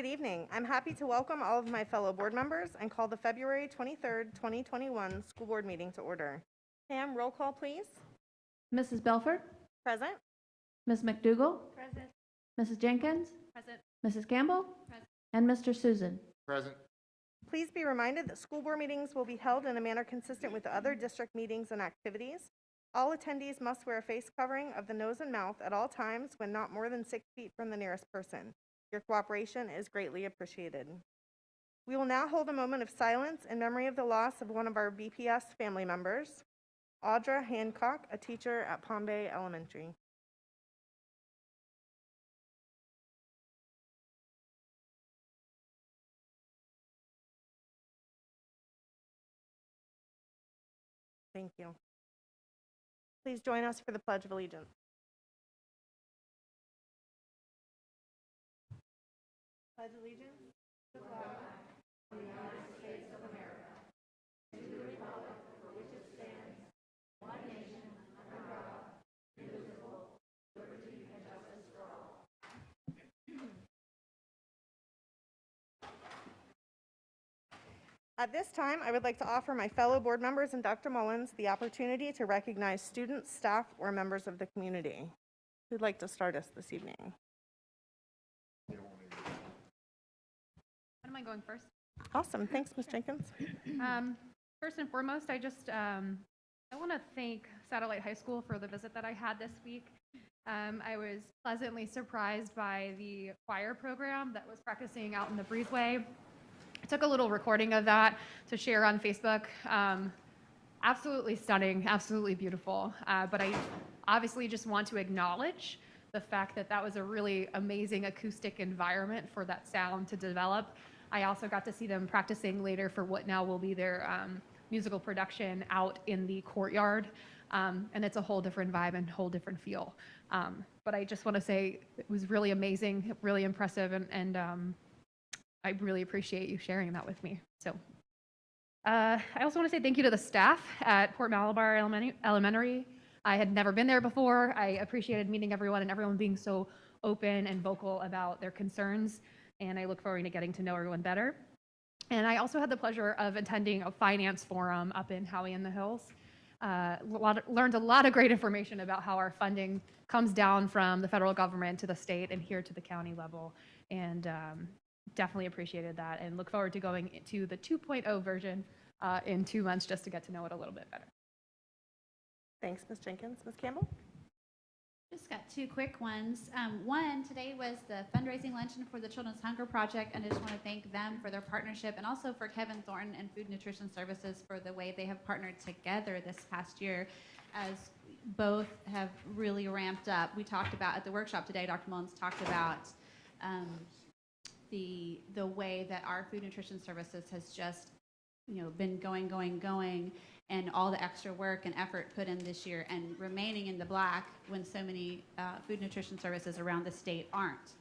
Good evening. I'm happy to welcome all of my fellow board members and call the February 23rd, 2021 school board meeting to order. Pam, roll call, please. Mrs. Belford? Present. Ms. McDougall? Present. Mrs. Jenkins? Present. Mrs. Campbell? Present. And Mr. Susan? Present. Please be reminded that school board meetings will be held in a manner consistent with other district meetings and activities. All attendees must wear a face covering of the nose and mouth at all times when not more than 6 feet from the nearest person. Your cooperation is greatly appreciated. We will now hold a moment of silence in memory of the loss of one of our BPS family members, Audra Hancock, a teacher at Palm Bay Elementary. Thank you. Please join us for the Pledge of Allegiance. Pledge allegiance to the flag of the United States of America, and to the republic for which it stands, one nation, under God, indivisible, with liberty and justice for all. At this time, I would like to offer my fellow board members and Dr. Mullins the opportunity to recognize students, staff, or members of the community. Who'd like to start us this evening? When am I going first? Awesome. Thanks, Ms. Jenkins. First and foremost, I want to thank Satellite High School for the visit that I had this week. I was pleasantly surprised by the choir program that was practicing out in the breezeway. I took a little recording of that to share on Facebook. Absolutely stunning, absolutely beautiful. But I obviously just want to acknowledge the fact that that was a really amazing acoustic environment for that sound to develop. I also got to see them practicing later for what now will be their musical production out in the courtyard. And it's a whole different vibe and whole different feel. But I just want to say it was really amazing, really impressive, and I really appreciate you sharing that with me. So I also want to say thank you to the staff at Port Malabar Elementary. I had never been there before. I appreciated meeting everyone and everyone being so open and vocal about their concerns. And I look forward to getting to know everyone better. And I also had the pleasure of attending a finance forum up in Howie in the Hills. Learned a lot of great information about how our funding comes down from the federal government to the state and here to the county level. And definitely appreciated that and look forward to going to the 2.0 version in 2 months just to get to know it a little bit better. Thanks, Ms. Jenkins. Ms. Campbell? Just got two quick ones. One, today was the fundraising luncheon for the Children's Hunger Project, and I just want to thank them for their partnership and also for Kevin Thornton and Food Nutrition Services for the way they have partnered together this past year, as both have really ramped up. We talked about at the workshop today, Dr. Mullins talked about the way that our Food Nutrition Services has just been going, and all the extra work and effort put in this year and remaining in the black when so many food nutrition services around the state aren't,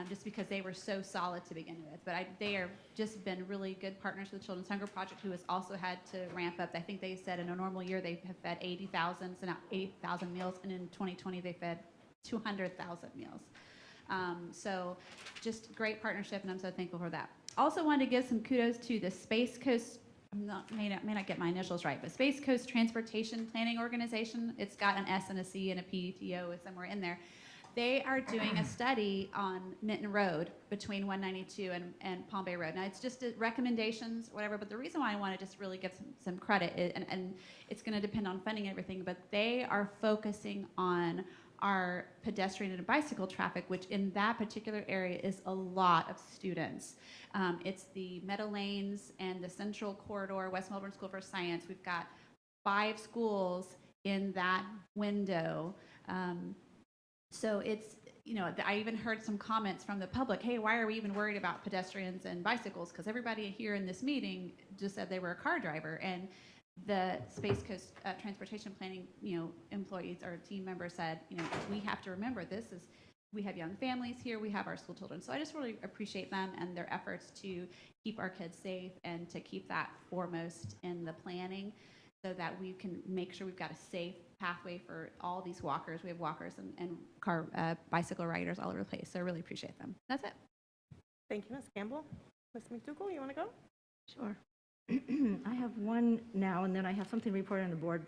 just because they were so solid to begin with. But they are just been really good partners with the Children's Hunger Project, who has also had to ramp up. I think they said in a normal year they have fed 80,000, so now 80,000 meals, and in 2020 they fed 200,000 meals. So just great partnership, and I'm so thankful for that. Also wanted to give some kudos to the Space Coast, may not get my initials right, but Space Coast Transportation Planning Organization. It's got an S and a C and a PTO somewhere in there. They are doing a study on Minton Road between 192 and Palm Bay Road. Now, it's just recommendations, whatever, but the reason why I want to just really give some credit, and it's going to depend on funding and everything, but they are focusing on our pedestrian and bicycle traffic, which in that particular area is a lot of students. It's the Meadow Lanes and the Central Corridor, West Melbourne School for Science. We've got 5 schools in that window. So it's, I even heard some comments from the public, hey, why are we even worried about pedestrians and bicycles? Because everybody here in this meeting just said they were a car driver. And the Space Coast Transportation Planning, employees or team members said, we have to remember we have young families here, we have our school children. So I just really appreciate them and their efforts to keep our kids safe and to keep that foremost in the planning so that we can make sure we've got a safe pathway for all these walkers. We have walkers and bicycle riders all over the place. So I really appreciate them. That's it. Thank you, Ms. Campbell. Ms. McDougall, you want to go? Sure. I have one now, and then I have something to report on the board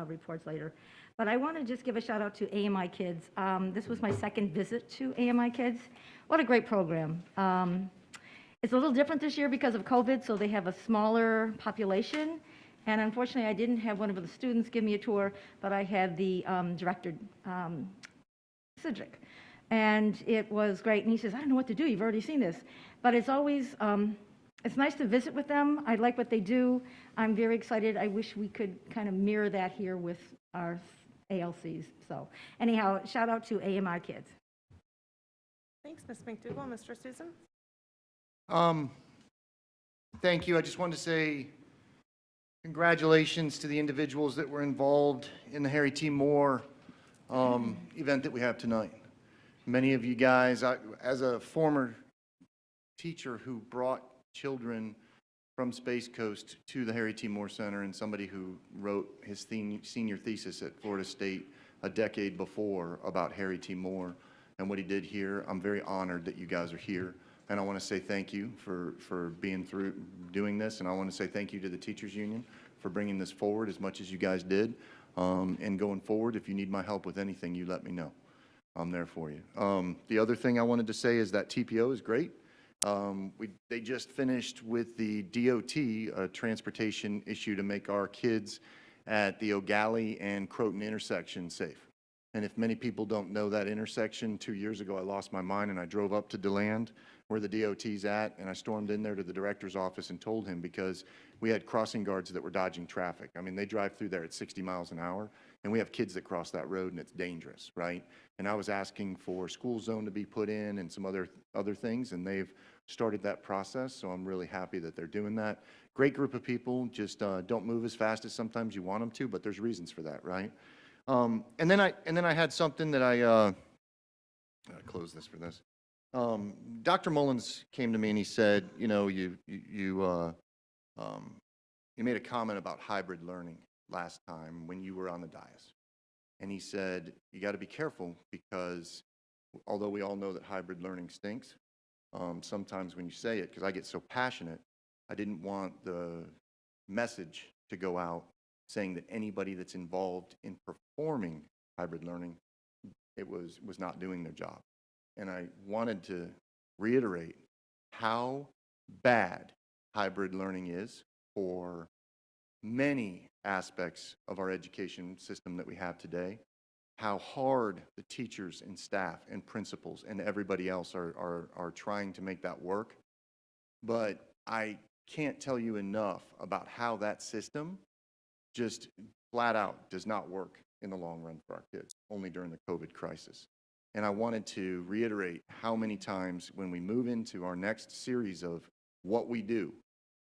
reports later. But I want to just give a shout out to AMI Kids. This was my second visit to AMI Kids. What a great program. It's a little different this year because of COVID, so they have a smaller population. And unfortunately, I didn't have one of the students give me a tour, but I had the director, Cedric. And it was great. And he says, I don't know what to do. You've already seen this. But it's always, it's nice to visit with them. I like what they do. I'm very excited. I wish we could kind of mirror that here with our ALCs. So anyhow, shout out to AMI Kids. Thanks, Ms. McDougall. Mr. Susan? Thank you. I just wanted to say congratulations to the individuals that were involved in the Harry T. Moore event that we have tonight. Many of you guys, as a former teacher who brought children from Space Coast to the Harry T. Moore Center, and somebody who wrote his senior thesis at Florida State a decade before about Harry T. Moore and what he did here, I'm very honored that you guys are here. And I want to say thank you for being through doing this, and I want to say thank you to the Teachers Union for bringing this forward as much as you guys did. And going forward, if you need my help with anything, you let me know. I'm there for you. The other thing I wanted to say is that TPO is great. They just finished with the DOT transportation issue to make our kids at the O'Galley and Croton intersection safe. And if many people don't know that intersection, 2 years ago I lost my mind and I drove up to DeLand where the DOT's at, and I stormed in there to the director's office and told him, because we had crossing guards that were dodging traffic. I mean, they drive through there at 60 miles an hour, and we have kids that cross that road, and it's dangerous, right? And I was asking for school zone to be put in and some other things, and they've started that process, so I'm really happy that they're doing that. Great group of people, just don't move as fast as sometimes you want them to, but there's reasons for that, right? And then I had something that I'll close this for this. Dr. Mullins came to me and he said, you know, you made a comment about hybrid learning last time when you were on the dais. And he said, you got to be careful, because although we all know that hybrid learning stinks, sometimes when you say it, because I get so passionate, I didn't want the message to go out saying that anybody that's involved in performing hybrid learning, it was not doing their job. And I wanted to reiterate how bad hybrid learning is for many aspects of our education system that we have today, how hard the teachers and staff and principals and everybody else are trying to make that work. But I can't tell you enough about how that system just flat out does not work in the long run for our kids, only during the COVID crisis. And I wanted to reiterate how many times when we move into our next series of what we do,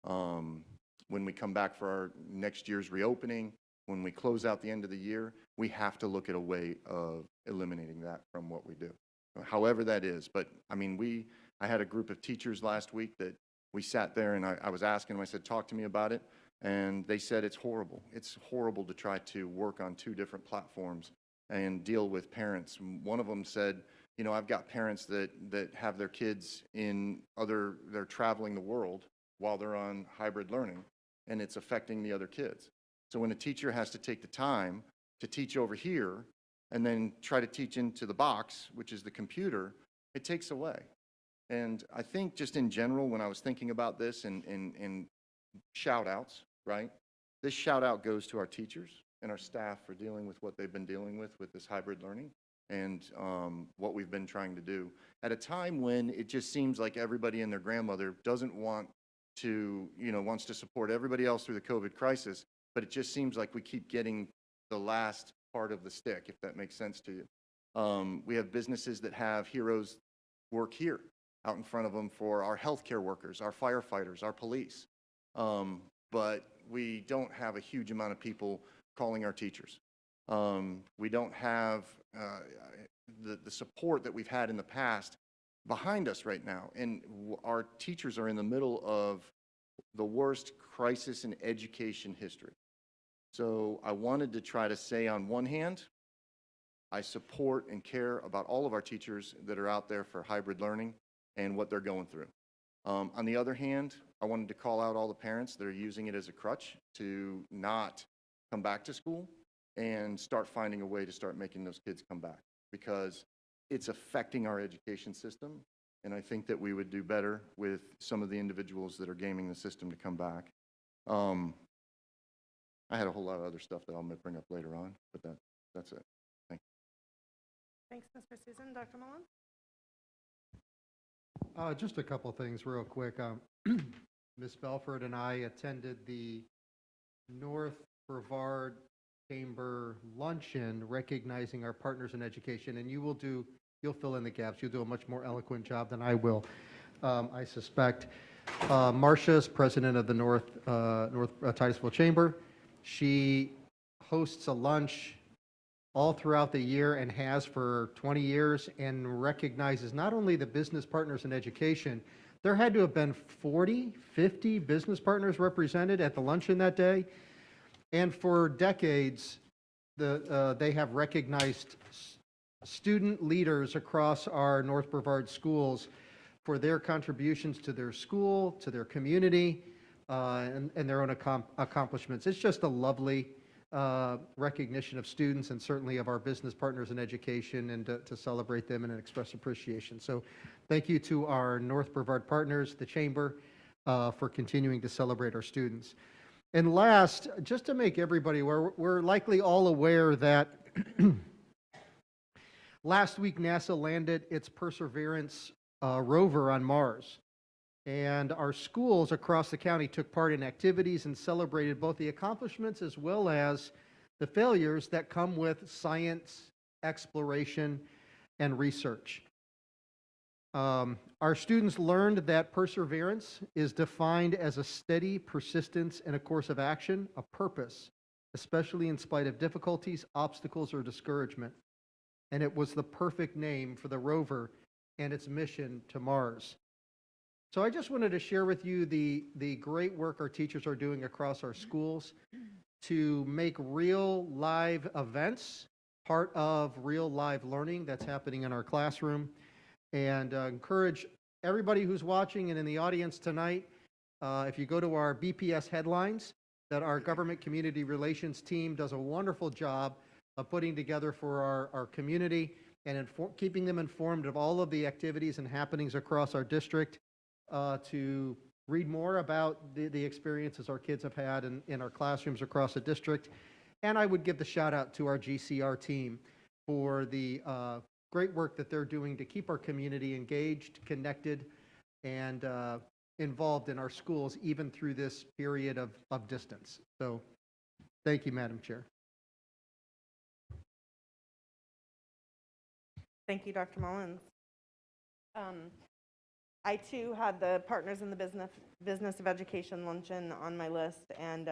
when we come back for our next year's reopening, when we close out the end of the year, we have to look at a way of eliminating that from what we do, however that is. But I mean, I had a group of teachers last week that we sat there and I was asking them, I said, talk to me about it. And they said it's horrible. It's horrible to try to work on two different platforms and deal with parents. One of them said, you know, I've got parents that have their kids they're traveling the world while they're on hybrid learning, and it's affecting the other kids. So when a teacher has to take the time to teach over here and then try to teach into the box, which is the computer, it takes away. And I think just in general, when I was thinking about this and shout outs, right? This shout out goes to our teachers and our staff for dealing with what they've been dealing with this hybrid learning and what we've been trying to do at a time when it just seems like everybody and their grandmother doesn't want to, wants to support everybody else through the COVID crisis, but it just seems like we keep getting the last part of the stick, if that makes sense to you. We have businesses that have heroes work here out in front of them for our healthcare workers, our firefighters, our police. But we don't have a huge amount of people calling our teachers. We don't have the support that we've had in the past behind us right now. And our teachers are in the middle of the worst crisis in education history. So I wanted to try to say, on one hand, I support and care about all of our teachers that are out there for hybrid learning. and what they're going through. On the other hand, I wanted to call out all the parents that are using it as a crutch to not come back to school and start finding a way to start making those kids come back, because it's affecting our education system. And I think that we would do better with some of the individuals that are gaming the system to come back. I had a whole lot of other stuff that I'll bring up later on, but that's it. Thank you. Thanks, Mr. Susan. Dr. Mullen? Just a couple things real quick. Ms. Belford and I attended the North Brevard Chamber Luncheon recognizing our partners in education, and you'll fill in the gaps. You'll do a much more eloquent job than I will, I suspect. Marcia's president of the North Titusville Chamber. She hosts a lunch all throughout the year and has for 20 years and recognizes not only the business partners in education. There had to have been 40, 50 business partners represented at the luncheon that day. And for decades, they have recognized student leaders across our North Brevard schools for their contributions to their school, to their community, and their own accomplishments. It's just a lovely recognition of students and certainly of our business partners in education, and to celebrate them and express appreciation. So thank you to our North Brevard partners, the Chamber, for continuing to celebrate our students. And last, just to make everybody aware, we're likely all aware that last week NASA landed its Perseverance rover on Mars. And our schools across the county took part in activities and celebrated both the accomplishments as well as the failures that come with science, exploration, and research. Our students learned that perseverance is defined as a steady persistence in a course of action, a purpose, especially in spite of difficulties, obstacles, or discouragement. And it was the perfect name for the rover and its mission to Mars. So I just wanted to share with you the great work our teachers are doing across our schools to make real live events part of real live learning that's happening in our classroom. And encourage everybody who's watching and in the audience tonight, if you go to our BPS Headlines, that our government community relations team does a wonderful job of putting together for our community and keeping them informed of all of the activities and happenings across our district, to read more about the experiences our kids have had in our classrooms across the district. And I would give the shout out to our GCR team for the great work that they're doing to keep our community engaged, connected, and involved in our schools, even through this period of distance. So thank you, Madam Chair. Thank you, Dr. Mullins. I too had the Partners in the Business of Education luncheon on my list, and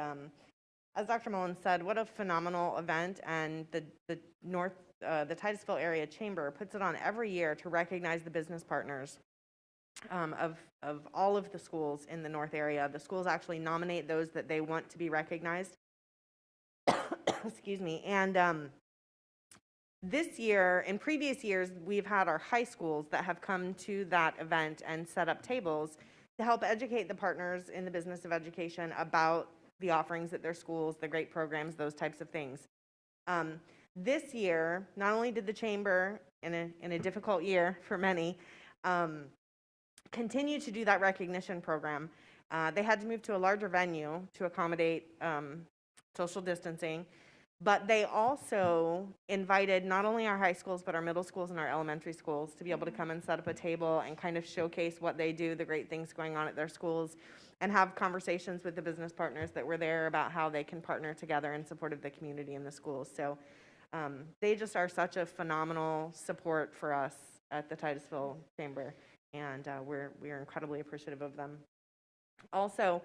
as Dr. Mullins said, what a phenomenal event, and the Titusville Area Chamber puts it on every year to recognize the business partners of all of the schools in the North area. The schools actually nominate those that they want to be recognized. Excuse me. And this year, in previous years, we've had our high schools that have come to that event and set up tables to help educate the partners in the business of education about the offerings at their schools, the great programs, those types of things. This year, not only did the Chamber, in a difficult year for many, continue to do that recognition program, they had to move to a larger venue to accommodate social distancing, but they also invited not only our high schools, but our middle schools and our elementary schools to be able to come and set up a table and kind of showcase what they do, the great things going on at their schools, and have conversations with the business partners that were there about how they can partner together in support of the community and the schools. So they just are such a phenomenal support for us at the Titusville Chamber, and we are incredibly appreciative of them. Also,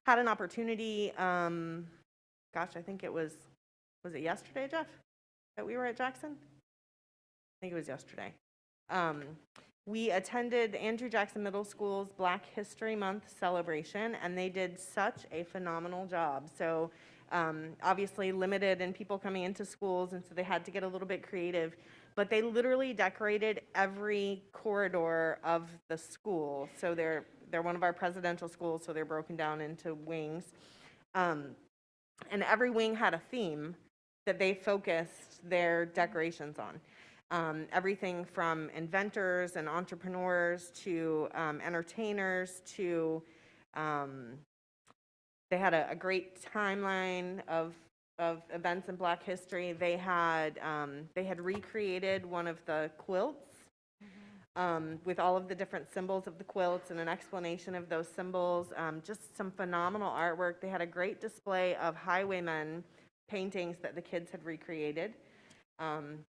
had an opportunity, gosh, I think it was it yesterday, Jeff, that we were at Jackson? I think it was yesterday. We attended Andrew Jackson Middle School's Black History Month celebration, and they did such a phenomenal job. So obviously limited in people coming into schools, and so they had to get a little bit creative. but they literally decorated every corridor of the school. So they're one of our presidential schools, so they're broken down into wings. And every wing had a theme that they focused their decorations on. Everything from inventors and entrepreneurs to entertainers to they had a great timeline of events in Black history. They had recreated one of the quilts with all of the different symbols of the quilts and an explanation of those symbols. Just some phenomenal artwork. They had a great display of highwaymen paintings that the kids had recreated. And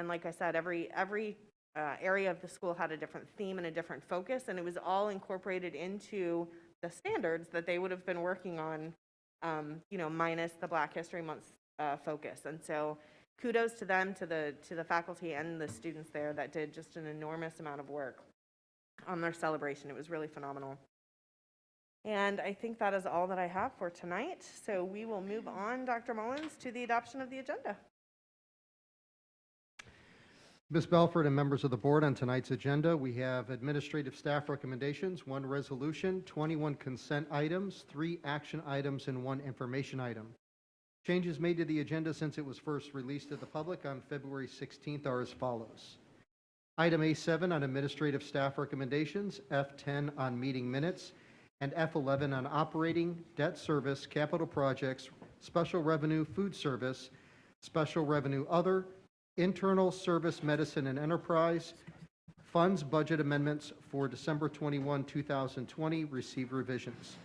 like I said, every area of the school had a different theme and a different focus, and it was all incorporated into the standards that they would have been working on, minus the Black History Month focus. And so kudos to them, to the faculty and the students there that did just an enormous amount of work on their celebration. It was really phenomenal. And I think that is all that I have for tonight. So we will move on, Dr. Mullins, to the adoption of the agenda. Ms. Belford and members of the board, on tonight's agenda, we have administrative staff recommendations, 1 resolution, 21 consent items, 3 action items, and 1 information item. Changes made to the agenda since it was first released to the public on February 16th are as follows. Item A7 on administrative staff recommendations, F10 on meeting minutes, and F11 on operating, debt service, capital projects, special revenue, food service, special revenue other, internal service medicine and enterprise, funds budget amendments for December 21, 2020, received revisions.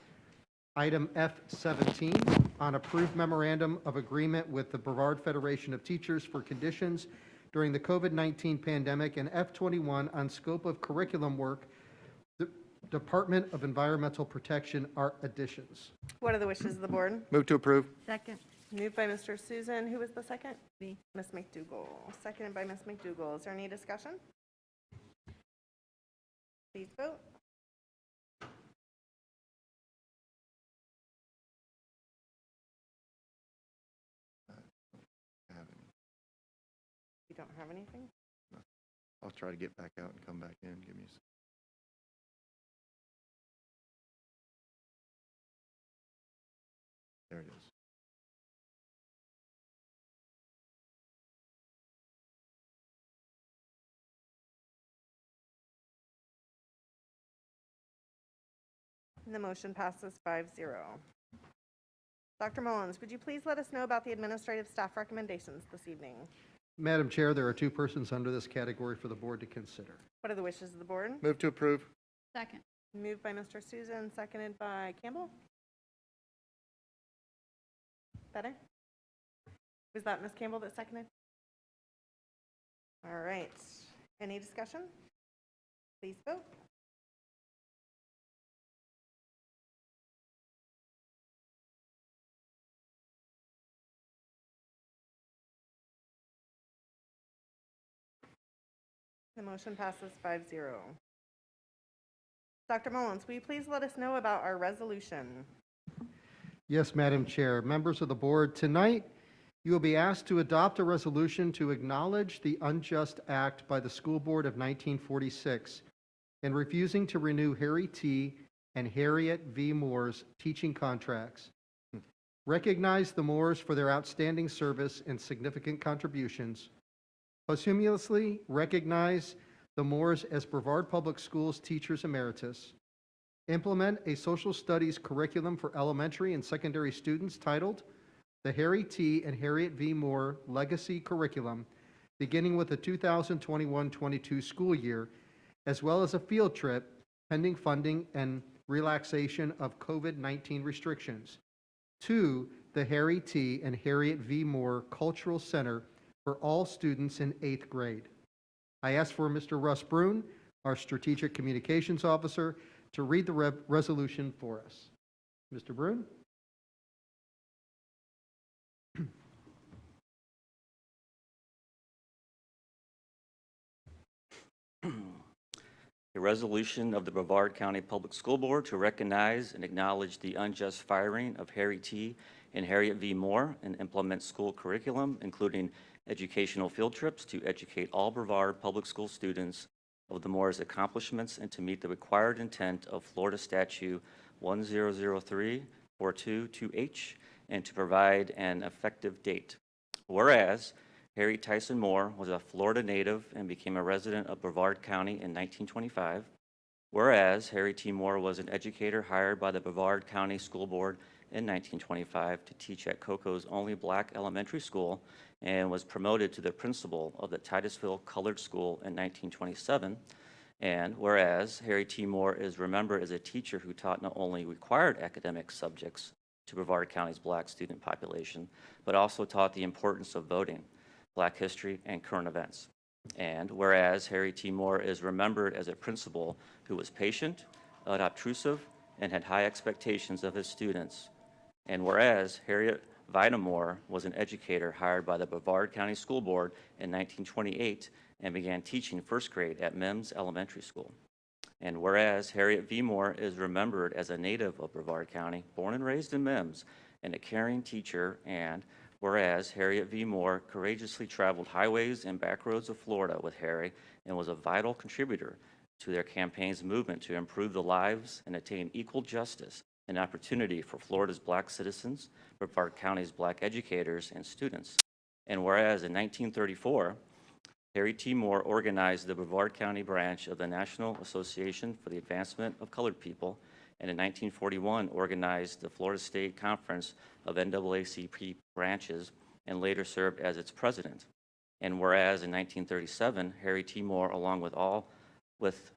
Item F17 on approved memorandum of agreement with the Brevard Federation of Teachers for conditions during the COVID-19 pandemic, and F21 on scope of curriculum work, the Department of Environmental Protection are additions. What are the wishes of the board? Move to approve. Second. Moved by Mr. Susan. Who was the second? Me. Ms. McDougall. Seconded by Ms. McDougall. Is there any discussion? Please vote. You don't have anything? I'll try to get back out and come back in. Give me a second. There it is. And the motion passes 5-0. Dr. Mullins, would you please let us know about the administrative staff recommendations this evening? Madam Chair, there are 2 persons under this category for the board to consider. What are the wishes of the board? Move to approve. Second. Moved by Mr. Susan, seconded by Campbell. Better? Was that Ms. Campbell that seconded? All right. Any discussion? Please vote. The motion passes 5-0. Dr. Mullins, will you please let us know about our resolution? Yes, Madam Chair. Members of the board, tonight you will be asked to adopt a resolution to acknowledge the unjust act by the School Board of 1946 in refusing to renew Harry T. and Harriet V. Moore's teaching contracts. Recognize the Moores for their outstanding service and significant contributions. Posthumously recognize the Moores as Brevard Public Schools teachers emeritus. Implement a social studies curriculum for elementary and secondary students titled the Harry T. and Harriet V. Moore Legacy Curriculum, beginning with the 2021-22 school year, as well as a field trip pending funding and relaxation of COVID-19 restrictions, to the Harry T. and Harriet V. Moore Cultural Center for all students in 8th grade. I ask for Mr. Russ Brune, our Strategic Communications Officer, to read the resolution for us. Mr. Brune? A resolution of the Brevard County Public School Board to recognize and acknowledge the unjust firing of Harry T. in Harriet V. Moore and implement school curriculum, including educational field trips to educate all Brevard public school students of the Moore's accomplishments and to meet the required intent of Florida Statute 1003-422H and to provide an effective date. Whereas Harry Tyson Moore was a Florida native and became a resident of Brevard County in 1925. Whereas Harry T. Moore was an educator hired by the Brevard County School Board in 1925 to teach at Coco's only black elementary school and was promoted to the principal of the Titusville Colored School in 1927. And whereas Harry T. Moore is remembered as a teacher who taught not only required academic subjects to Brevard County's black student population, but also taught the importance of voting, black history, and current events. And whereas Harry T. Moore is remembered as a principal who was patient, unobtrusive, and had high expectations of his students. And whereas Harriet Vida Moore was an educator hired by the Brevard County School Board in 1928 and began teaching first grade at Mims Elementary School. And whereas Harriet V. Moore is remembered as a native of Brevard County, born and raised in Mims, and a caring teacher, and whereas Harriet V. Moore courageously traveled highways and back roads of Florida with Harry and was a vital contributor to their campaign's movement to improve the lives and attain equal justice and opportunity for Florida's black citizens, Brevard County's black educators and students. And whereas in 1934, Harry T. Moore organized the Brevard County branch of the National Association for the Advancement of Colored People, and in 1941 organized the Florida State Conference of NAACP branches and later served as its president. And whereas in 1937, Harry T. Moore, along with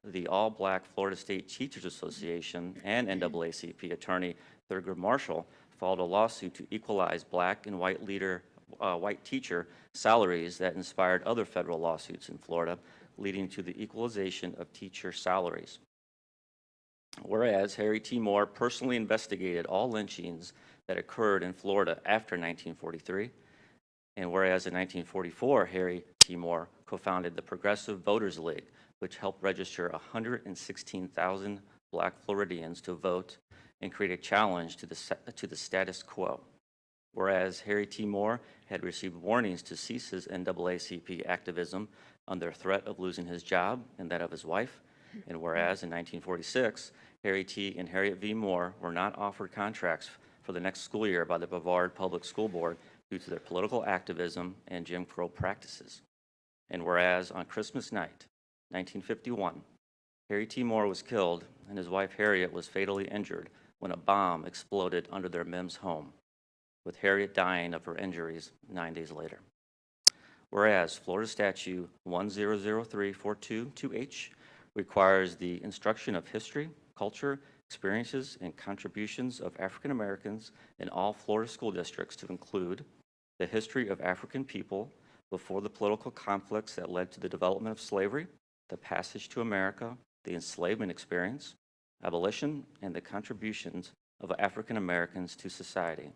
the All-Black Florida State Teachers Association and NAACP attorney Thurgood Marshall, filed a lawsuit to equalize black and white teacher salaries that inspired other federal lawsuits in Florida, leading to the equalization of teacher salaries. Whereas Harry T. Moore personally investigated all lynchings that occurred in Florida after 1943, and whereas in 1944, Harry T. Moore co-founded the Progressive Voters League, which helped register 116,000 black Floridians to vote and create a challenge to the status quo. Whereas Harry T. Moore had received warnings to cease his NAACP activism under threat of losing his job and that of his wife, and whereas in 1946, Harry T. and Harriet V. Moore were not offered contracts for the next school year by the Brevard Public School Board due to their political activism and Jim Crow practices. And whereas on Christmas night, 1951, Harry T. Moore was killed and his wife Harriet was fatally injured when a bomb exploded under their Mims home, with Harriet dying of her injuries 9 days later. Whereas Florida Statute 1003-422H requires the instruction of history, culture, experiences, and contributions of African Americans in all Florida school districts to include the history of African people before the political conflicts that led to the development of slavery, the passage to America, the enslavement experience, abolition, and the contributions of African Americans to society.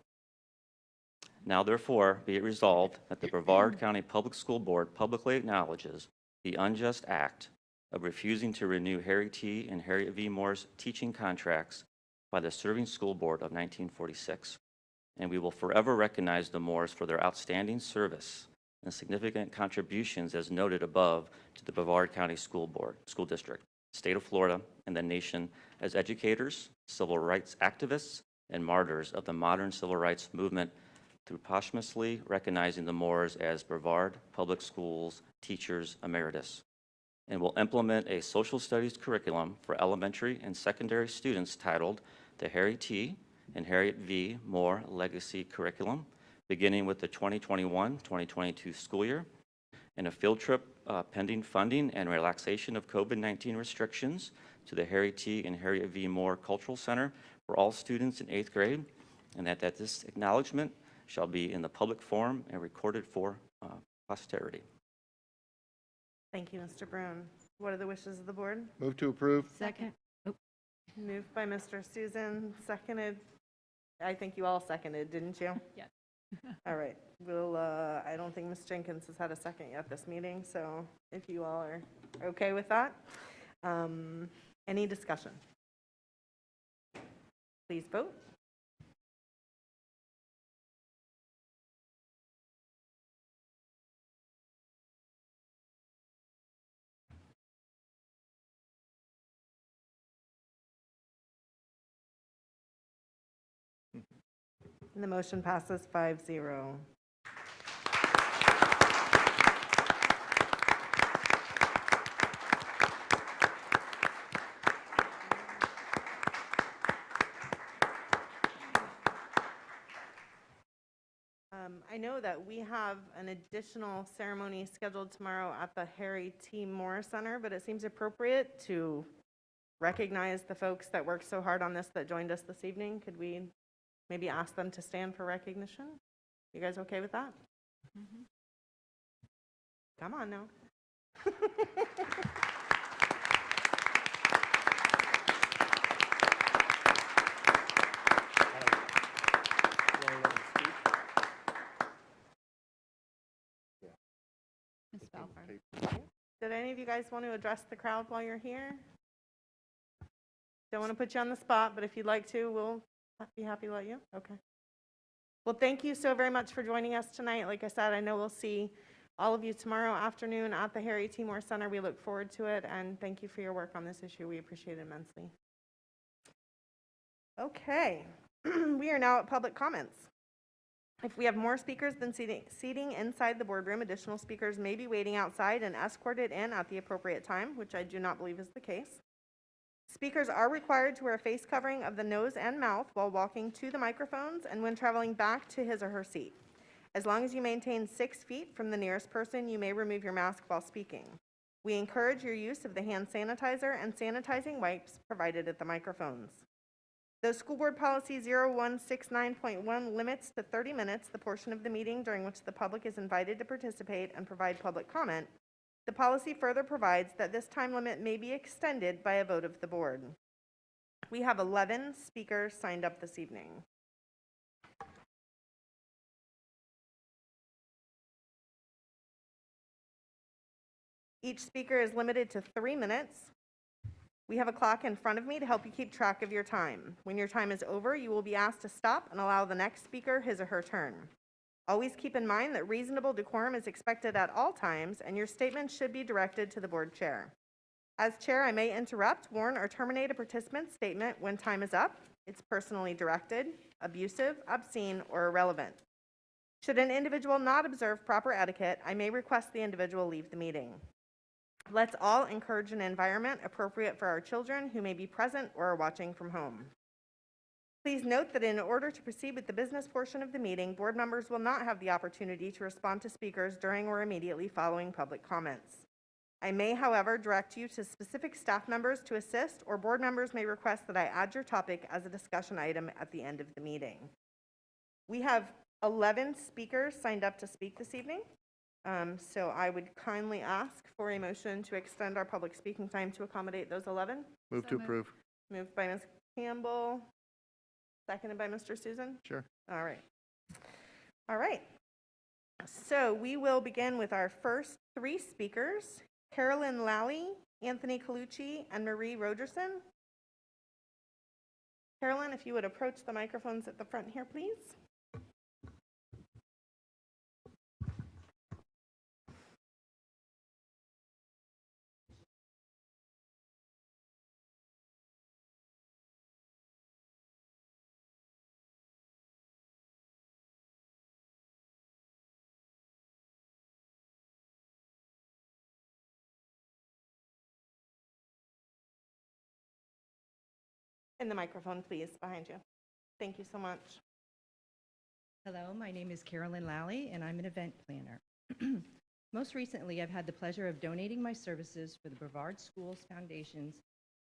Now therefore be it resolved that the Brevard County Public School Board publicly acknowledges the unjust act of refusing to renew Harry T. and Harriet V. Moore's teaching contracts by the Serving School Board of 1946. And we will forever recognize the Moores for their outstanding service and significant contributions as noted above to the Brevard County School District, state of Florida, and the nation as educators, civil rights activists, and martyrs of the modern civil rights movement through posthumously recognizing the Moores as Brevard Public Schools Teachers Emeritus, and will implement a social studies curriculum for elementary and secondary students titled the Harry T. and Harriet V. Moore Legacy Curriculum, beginning with the 2021-2022 school year, and a field trip pending funding and relaxation of COVID-19 restrictions to the Harry T. and Harriet V. Moore Cultural Center for all students in 8th grade, and that this acknowledgement shall be in the public forum and recorded for posterity. Thank you, Mr. Brune. What are the wishes of the board? Move to approve. Second. Moved by Mr. Susan, seconded. I think you all seconded, didn't you? Yes. All right. We'll, I don't think Ms. Jenkins has had a second yet this meeting, so if you all are okay with that. Any discussion? Please vote. And the motion passes 5-0. I know that we have an additional ceremony scheduled tomorrow at the Harry T. Moore Center, but it seems appropriate to recognize the folks that worked so hard on this that joined us this evening. Could we maybe ask them to stand for recognition? You guys okay with that? Come on now. Ms. Belfer. Did any of you guys want to address the crowd while you're here? Don't want to put you on the spot, but if you'd like to, we'll be happy to let you. Okay. Well, thank you so very much for joining us tonight. Like I said, I know we'll see all of you tomorrow afternoon at the Harry T. Moore Center. We look forward to it, and thank you for your work on this issue. We appreciate it immensely. Okay. We are now at public comments. If we have more speakers than seating inside the boardroom, additional speakers may be waiting outside and escorted in at the appropriate time, which I do not believe is the case. Speakers are required to wear a face covering of the nose and mouth while walking to the microphones and when traveling back to his or her seat. As long as you maintain 6 feet from the nearest person, you may remove your mask while speaking. We encourage your use of the hand sanitizer and sanitizing wipes provided at the microphones. Though School Board Policy 0169.1 limits to 30 minutes the portion of the meeting during which the public is invited to participate and provide public comment, the policy further provides that this time limit may be extended by a vote of the board. We have 11 speakers signed up this evening. Each speaker is limited to 3 minutes. We have a clock in front of me to help you keep track of your time. When your time is over, you will be asked to stop and allow the next speaker his or her turn. Always keep in mind that reasonable decorum is expected at all times, and your statement should be directed to the board chair. As chair, I may interrupt, warn, or terminate a participant's statement when time is up. It's personally directed, abusive, obscene, or irrelevant. Should an individual not observe proper etiquette, I may request the individual leave the meeting. Let's all encourage an environment appropriate for our children who may be present or are watching from home. Please note that in order to proceed with the business portion of the meeting, board members will not have the opportunity to respond to speakers during or immediately following public comments. I may, however, direct you to specific staff members to assist, or board members may request that I add your topic as a discussion item at the end of the meeting. We have 11 speakers signed up to speak this evening. So I would kindly ask for a motion to extend our public speaking time to accommodate those 11. Move to approve. Moved by Ms. Campbell, seconded by Mr. Susan. Sure. All right. All right. So we will begin with our first 3 speakers, Carolyn Lally, Anthony Colucci, and Marie Rogerson. Carolyn, if you would approach the microphones at the front here, please. And the microphone, please, behind you. Thank you so much. Hello, my name is Carolyn Lally, and I'm an event planner. Most recently, I've had the pleasure of donating my services for the Brevard Schools Foundation's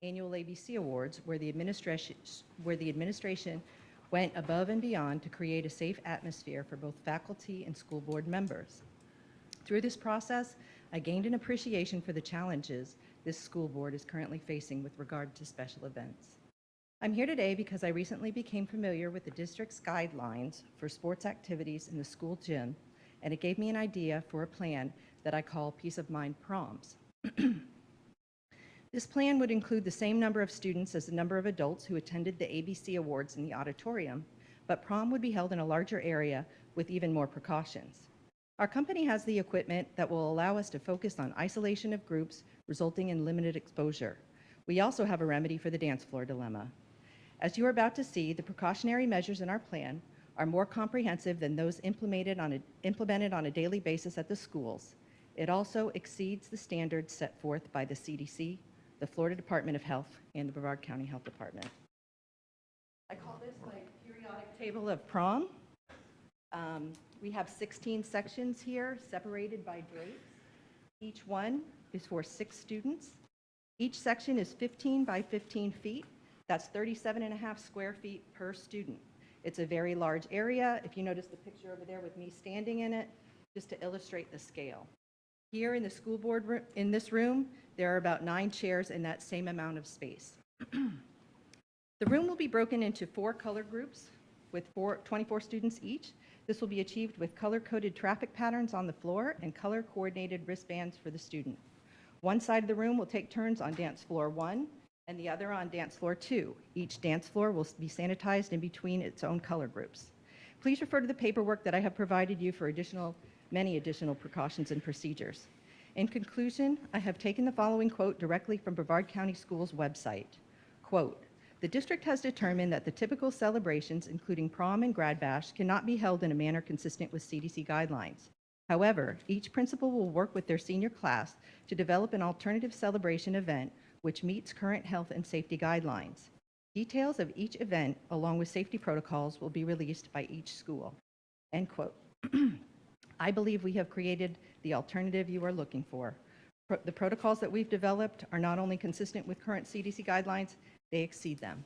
annual ABC Awards, where the administration went above and beyond to create a safe atmosphere for both faculty and school board members. Through this process, I gained an appreciation for the challenges this school board is currently facing with regard to special events. I'm here today because I recently became familiar with the district's guidelines for sports activities in the school gym, and it gave me an idea for a plan that I call Peace of Mind Proms. This plan would include the same number of students as the number of adults who attended the ABC Awards in the auditorium, but prom would be held in a larger area with even more precautions. Our company has the equipment that will allow us to focus on isolation of groups, resulting in limited exposure. We also have a remedy for the dance floor dilemma. As you are about to see, the precautionary measures in our plan are more comprehensive than those implemented on a daily basis at the schools. It also exceeds the standards set forth by the CDC, the Florida Department of Health, and the Brevard County Health Department. I call this my periodic table of prom. We have 16 sections here separated by drapes. Each one is for 6 students. Each section is 15 by 15 feet. That's 37.5 square feet per student. It's a very large area. If you notice the picture over there with me standing in it, just to illustrate the scale. Here in the school board, in this room, there are about 9 chairs in that same amount of space. The room will be broken into 4 color groups with 24 students each. This will be achieved with color-coded traffic patterns on the floor and color-coordinated wristbands for the student. One side of the room will take turns on dance floor 1 and the other on dance floor 2. Each dance floor will be sanitized in between its own color groups. Please refer to the paperwork that I have provided you for many additional precautions and procedures. In conclusion, I have taken the following quote directly from Brevard County Schools website. Quote, "The district has determined that the typical celebrations, including prom and grad bash, cannot be held in a manner consistent with CDC guidelines. However, each principal will work with their senior class to develop an alternative celebration event which meets current health and safety guidelines. Details of each event, along with safety protocols, will be released by each school." End quote. I believe we have created the alternative you are looking for. The protocols that we've developed are not only consistent with current CDC guidelines, they exceed them.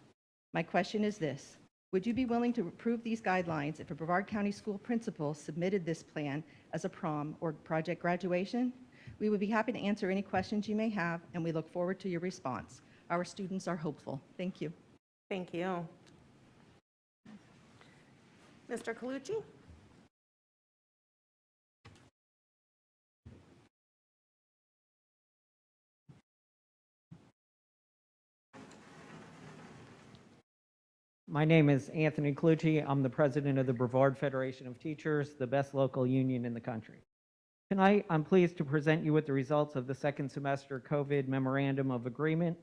My question is this: would you be willing to approve these guidelines if a Brevard County school principal submitted this plan as a prom or project graduation? We would be happy to answer any questions you may have, and we look forward to your response. Our students are hopeful. Thank you. Thank you. Mr. Colucci? My name is Anthony Colucci. I'm the president of the Brevard Federation of Teachers, the best local union in the country. Tonight, I'm pleased to present you with the results of the second semester COVID Memorandum of Agreement.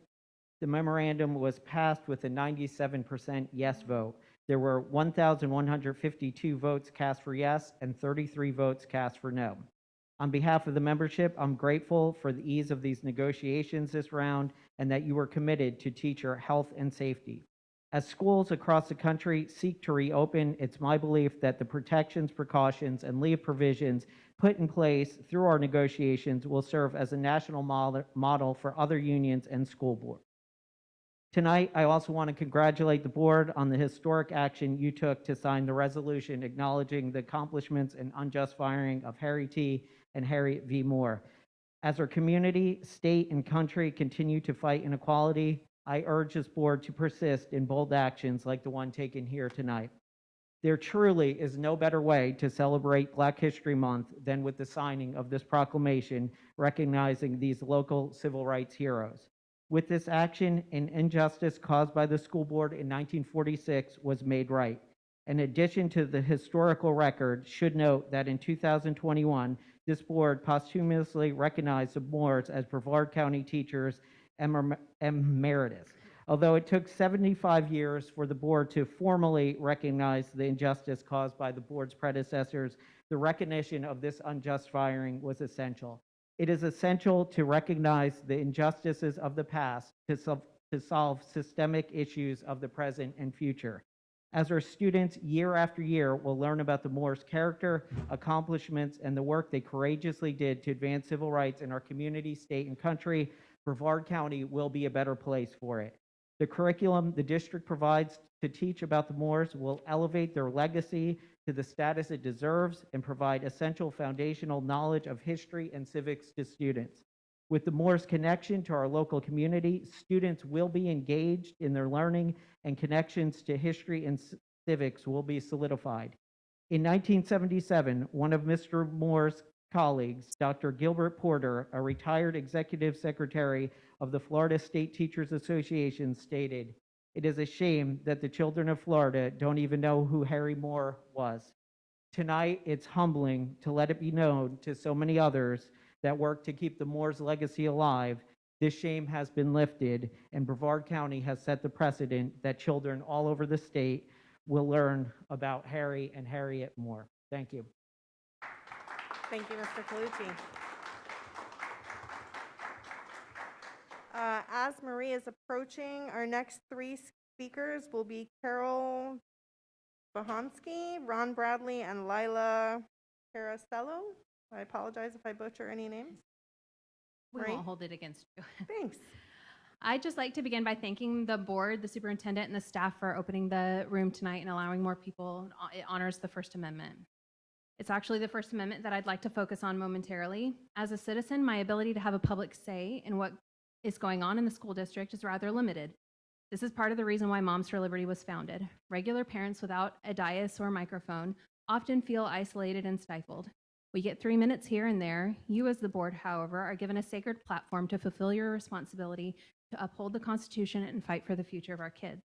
The memorandum was passed with a 97% yes vote. There were 1,152 votes cast for yes and 33 votes cast for no. On behalf of the membership, I'm grateful for the ease of these negotiations this round and that you were committed to teacher health and safety. As schools across the country seek to reopen, it's my belief that the protections, precautions, and leave provisions put in place through our negotiations will serve as a national model for other unions and school boards. Tonight, I also want to congratulate the board on the historic action you took to sign the resolution acknowledging the accomplishments and unjust firing of Harry T. and Harriet V. Moore. As our community, state, and country continue to fight inequality, I urge this board to persist in bold actions like the one taken here tonight. There truly is no better way to celebrate Black History Month than with the signing of this proclamation recognizing these local civil rights heroes. With this action, an injustice caused by the school board in 1946 was made right. In addition to the historical record, should note that in 2021, this board posthumously recognized the Moores as Brevard County Teachers Emeritus. Although it took 75 years for the board to formally recognize the injustice caused by the board's predecessors, the recognition of this unjust firing was essential. It is essential to recognize the injustices of the past to solve systemic issues of the present and future. As our students year after year will learn about the Moores' character, accomplishments, and the work they courageously did to advance civil rights in our community, state, and country, Brevard County will be a better place for it. The curriculum the district provides to teach about the Moores will elevate their legacy to the status it deserves and provide essential foundational knowledge of history and civics to students. With the Moores' connection to our local community, students will be engaged in their learning and connections to history and civics will be solidified. In 1977, one of Mr. Moore's colleagues, Dr. Gilbert Porter, a retired executive secretary of the Florida State Teachers Association, stated, "It is a shame that the children of Florida don't even know who Harry Moore was." Tonight, it's humbling to let it be known to so many others that work to keep the Moores' legacy alive. This shame has been lifted, and Brevard County has set the precedent that children all over the state will learn about Harry and Harriet more. Thank you. Thank you, Mr. Colucci. As Marie is approaching, our next three speakers will be Carol Bohansky, Ron Bradley, and Lila Caracello. I apologize if I butcher any names. We Marie? won't hold it against you. Thanks. I'd just like to begin by thanking the board, the superintendent, and the staff for opening the room tonight and allowing more people. It honors the First Amendment. It's actually the First Amendment that I'd like to focus on momentarily. As a citizen, my ability to have a public say in what is going on in the school district is rather limited. This is part of the reason why Moms for Liberty was founded. Regular parents without a dais or microphone often feel isolated and stifled. We get 3 minutes here and there. You as the board, however, are given a sacred platform to fulfill your responsibility to uphold the Constitution and fight for the future of our kids.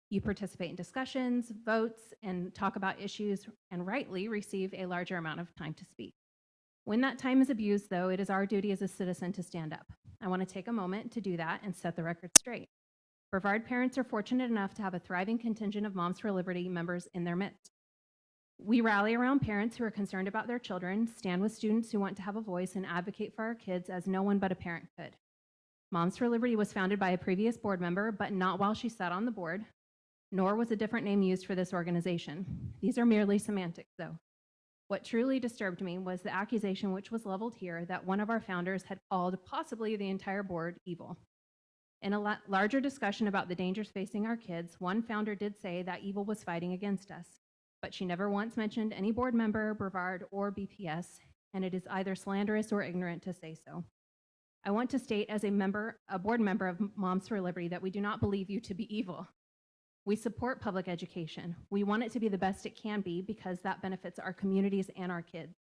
You participate in discussions, votes, and talk about issues, and rightly receive a larger amount of time to speak. When that time is abused, though, it is our duty as a citizen to stand up. I want to take a moment to do that and set the record straight. Brevard parents are fortunate enough to have a thriving contingent of Moms for Liberty members in their midst. We rally around parents who are concerned about their children, stand with students who want to have a voice, and advocate for our kids as no one but a parent could. Moms for Liberty was founded by a previous board member, but not while she sat on the board, nor was a different name used for this organization. These are merely semantics, though. What truly disturbed me was the accusation which was leveled here that one of our founders had called possibly the entire board evil. In a larger discussion about the dangers facing our kids, one founder did say that evil was fighting against us, but she never once mentioned any board member, Brevard, or BPS, and it is either slanderous or ignorant to say so. I want to state as a board member of Moms for Liberty that we do not believe you to be evil. We support public education. We want it to be the best it can be because that benefits our communities and our kids.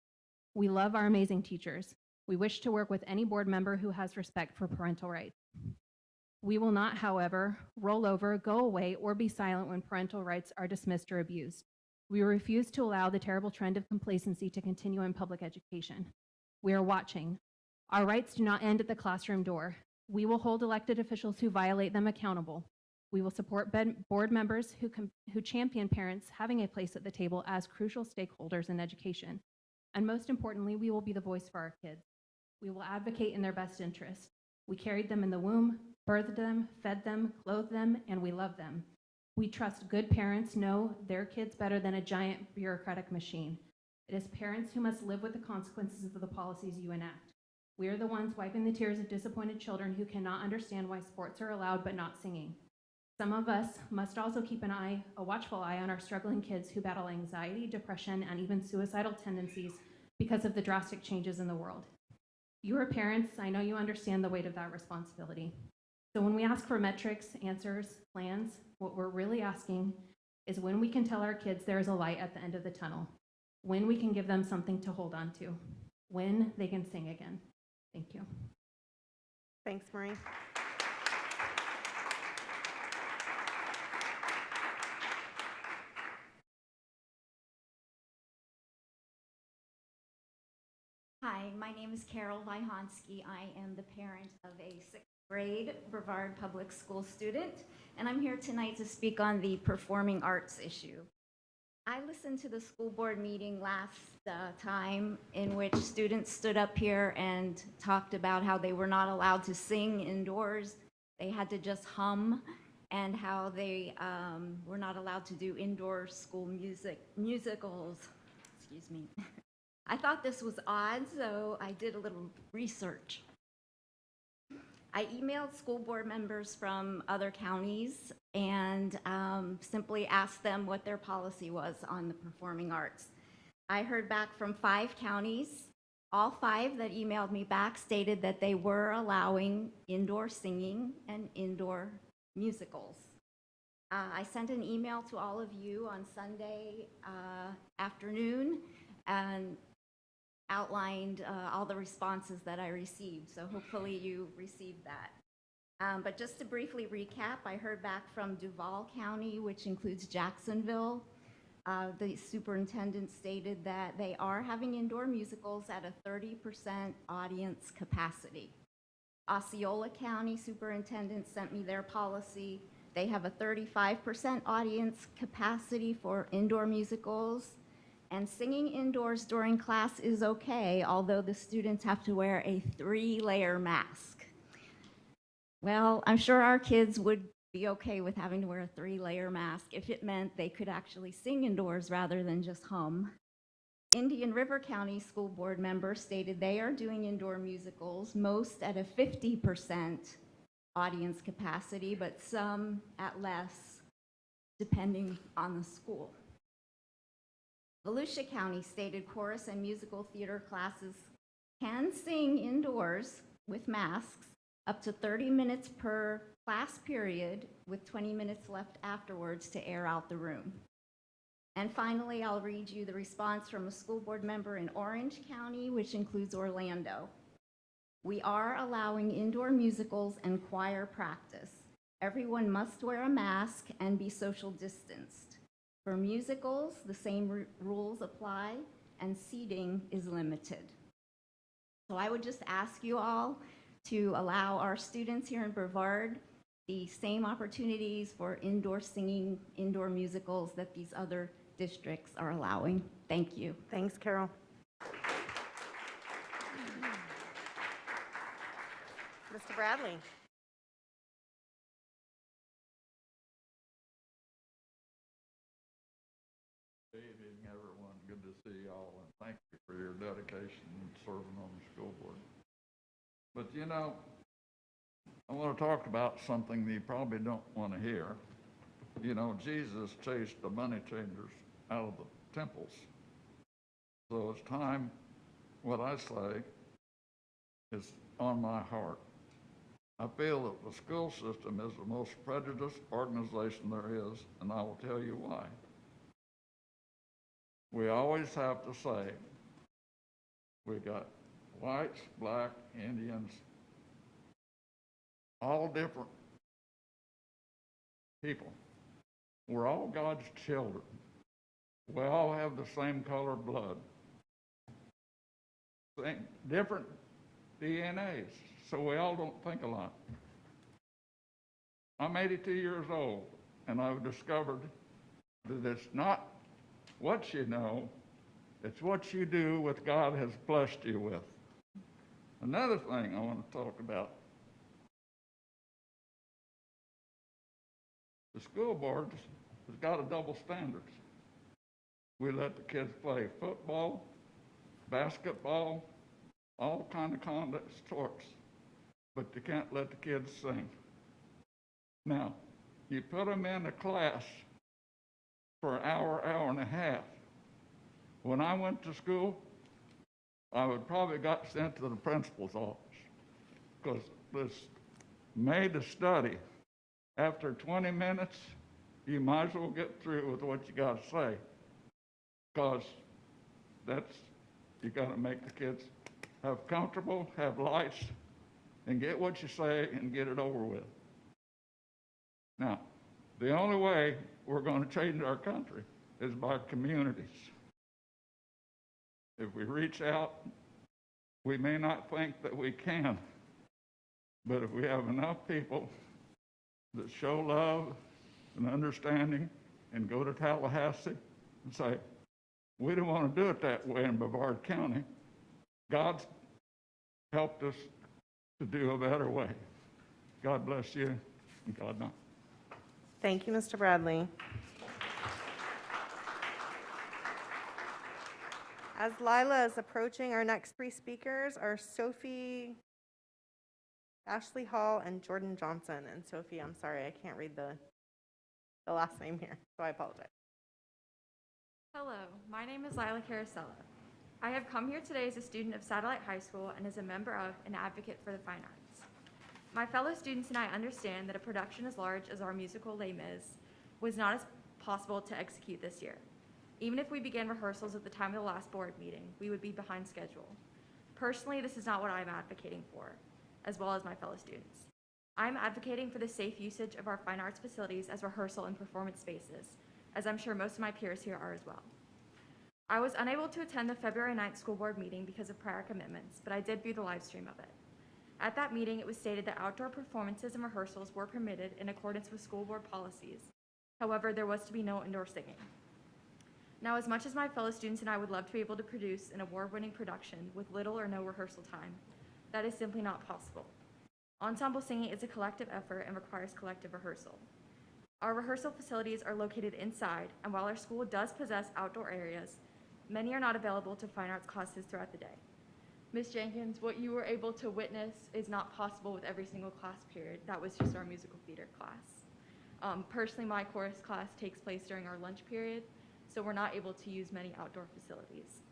We love our amazing teachers. We wish to work with any board member who has respect for parental rights. We will not, however, roll over, go away, or be silent when parental rights are dismissed or abused. We refuse to allow the terrible trend of complacency to continue in public education. We are watching. Our rights do not end at the classroom door. We will hold elected officials who violate them accountable. We will support board members who champion parents having a place at the table as crucial stakeholders in education. And most importantly, we will be the voice for our kids. We will advocate in their best interest. We carried them in the womb, birthed them, fed them, clothed them, and we love them. We trust good parents know their kids better than a giant bureaucratic machine. It is parents who must live with the consequences of the policies you enact. We are the ones wiping the tears of disappointed children who cannot understand why sports are allowed but not singing. Some of us must also keep a watchful eye on our struggling kids who battle anxiety, depression, and even suicidal tendencies because of the drastic changes in the world. You are parents, I know you understand the weight of that responsibility. So when we ask for metrics, answers, plans, what we're really asking is when we can tell our kids there is a light at the end of the tunnel, when we can give them something to hold on to, when they can sing again. Thank you. Thanks, Marie. Hi, my name is Carol Vyhonsky. I am the parent of a 6th grade Brevard Public School student, and I'm here tonight to speak on the performing arts issue. I listened to the school board meeting last time in which students stood up here and talked about how they were not allowed to sing indoors. They had to just hum, and how they were not allowed to do indoor school musicals. Excuse me. I thought this was odd, so I did a little research. I emailed school board members from other counties and simply asked them what their policy was on the performing arts. I heard back from 5 counties. All 5 that emailed me back stated that they were allowing indoor singing and indoor musicals. I sent an email to all of you on Sunday afternoon and outlined all the responses that I received, so hopefully you received that. But just to briefly recap, I heard back from Duval County, which includes Jacksonville. The superintendent stated that they are having indoor musicals at a 30% audience capacity. Osceola County superintendent sent me their policy They have a 35% audience capacity for indoor musicals, and singing indoors during class is okay, although the students have to wear a 3-layer mask. Well, I'm sure our kids would be okay with having to wear a 3-layer mask if it meant they could actually sing indoors rather than just hum. Indian River County School Board members stated they are doing indoor musicals, most at a 50% audience capacity, but some at less, depending on the school. Volusia County stated chorus and musical theater classes can sing indoors with masks up to 30 minutes per class period, with 20 minutes left afterwards to air out the room. And finally, I'll read you the response from a school board member in Orange County, which includes Orlando. We are allowing indoor musicals and choir practice. Everyone must wear a mask and be social distanced. For musicals, the same rules apply, and seating is limited. So I would just ask you all to allow our students here in Brevard the same opportunities for indoor singing, indoor musicals that these other districts are allowing. Thank you. Thanks, Carol. Mr. Bradley. Good evening, everyone. Good to see y'all, and thank you for your dedication in serving on the school board. But you know, I want to talk about something that you probably don't want to hear. You know, Jesus chased the money changers out of the temples. So it's time, what I say is on my heart. I feel that the school system is the most prejudiced organization there is, and I will tell you why. We always have to say, we got whites, black, Indians, all different people. We're all God's children. We all have the same color blood, same different DNAs, so we all don't think alike. I'm 82 years old, and I've discovered that it's not what you know, it's what you do with God has blessed you with. Another thing I want to talk about. The school board has got a double standards. We let the kids play football, basketball, all kind of conduct sports, but you can't let the kids sing. Now, you put them in a class for an hour, hour and a half. When I went to school, I would probably got sent to the principal's office because this made a study. After 20 minutes, you might as well get through with what you got to say, because you got to make the kids have comfortable, have lights, and get what you say and get it over with. Now, the only way we're going to change our country is by communities. If we reach out, we may not think that we can, but if we have enough people that show love and understanding and go to Tallahassee and say, we don't want to do it that way in Brevard County. God's helped us to do a better way. God bless you, and God not. Thank you, Mr. Bradley. As Lila is approaching, our next three speakers are Sophie, Ashley Hall, and Jordan Johnson. And Sophie, I'm sorry, I can't read the last name here, so I apologize. Hello, my name is Lila Carosella. I have come here today as a student of Satellite High School and as a member of and advocate for the fine arts. My fellow students and I understand that a production as large as our musical Les Mis was not as possible to execute this year. Even if we began rehearsals at the time of the last board meeting, we would be behind schedule. Personally, this is not what I'm advocating for, as well as my fellow students. I'm advocating for the safe usage of our fine arts facilities as rehearsal and performance spaces, as I'm sure most of my peers here are as well. I was unable to attend the February 9th school board meeting because of prior commitments, but I did view the live stream of it. At that meeting, it was stated that outdoor performances and rehearsals were permitted in accordance with school board policies. However, there was to be no indoor singing. Now, as much as my fellow students and I would love to be able to produce an award-winning production with little or no rehearsal time, that is simply not possible. Ensemble singing is a collective effort and requires collective rehearsal. Our rehearsal facilities are located inside, and while our school does possess outdoor areas, many are not available to fine arts classes throughout the day. Ms. Jenkins, what you were able to witness is not possible with every single class period. That was just our musical theater class. Personally, my chorus class takes place during our lunch period, so we're not able to use many outdoor facilities.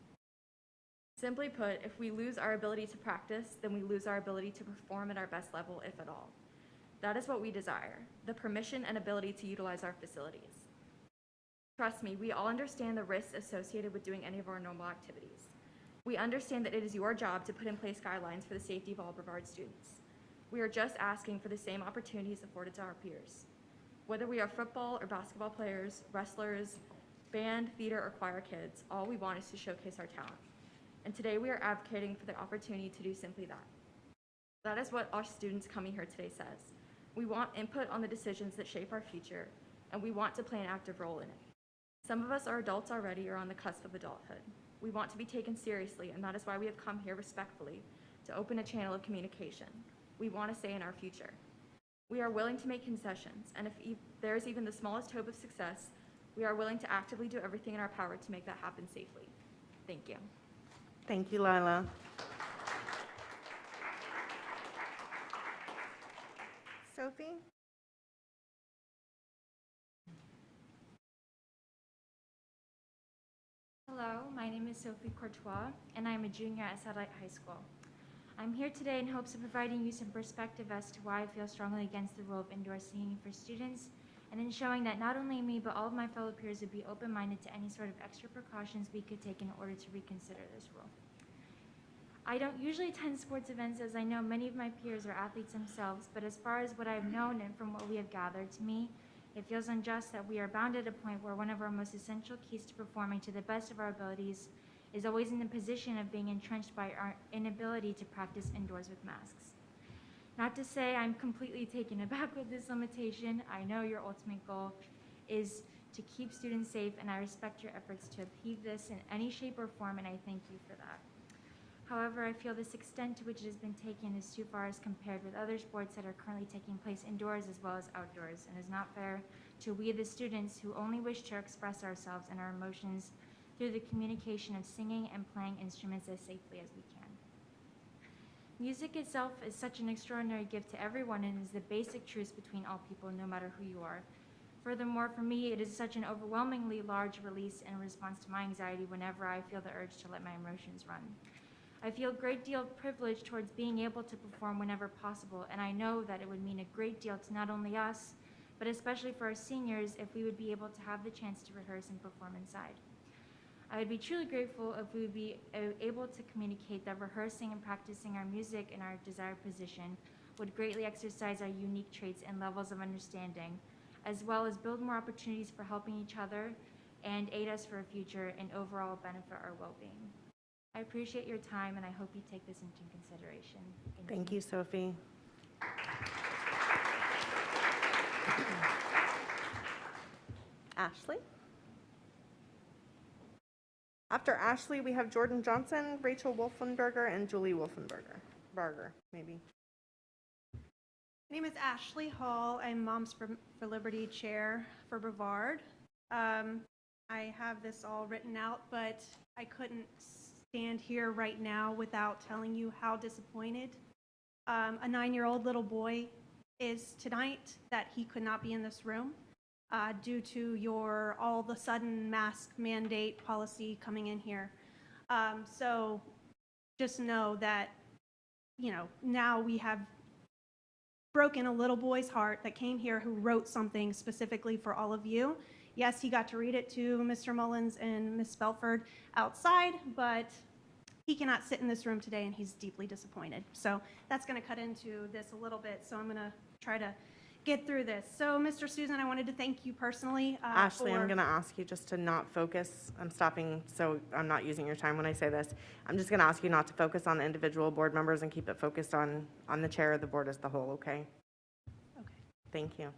Simply put, if we lose our ability to practice, then we lose our ability to perform at our best level, if at all. That is what we desire, the permission and ability to utilize our facilities. Trust me, we all understand the risks associated with doing any of our normal activities. We understand that it is your job to put in place guidelines for the safety of all Brevard students. We are just asking for the same opportunities afforded to our peers. Whether we are football or basketball players, wrestlers, band, theater, or choir kids, all we want is to showcase our talent. And today we are advocating for the opportunity to do simply that. That is what our students coming here today says. We want input on the decisions that shape our future, and we want to play an active role in it. Some of us are adults already or on the cusp of adulthood. We want to be taken seriously, and that is why we have come here respectfully to open a channel of communication. We want to say in our future. We are willing to make concessions, and if there is even the smallest hope of success, we are willing to actively do everything in our power to make that happen safely. Thank you. Thank you, Lila. Sophie? Hello, my name is Sophie Courtois, and I'm a junior at Satellite High School. I'm here today in hopes of providing you some perspective as to why I feel strongly against the rule of indoor singing for students, and in showing that not only me, but all of my fellow peers would be open-minded to any sort of extra precautions we could take in order to reconsider this rule. I don't usually attend sports events, as I know many of my peers are athletes themselves, but as far as what I've known and from what we have gathered, to me, it feels unjust that we are bound at a point where one of our most essential keys to performing to the best of our abilities is always in the position of being entrenched by our inability to practice indoors with masks. Not to say I'm completely taken aback with this limitation. I know your ultimate goal is to keep students safe, and I respect your efforts to achieve this in any shape or form, and I thank you for that. However, I feel this extent to which it has been taken is too far as compared with other sports that are currently taking place indoors as well as outdoors, and is not fair to we the students who only wish to express ourselves and our emotions through the communication of singing and playing instruments as safely as we can. Music itself is such an extraordinary gift to everyone and is the basic truth between all people, no matter who you are. Furthermore, for me, it is such an overwhelmingly large release and response to my anxiety whenever I feel the urge to let my emotions run. I feel a great deal of privilege towards being able to perform whenever possible, and I know that it would mean a great deal to not only us, but especially for our seniors if we would be able to have the chance to rehearse and perform inside. I would be truly grateful if we would be able to communicate that rehearsing and practicing our music in our desired position would greatly exercise our unique traits and levels of understanding, as well as build more opportunities for helping each other and aid us for a future and overall benefit our well-being. I appreciate your time, and I hope you take this into consideration. Thank you, Sophie. Ashley? After Ashley, we have Jordan Johnson, Rachel Wolfenberger, and Julie Wolfenberger. Maybe. My name is Ashley Hall. I'm Moms for Liberty Chair for Brevard. I have this all written out, but I couldn't stand here right now without telling you how disappointed a 9-year-old little boy is tonight that he could not be in this room due to your all of a sudden mask mandate policy coming in here. So just know that, you know, now we have broken a little boy's heart that came here who wrote something specifically for all of you. Yes, he got to read it to Mr. Mullins and Ms. Belford outside, but he cannot sit in this room today, and he's deeply disappointed. So that's going to cut into this a little bit, so I'm going to try to get through this. So, Mr. Susan, I wanted to thank you personally. Ashley, I'm going to ask you just to not focus. I'm stopping, so I'm not using your time when I say this. I'm just going to ask you not to focus on the individual board members and keep it focused on the chair of the board as the whole, okay? Okay. Thank you.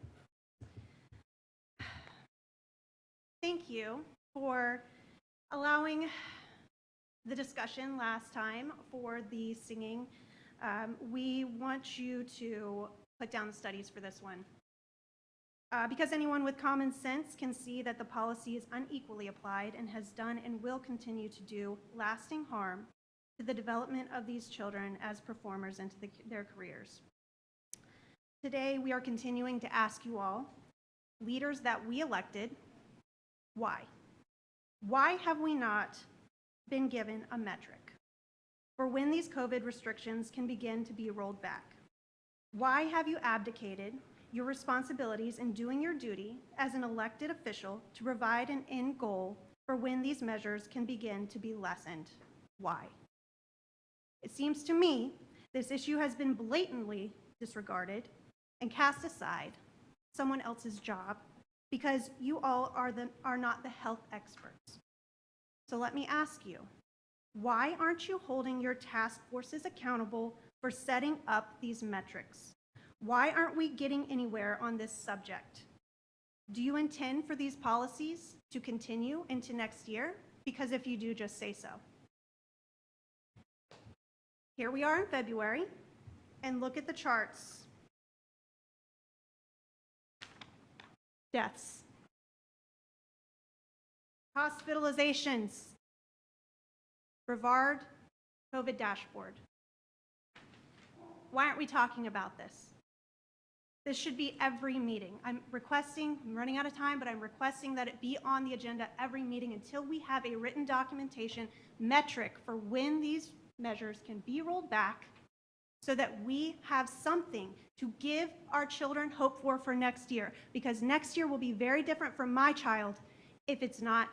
Thank you for allowing the discussion last time for the singing. We want you to put down the studies for this one. Because anyone with common sense can see that the policy is unequally applied and has done and will continue to do lasting harm to the development of these children as performers into their careers. Today, we are continuing to ask you all, leaders that we elected, why? Why have we not been given a metric for when these COVID restrictions can begin to be rolled back? Why have you abdicated your responsibilities in doing your duty as an elected official to provide an end goal for when these measures can begin to be lessened? Why? It seems to me this issue has been blatantly disregarded and cast aside, someone else's job, because you all are not the health experts. So let me ask you, why aren't you holding your task forces accountable for setting up these metrics? Why aren't we getting anywhere on this subject? Do you intend for these policies to continue into next year? Because if you do, just say so. Here we are in February, and look at the charts. Deaths, hospitalizations, Brevard COVID dashboard. Why aren't we talking about this? This should be every meeting. I'm running out of time, but I'm requesting that it be on the agenda every meeting until we have a written documentation metric for when these measures can be rolled back, so that we have something to give our children hope for next year. Because next year will be very different for my child if it's not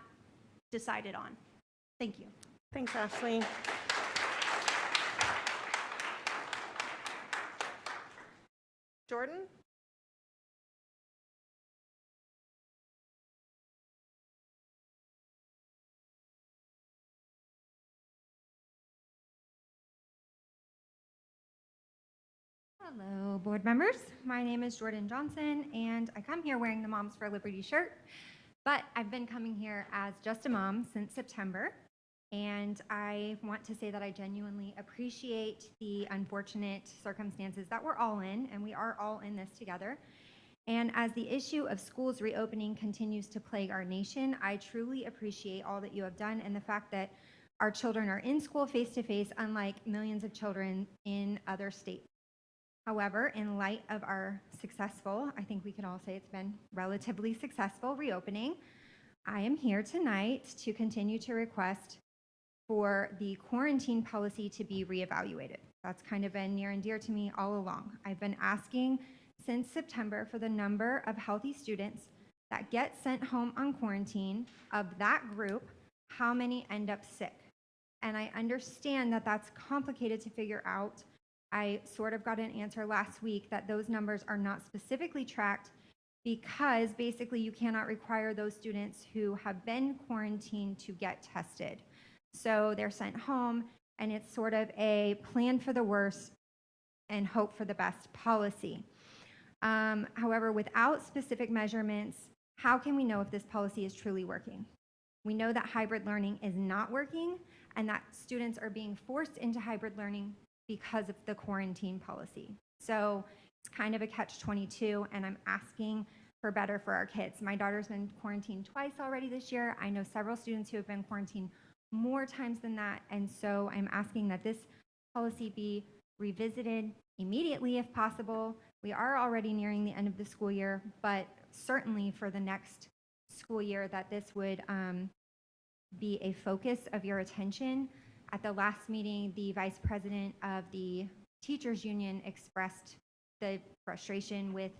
decided on. Thank you. Thanks, Ashley. Jordan? Hello, board members. My name is Jordan Johnson, and I come here wearing the Moms for Liberty shirt, but I've been coming here as just a mom since September, and I want to say that I genuinely appreciate the unfortunate circumstances that we're all in, and we are all in this together. And as the issue of schools reopening continues to plague our nation, I truly appreciate all that you have done and the fact that our children are in school face-to-face, unlike millions of children in other states. However, in light of our successful, I think we can all say it's been relatively successful reopening, I am here tonight to continue to request for the quarantine policy to be reevaluated. That's kind of been near and dear to me all along. I've been asking since September for the number of healthy students that get sent home on quarantine. Of that group, how many end up sick? And I understand that that's complicated to figure out. I sort of got an answer last week that those numbers are not specifically tracked because basically you cannot require those students who have been quarantined to get tested. So they're sent home, and it's sort of a plan for the worst and hope for the best policy. However, without specific measurements, how can we know if this policy is truly working? We know that hybrid learning is not working and that students are being forced into hybrid learning because of the quarantine policy. So it's kind of a catch-22, and I'm asking for better for our kids. My daughter's been quarantined twice already this year. I know several students who have been quarantined more times than that, and so I'm asking that this policy be revisited immediately if possible. We are already nearing the end of the school year, but certainly for the next school year that this would be a focus of your attention. At the last meeting, the vice president of the teachers union expressed the frustration with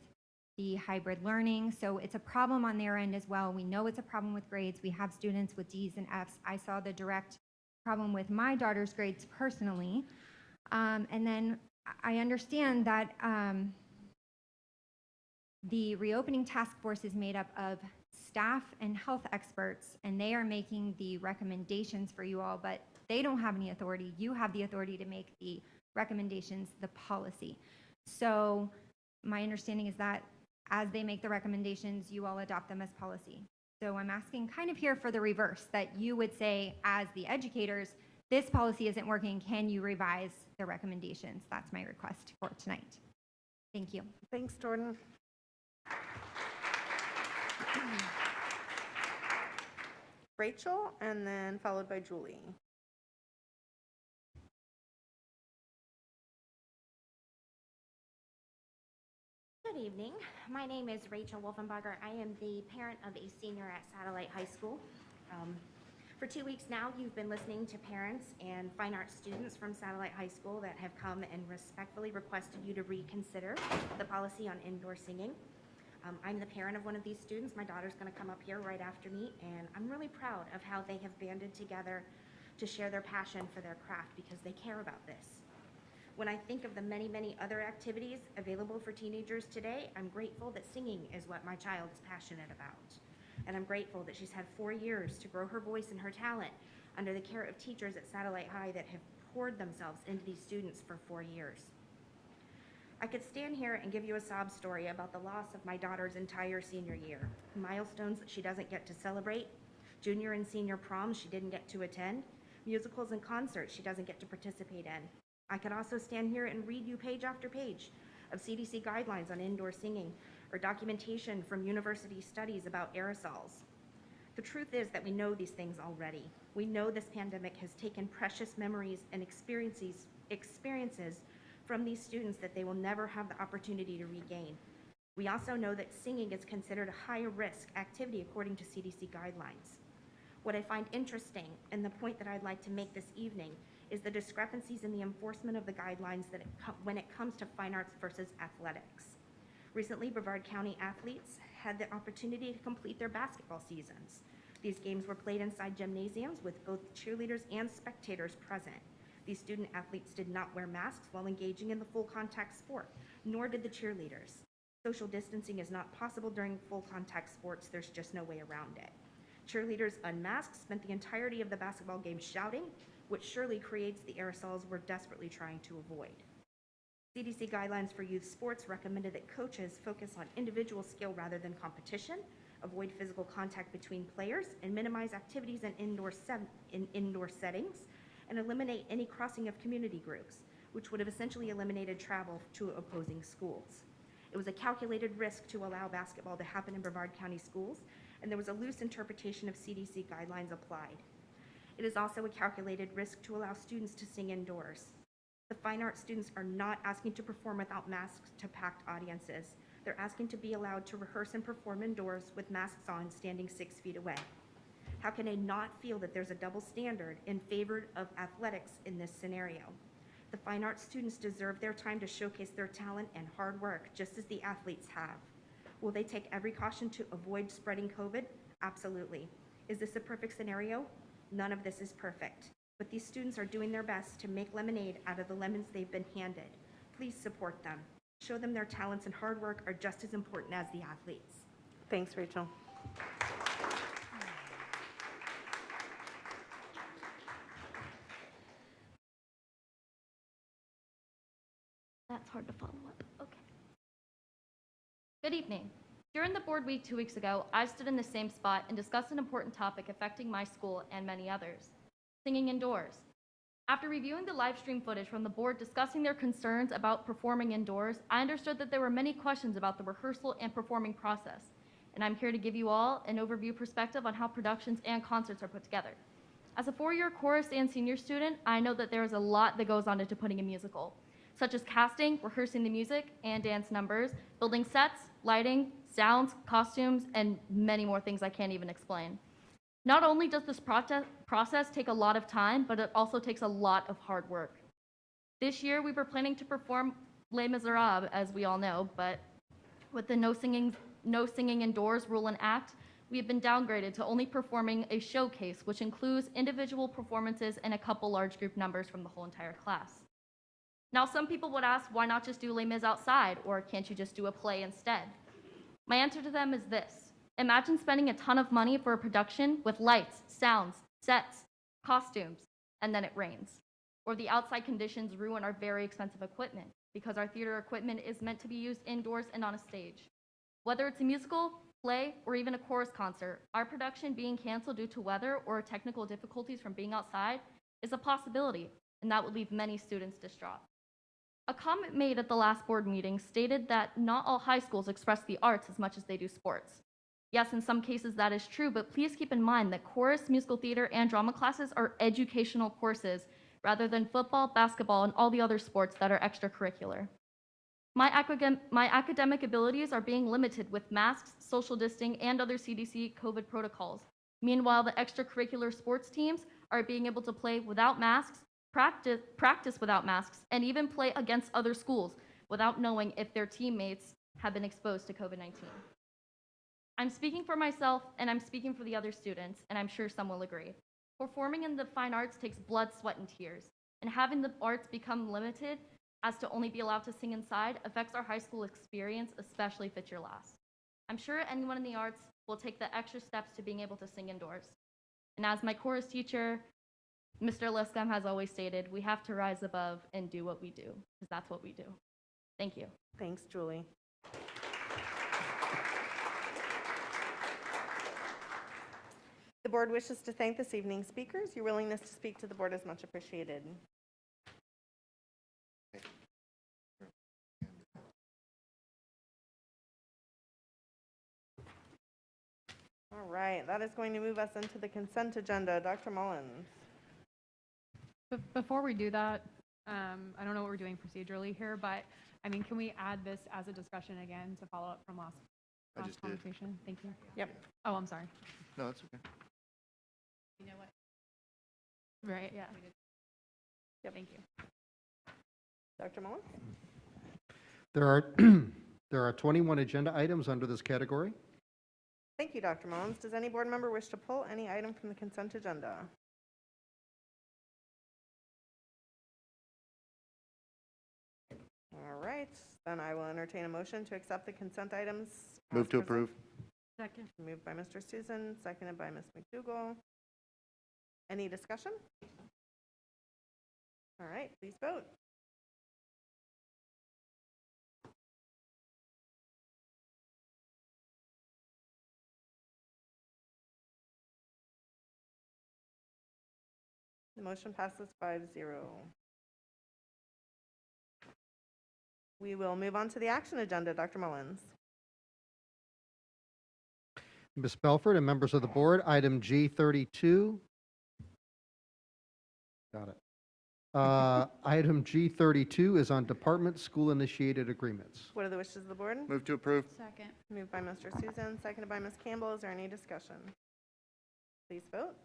the hybrid learning. So it's a problem on their end as well. We know it's a problem with grades. We have students with D's and F's. I saw the direct problem with my daughter's grades personally. And then I understand that The reopening task force is made up of staff and health experts, and they are making the recommendations for you all, but they don't have any authority. You have the authority to make the recommendations, the policy. So my understanding is that as they make the recommendations, you all adopt them as policy. So I'm asking kind of here for the reverse, that you would say, as the educators, this policy isn't working, can you revise the recommendations? That's my request for tonight. Thank you. Thanks, Jordan. Rachel, and then followed by Julie. Good evening. My name is Rachel Wolfenbarger. I am the parent of a senior at Satellite High School. For 2 weeks now, you've been listening to parents and fine arts students from Satellite High School that have come and respectfully requested you to reconsider the policy on indoor singing. I'm the parent of one of these students. My daughter's going to come up here right after me, and I'm really proud of how they have banded together to share their passion for their craft because they care about this. When I think of the many, many other activities available for teenagers today, I'm grateful that singing is what my child is passionate about. And I'm grateful that she's had 4 years to grow her voice and her talent under the care of teachers at Satellite High that have poured themselves into these students for 4 years. I could stand here and give you a sob story about the loss of my daughter's entire senior year, milestones that she doesn't get to celebrate, junior and senior proms she didn't get to attend, musicals and concerts she doesn't get to participate in. I could also stand here and read you page after page of CDC guidelines on indoor singing or documentation from university studies about aerosols. The truth is that we know these things already. We know this pandemic has taken precious memories and experiences from these students that they will never have the opportunity to regain. We also know that singing is considered a high risk activity according to CDC guidelines. What I find interesting, and the point that I'd like to make this evening, is the discrepancies in the enforcement of the guidelines when it comes to fine arts versus athletics. Recently, Brevard County athletes had the opportunity to complete their basketball seasons. These games were played inside gymnasiums with both cheerleaders and spectators present. These student athletes did not wear masks while engaging in the full contact sport, nor did the cheerleaders. Social distancing is not possible during full contact sports. There's just no way around it. Cheerleaders unmasked spent the entirety of the basketball game shouting, which surely creates the aerosols we're desperately trying to avoid. CDC guidelines for youth sports recommended that coaches focus on individual skill rather than competition, avoid physical contact between players, and minimize activities in indoor settings, and eliminate any crossing of community groups, which would have essentially eliminated travel to opposing schools. It was a calculated risk to allow basketball to happen in Brevard County schools, and there was a loose interpretation of CDC guidelines applied. It is also a calculated risk to allow students to sing indoors. The fine arts students are not asking to perform without masks to packed audiences. They're asking to be allowed to rehearse and perform indoors with masks on, standing 6 feet away. How can they not feel that there's a double standard in favor of athletics in this scenario? The fine arts students deserve their time to showcase their talent and hard work, just as the athletes have. Will they take every caution to avoid spreading COVID? Absolutely. Is this a perfect scenario? None of this is perfect, but these students are doing their best to make lemonade out of the lemons they've been handed. Please support them. Show them their talents and hard work are just as important as the athletes. Thanks, Rachel. That's hard to follow up. Okay. Good evening. During the board week 2 weeks ago, I stood in the same spot and discussed an important topic affecting my school and many others, singing indoors. After reviewing the live stream footage from the board discussing their concerns about performing indoors, I understood that there were many questions about the rehearsal and performing process, and I'm here to give you all an overview perspective on how productions and concerts are put together. As a 4-year chorus and senior student, I know that there is a lot that goes on into putting a musical, such as casting, rehearsing the music and dance numbers, building sets, lighting, sounds, costumes, and many more things I can't even explain. Not only does this process take a lot of time, but it also takes a lot of hard work. This year, we were planning to perform Les Miserables, as we all know, but with the no singing indoors rule and act, we have been downgraded to only performing a showcase, which includes individual performances and a couple large group numbers from the whole entire class. Now, some people would ask, why not just do Les Mis outside, or can't you just do a play instead? My answer to them is this. Imagine spending a ton of money for a production with lights, sounds, sets, costumes, and then it rains. Or the outside conditions ruin our very expensive equipment because our theater equipment is meant to be used indoors and on a stage. Whether it's a musical, play, or even a chorus concert, our production being canceled due to weather or technical difficulties from being outside is a possibility, and that would leave many students distraught. A comment made at the last board meeting stated that not all high schools express the arts as much as they do sports. Yes, in some cases that is true, but please keep in mind that chorus, musical theater, and drama classes are educational courses rather than football, basketball, and all the other sports that are extracurricular. My academic abilities are being limited with masks, social distancing, and other CDC COVID protocols. Meanwhile, the extracurricular sports teams are being able to play without masks, practice without masks, and even play against other schools without knowing if their teammates have been exposed to COVID-19. I'm speaking for myself, and I'm speaking for the other students, and I'm sure some will agree. Performing in the fine arts takes blood, sweat, and tears, and having the arts become limited as to only be allowed to sing inside affects our high school experience, especially if it's your last. I'm sure anyone in the arts will take the extra steps to being able to sing indoors. And as my chorus teacher, Mr. Liscombe has always stated, we have to rise above and do what we do, because that's what we do. Thank you. Thanks, Julie. The board wishes to thank this evening's speakers. Your willingness to speak to the board is much appreciated. All right, that is going to move us into the consent agenda. Dr. Mullins. Before we do that, I don't know what we're doing procedurally here, but I mean, can we add this as a discussion again to follow up from last just did. conversation? Thank you. Yep. Oh, I'm sorry. No, that's okay. You know what? Right, yeah. Yep. Thank you. Dr. Mullins? There are 21 agenda items under this category. Thank you, Dr. Mullins. Does any board member wish to pull any item from the consent agenda? All right, then I will entertain a motion to accept the consent items. Move to approve. Second. Moved by Mr. Susan, seconded by Ms. McDougall. Any discussion? All right, please vote. The motion passes 5-0. We will move on to the action agenda. Dr. Mullins. Ms. Belford and members of the board, item G32. Got it. Item G32 is on department school-initiated agreements. What are the wishes of the board? Move to approve. Second. Moved by Mr. Susan, seconded by Ms. Campbell. Is there any discussion? Please vote.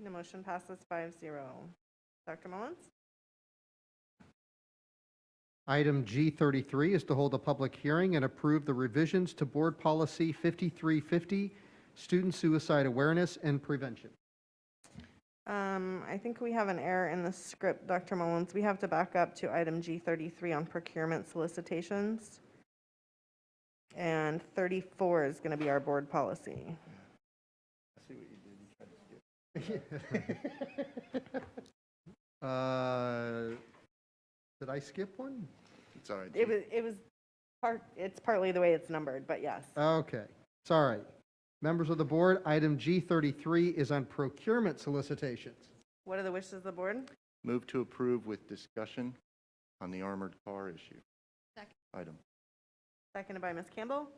The motion passes 5-0. Dr. Mullins? Item G33 is to hold a public hearing and approve the revisions to Board Policy 5350, Student Suicide Awareness and Prevention. I think we have an error in the script, Dr. Mullins. We have to back up to item G33 on procurement solicitations. And 34 is going to be our board policy. I see what you did. You tried to skip. Did I skip one? It's all right. It's partly the way it's numbered, but yes. Okay, sorry. Members of the board, item G33 is on procurement solicitations. What are the wishes of the board? Move to approve with discussion on the armored car issue. Second. Item. Seconded by Ms. Campbell.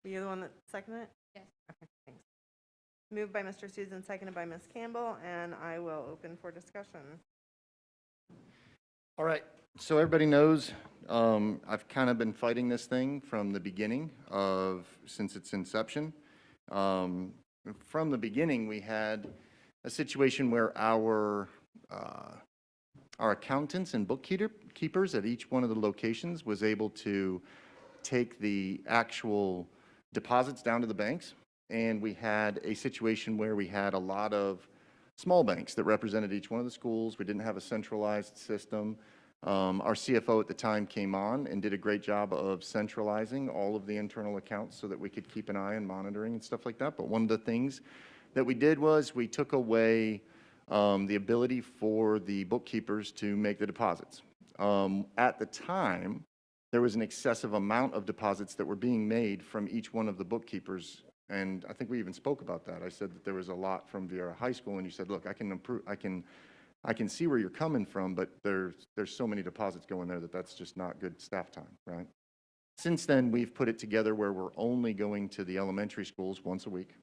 Were you the one that seconded it? Yes. Okay, thanks. Moved by Mr. Susan, seconded by Ms. Campbell, and I will open for discussion. All right, so everybody knows I've kind of been fighting this thing from the beginning since its inception. From the beginning, we had a situation where our accountants and bookkeepers at each one of the locations was able to take the actual deposits down to the banks, and we had a situation where we had a lot of small banks that represented each one of the schools. We didn't have a centralized system. Our CFO at the time came on and did a great job of centralizing all of the internal accounts so that we could keep an eye on monitoring and stuff like that. But one of the things that we did was we took away the ability for the bookkeepers to make the deposits. At the time, there was an excessive amount of deposits that were being made from each one of the bookkeepers. And I think we even spoke about that. I said that there was a lot from Vieira High School, and you said, look, I can see where you're coming from, but there's so many deposits going there that that's just not good staff time, right? Since then, we've put it together where we're only going to the elementary schools once a week,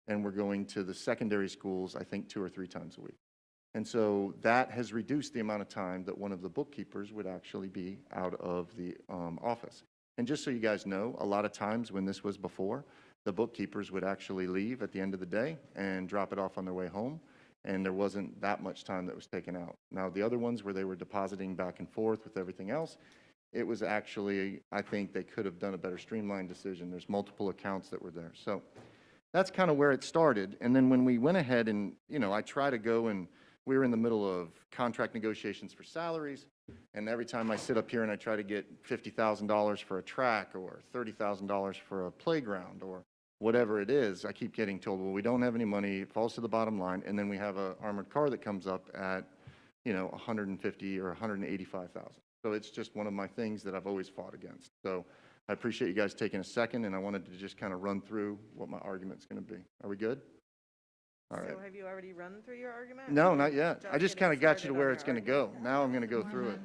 and we're going to the secondary schools, I think, 2 or 3 times a week. And so that has reduced the amount of time that one of the bookkeepers would actually be out of the office. And just so you guys know, a lot of times when this was before, the bookkeepers would actually leave at the end of the day and drop it off on their way home, and there wasn't that much time that was taken out. Now, the other ones where they were depositing back and forth with everything else, it was actually, I think they could have done a better streamlined decision. There's multiple accounts that were there. So that's kind of where it started. And then when we went ahead and, I try to go, and we were in the middle of contract negotiations for salaries, and every time I sit up here and I try to get $50,000 for a track or $30,000 for a playground or whatever it is, I keep getting told, well, we don't have any money, it falls to the bottom line, and then we have an armored car that comes up at, $150,000 or $185,000. So it's just one of my things that I've always fought against. So I appreciate you guys taking a second, and I wanted to just kind of run through what my argument's going to be. Are we good? All right. So have you already run through your argument? No, not yet. I just kind of got you to where it's it's going to go. Now I'm going to go through it.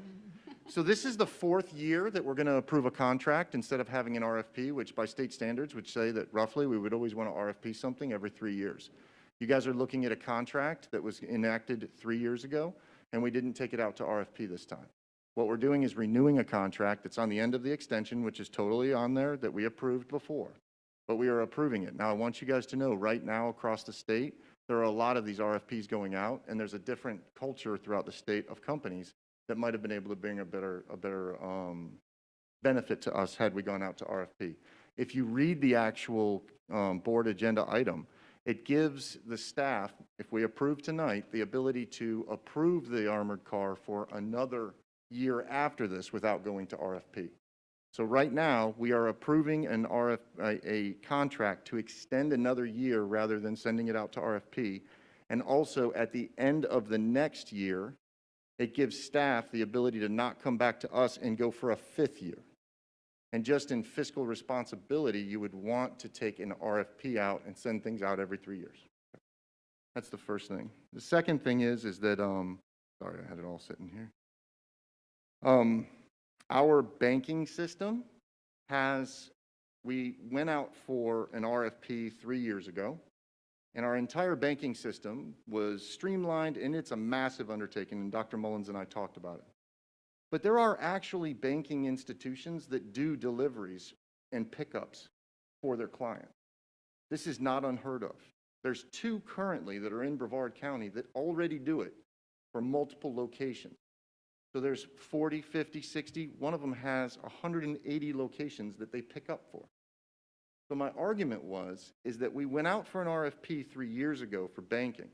So this is the 4th year that we're going to approve a contract instead of having an RFP, which by state standards would say that roughly we would always want to RFP something every 3 years. You guys are looking at a contract that was enacted 3 years ago, and we didn't take it out to RFP this time. What we're doing is renewing a contract that's on the end of the extension, which is totally on there that we approved before, but we are approving it. Now, I want you guys to know right now across the state, there are a lot of these RFPs going out, and there's a different culture throughout the state of companies that might have been able to bring a better benefit to us had we gone out to RFP. If you read the actual board agenda item, it gives the staff, if we approve tonight, the ability to approve the armored car for another year after this without going to RFP. So right now, we are approving a contract to extend another year rather than sending it out to RFP. And also, at the end of the next year, it gives staff the ability to not come back to us and go for a 5th year. And just in fiscal responsibility, you would want to take an RFP out and send things out every 3 years. That's the first thing. The second thing is that, sorry, I had it all sitting here. Our banking system we went out for an RFP 3 years ago, and our entire banking system was streamlined, and it's a massive undertaking, and Dr. Mullins and I talked about it. But there are actually banking institutions that do deliveries and pickups for their clients. This is not unheard of. There's 2 currently that are in Brevard County that already do it for multiple locations. So there's 40, 50, 60. One of them has 180 locations that they pick up for. So my argument is that we went out for an RFP 3 years ago for banking.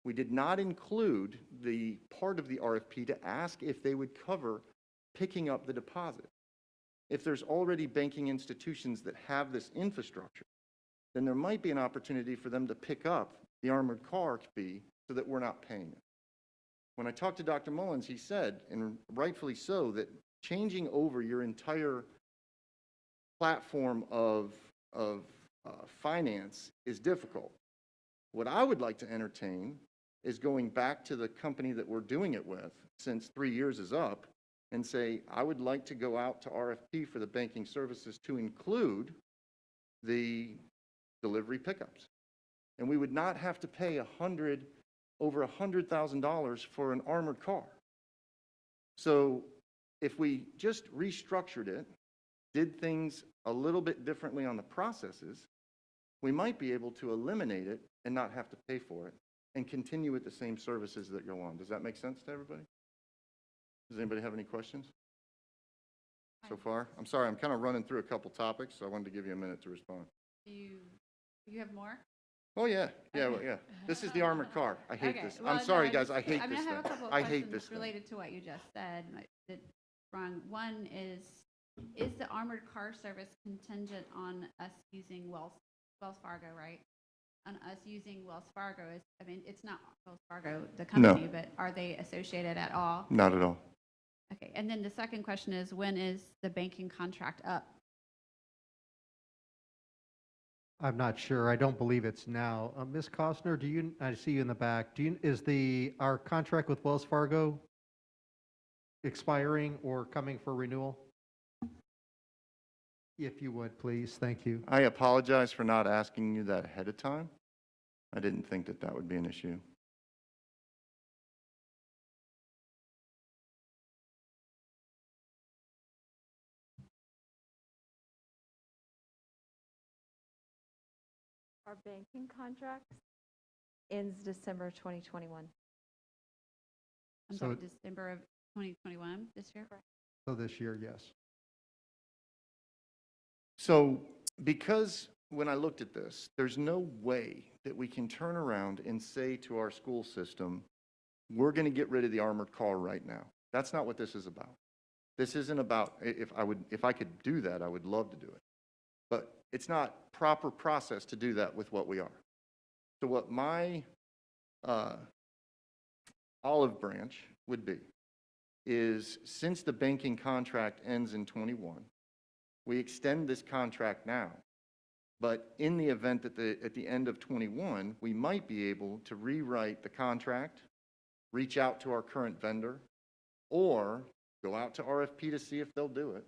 We did not include the part of the RFP to ask if they would cover picking up the deposit. If there's already banking institutions that have this infrastructure, then there might be an opportunity for them to pick up the armored car fee so that we're not paying it. When I talked to Dr. Mullins, he said, and rightfully so, that changing over your entire platform of finance is difficult. What I would like to entertain is going back to the company that we're doing it with, since 3 years is up, and say, I would like to go out to RFP for the banking services to include the delivery pickups. And we would not have to pay over $100,000 for an armored car. So if we just restructured it, did things a little bit differently on the processes, we might be able to eliminate it and not have to pay for it and continue with the same services that go on. Does that make sense to everybody? Does anybody have any questions so far? I'm sorry, I'm kind of running through a couple topics, so I wanted to give you a minute to respond. You have more? Oh, yeah, yeah, well, yeah. This is the armored car. I hate Okay, this. well, I'm no, sorry, guys, I hate I this mean, I have a thing. couple of I hate this questions thing. related to what you just said that wrong. One is the armored car service contingent on us using Wells Fargo, right? On us using Wells Fargo I mean, it's not Wells Fargo, the company, but are they associated at all? Not at all. Okay, and then the second question is, when is the banking contract up? I'm not sure. I don't believe it's now. Ms. Costner, I see you in the back. Is our contract with Wells Fargo expiring or coming for renewal? If you would, please. Thank you. I apologize for not asking you that ahead of time. I didn't think that that would be an issue. Our banking contract ends December 2021. I'm sorry, December of 2021, this year? So this year, yes. So because when I looked at this, there's no way that we can turn around and say to our school system, we're going to get rid of the armored car right now. That's not what this is about. This isn't about, if I could do that, I would love to do it. But it's not proper process to do that with what we are. So what my olive branch would be is, since the banking contract ends in 21, we extend this contract now. But in the event that at the end of 21, we might be able to rewrite the contract, reach out to our current vendor, or go out to RFP to see if they'll do it.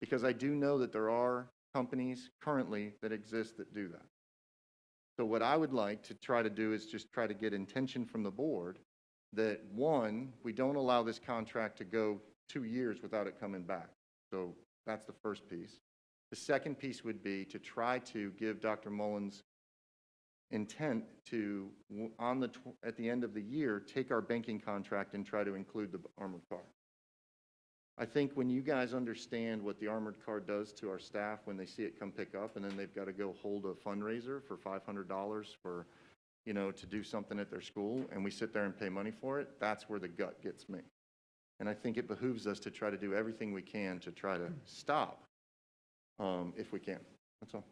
Because I do know that there are companies currently that exist that do that. So what I would like to try to do is just try to get intention from the board that, one, we don't allow this contract to go 2 years without it coming back. So that's the first piece. The second piece would be to try to give Dr. Mullins intent to, at the end of the year, take our banking contract and try to include the armored car. I think when you guys understand what the armored car does to our staff when they see it come pick up, and then they've got to go hold a fundraiser for $500 for, to do something at their school, and we sit there and pay money for it, that's where the gut gets me. And I think it behooves us to try to do everything we can to try to stop, if we can. That's all.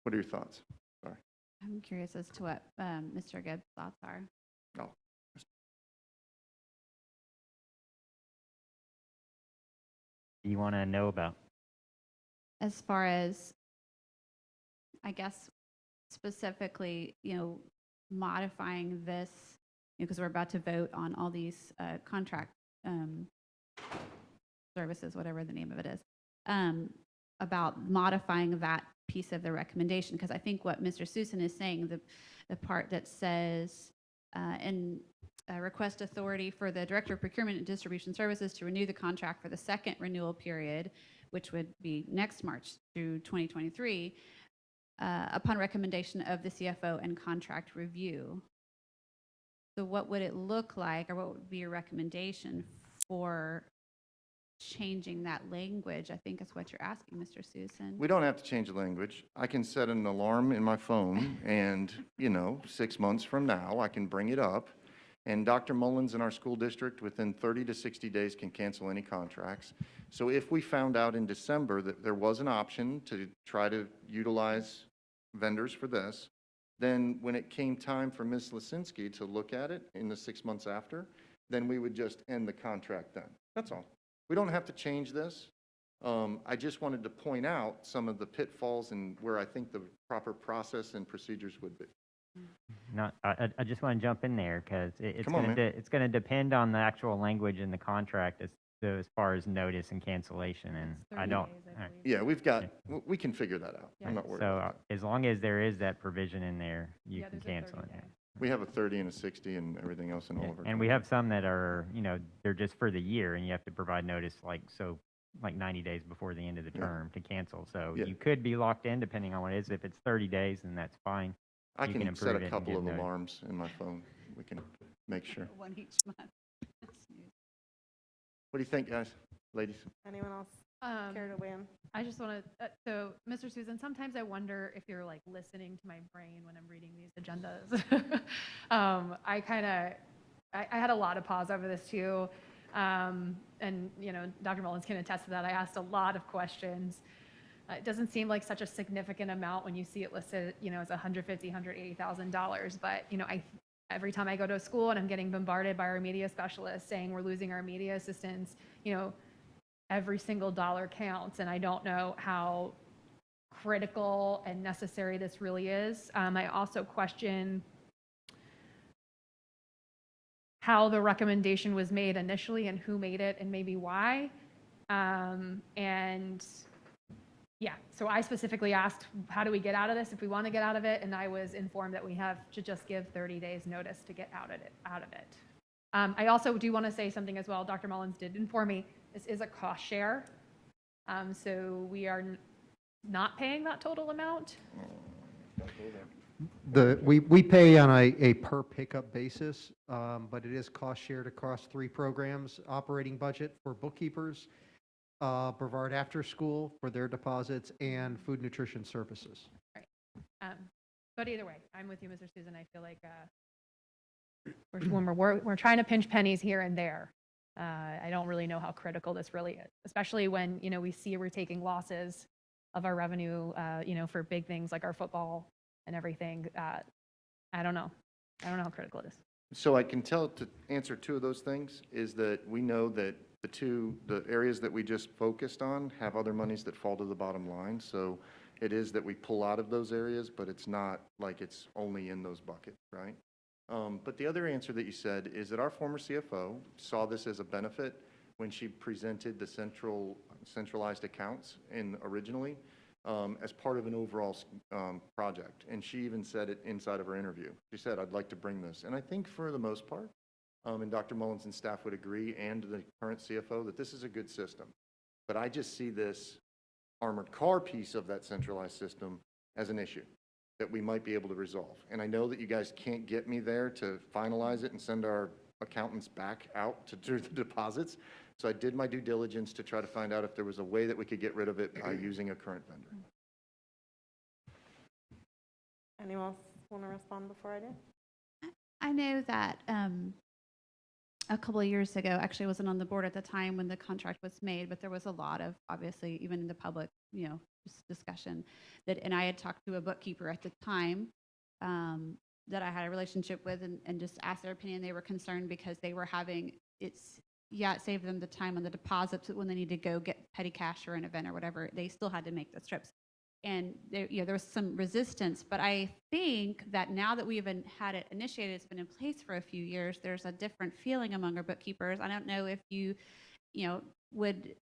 What are your thoughts? Sorry. I'm curious as to what Mr. Gibbs' thoughts are. Oh. You want to know about? As far as, I guess, specifically, modifying this, because we're about to vote on all these contract services, whatever the name of it is, about modifying that piece of the recommendation. Because I think what Mr. Susan is saying, the part that says, request authority for the Director of Procurement and Distribution Services to renew the contract for the second renewal period, which would be next March through 2023, upon recommendation of the CFO and contract review. So what would it look like, or what would be your recommendation for changing that language? I think is what you're asking, Mr. Susan. We don't have to change the language. I can set an alarm in my phone and, 6 months from now, I can bring it up. And Dr. Mullins in our school district within 30 to 60 days can cancel any contracts. So if we found out in December that there was an option to try to utilize vendors for this, then when it came time for Ms. Lisinski to look at it in the 6 months after, then we would just end the contract then. That's all. We don't have to change this. I just wanted to point out some of the pitfalls and where I think the proper process and procedures would be. No, I just want to jump in there because it's Come on, going to depend on the actual language in the contract as far as notice and cancellation, and I don't. Yeah, we can figure that out. I'm not worried So about that. as long as there is that provision in there, you can cancel it. We have a 30 and a 60 and everything else in all of our. And we have some that are, they're just for the year, and you have to provide notice like 90 days before the end of the term to cancel. So you could be locked in depending on what it is. If it's 30 days, then that's fine. I You can set improve a it and couple get of notice. alarms in my phone. We can make sure. One each month. What do you think, guys, ladies? Anyone else Care to weigh in? I just want to, so Mr. Susan, sometimes I wonder if you're like listening to my brain when I'm reading these agendas. I had a lot of pause over this too. And, you know, Dr. Mullins can attest to that. I asked a lot of questions. It doesn't seem like such a significant amount when you see it listed, you know, as $150,000, $180,000. But, you know, every time I go to a school and I'm getting bombarded by our media specialists saying we're losing our media assistants, you know, every single dollar counts, and I don't know how critical and necessary this really is. I also question how the recommendation was made initially and who made it and maybe why. And yeah, so I specifically asked, how do we get out of this if we want to get out of it? And I was informed that we have to just give 30 days notice to get out of it. I also do want to say something as well. Dr. Mullins did inform me this is a cost share. So we are not paying that total amount. We pay on a per pickup basis, but it is cost shared across 3 programs: operating budget for bookkeepers, Brevard After School for their deposits, and food nutrition services. Right. But either way, I'm with you, Mr. Susan. I feel like when we're trying to pinch pennies here and there, I don't really know how critical this really is, especially when, you know, we see we're taking losses of our revenue, you know, for big things like our football and everything. I don't know how critical it is. So I can tell, to answer 2 of those things, is that we know that the areas that we just focused on have other monies that fall to the bottom line. So it is that we pull out of those areas, but it's not like it's only in those buckets, right? But the other answer that you said is that our former CFO saw this as a benefit when she presented the centralized accounts originally as part of an overall project. And she even said it inside of her interview. She said, I'd like to bring this. And I think for the most part, and Dr. Mullins and staff would agree, and the current CFO, that this is a good system. But I just see this armored car piece of that centralized system as an issue that we might be able to resolve. And I know that you guys can't get me there to finalize it and send our accountants back out to do the deposits. So I did my due diligence to try to find out if there was a way that we could get rid of it by using a current vendor. Anyone else want to respond before I do? I know that a couple of years ago, actually I wasn't on the board at the time when the contract was made, but there was a lot of, obviously, even in the public, you know, discussion that, and I had talked to a bookkeeper at the time that I had a relationship with and just asked their opinion. They were concerned because they were having, it saved them the time on the deposits when they need to go get petty cash or an event or whatever. They still had to make the trips. And there, you know, there was some resistance, but I think that now that we've had it initiated, it's been in place for a few years, there's a different feeling among our bookkeepers. I don't know if you know, would,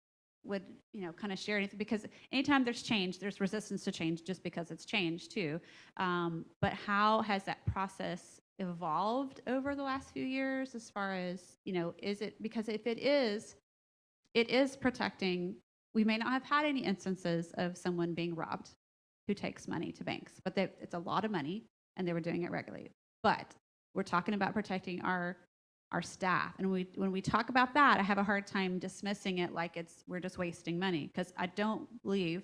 you know, kind of share anything, because anytime there's change, there's resistance to change just because it's changed too. But how has that process evolved over the last few years as far as, you know, is it, because if it is protecting, we may not have had any instances of someone being robbed who takes money to banks, but it's a lot of money and they were doing it regularly. But we're talking about protecting our staff. And when we talk about that, I have a hard time dismissing it like we're just wasting money, because I don't believe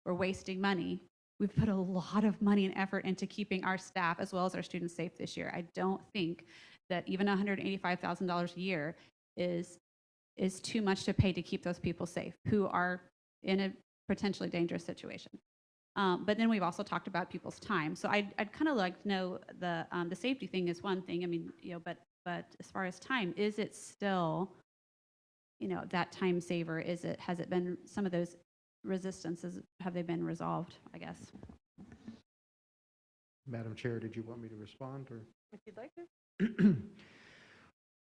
we're wasting money. We've put a lot of money and effort into keeping our staff as well as our students safe this year. I don't think that even $185,000 a year is too much to pay to keep those people safe who are in a potentially dangerous situation. But then we've also talked about people's time. So I'd kind of like to know the safety thing is one thing. I mean, you know, but as far as time, is it still, you know, that time saver? Has it been, some of those resistances, have they been resolved, I guess? Madam Chair, did you want me to respond, or? If you'd like to.